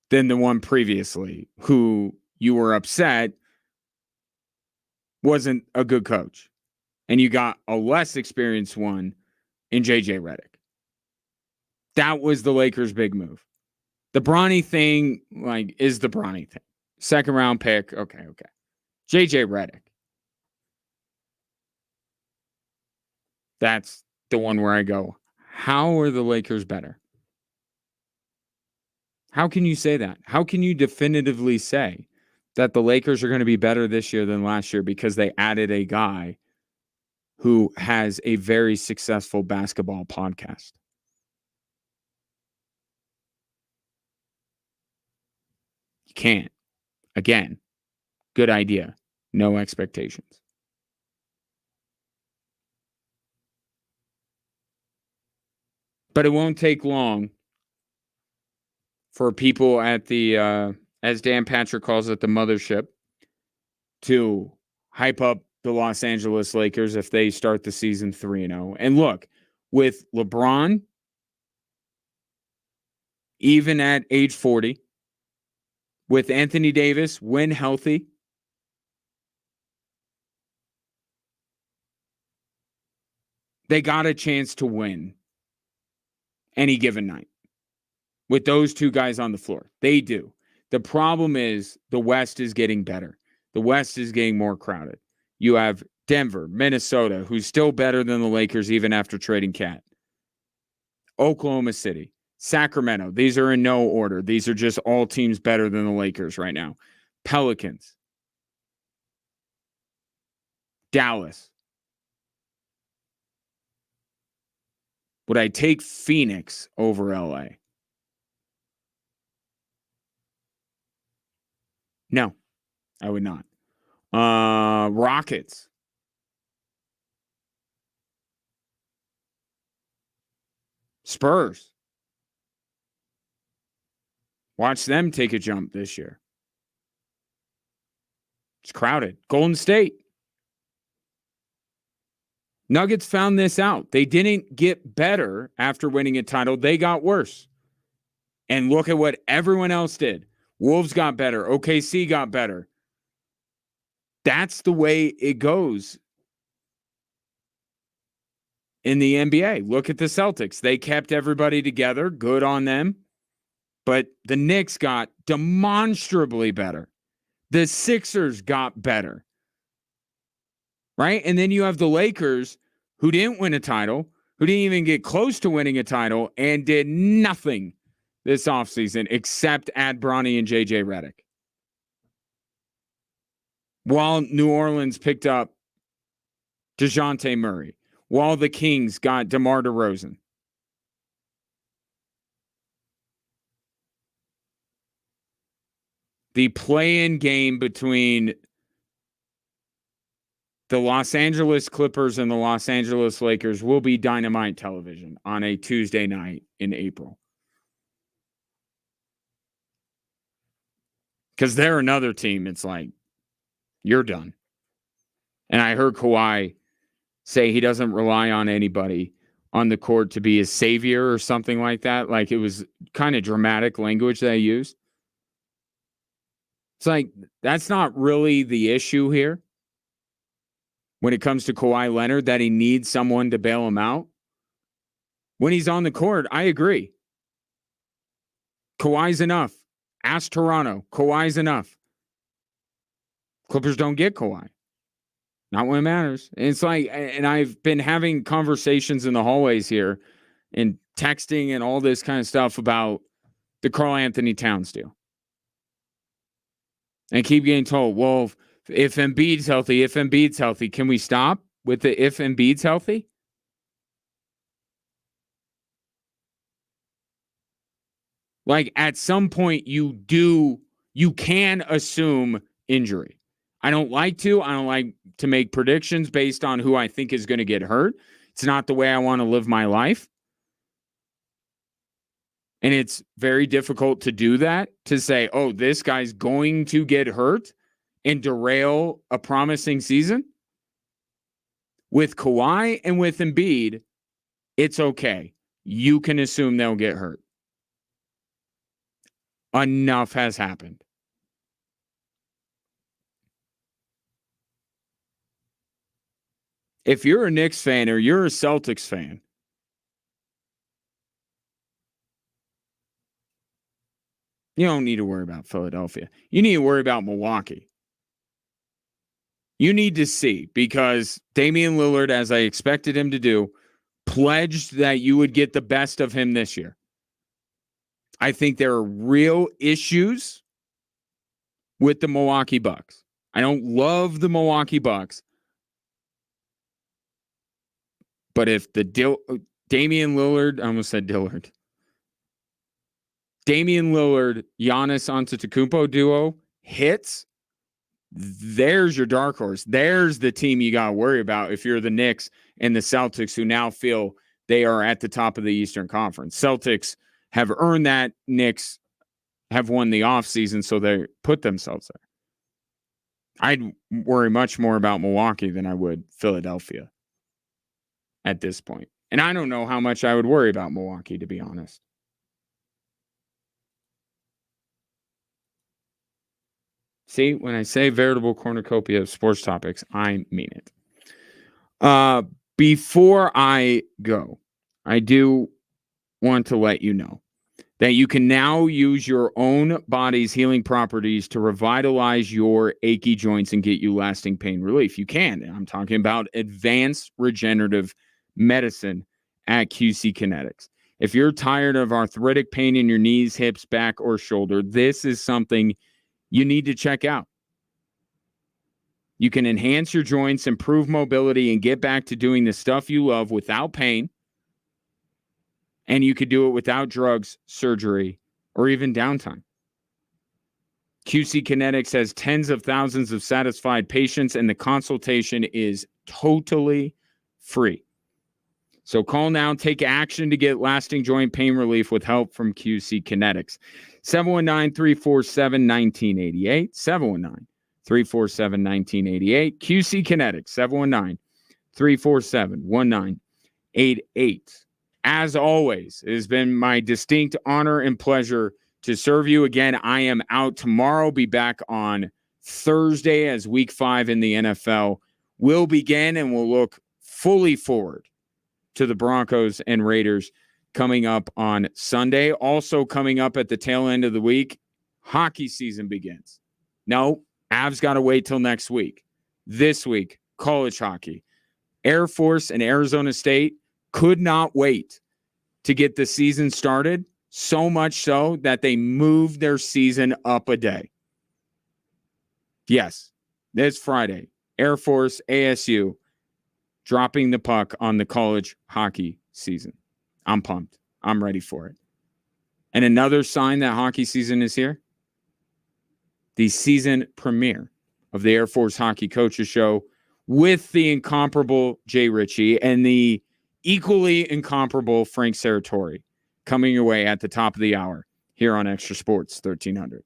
than the one previously, who you were upset wasn't a good coach. And you got a less experienced one in JJ Redick. That was the Lakers' big move. The Bronny thing, is the Bronny thing. Second round pick. Okay. JJ Redick. That's the one where I go, how are the Lakers better? How can you say that? How can you definitively say that the Lakers are going to be better this year than last year because they added a guy who has a very successful basketball podcast? You can't. Again, good idea. No expectations. But it won't take long for people at the, as Dan Patrick calls it, the mothership, to hype up the Los Angeles Lakers if they start the season 3-0. And look, with LeBron, even at age 40, with Anthony Davis, when healthy, they got a chance to win any given night with those two guys on the floor. They do. The problem is the West is getting better. The West is getting more crowded. You have Denver, Minnesota, who's still better than the Lakers even after trading Cat. Oklahoma City, Sacramento. These are in no order. These are just all teams better than the Lakers right now. Pelicans. Dallas. Would I take Phoenix over LA? No, I would not. Rockets. Spurs. Watch them take a jump this year. It's crowded. Golden State. Nuggets found this out. They didn't get better after winning a title. They got worse. And look at what everyone else did. Wolves got better. OKC got better. That's the way it goes in the NBA. Look at the Celtics. They kept everybody together. Good on them. But the Knicks got demonstrably better. The Sixers got better. Right? And then you have the Lakers, who didn't win a title, who didn't even get close to winning a title, and did nothing this offseason except add Bronny and JJ Redick. While New Orleans picked up DeJounte Murray. While the Kings got DeMar DeRozan. The play-in game between the Los Angeles Clippers and the Los Angeles Lakers will be dynamite television on a Tuesday night in April. Because they're another team, it's like, you're done. And I heard Kawhi say he doesn't rely on anybody on the court to be his savior or something like that. Like, it was kind of dramatic language that he used. It's like, that's not really the issue here. When it comes to Kawhi Leonard, that he needs someone to bail him out. When he's on the court, I agree. Kawhi's enough. Ask Toronto. Kawhi's enough. Clippers don't get Kawhi. Not when it matters. And it's like, and I've been having conversations in the hallways here and texting and all this kind of stuff about the Karl Anthony Towns deal. And keep getting told, well, if Embiid's healthy, can we stop with the if Embiid's healthy? Like, at some point, you can assume injury. I don't like to make predictions based on who I think is going to get hurt. It's not the way I want to live my life. And it's very difficult to do that, to say, oh, this guy's going to get hurt and derail a promising season. With Kawhi and with Embiid, it's okay. You can assume they'll get hurt. Enough has happened. If you're a Knicks fan or you're a Celtics fan, You don't need to worry about Philadelphia. You need to worry about Milwaukee. You need to see, because Damian Lillard, as I expected him to do, pledged that you would get the best of him this year. I think there are real issues with the Milwaukee Bucks. I don't love the Milwaukee Bucks, but if the Damian Lillard, I almost said Dillard, Damian Lillard, Giannis Antetokounmpo duo hits, there's your dark horse. There's the team you got to worry about if you're the Knicks and the Celtics, who now feel they are at the top of the Eastern Conference. Celtics have earned that. Knicks have won the offseason, so they put themselves there. I'd worry much more about Milwaukee than I would Philadelphia at this point. And I don't know how much I would worry about Milwaukee, to be honest. See, when I say veritable cornucopia of sports topics, I mean it. Before I go, I do want to let you know that you can now use your own body's healing properties to revitalize your achy joints and get you lasting pain relief. You can. I'm talking about advanced regenerative medicine at QC Kinetics. If you're tired of arthritic pain in your knees, hips, back, or shoulder, this is something you need to check out. You can enhance your joints, improve mobility, and get back to doing the stuff you love without pain. And you could do it without drugs, surgery, or even downtime. QC Kinetics has tens of thousands of satisfied patients, and the consultation is totally free. So call now, take action to get lasting joint pain relief with help from QC Kinetics. 719-347-1988. 719-347-1988. QC Kinetics. 719-347-1988. As always, it has been my distinct honor and pleasure to serve you again. I am out tomorrow. Be back on Thursday as Week 5 in the NFL will begin, and we'll look fully forward to the Broncos and Raiders coming up on Sunday. Also coming up at the tail end of the week, hockey season begins. No, Avs got to wait till next week. This week, college hockey. Air Force and Arizona State could not wait to get the season started, so much so that they moved their season up a day. Yes, this Friday, Air Force, ASU, dropping the puck on the college hockey season. I'm pumped. I'm ready for it. And another sign that hockey season is here, the season premiere of the Air Force Hockey Coaches Show with the incomparable Jay Ritchie and the equally incomparable Frank Serratori coming your way at the top of the hour here on Extra Sports 1300.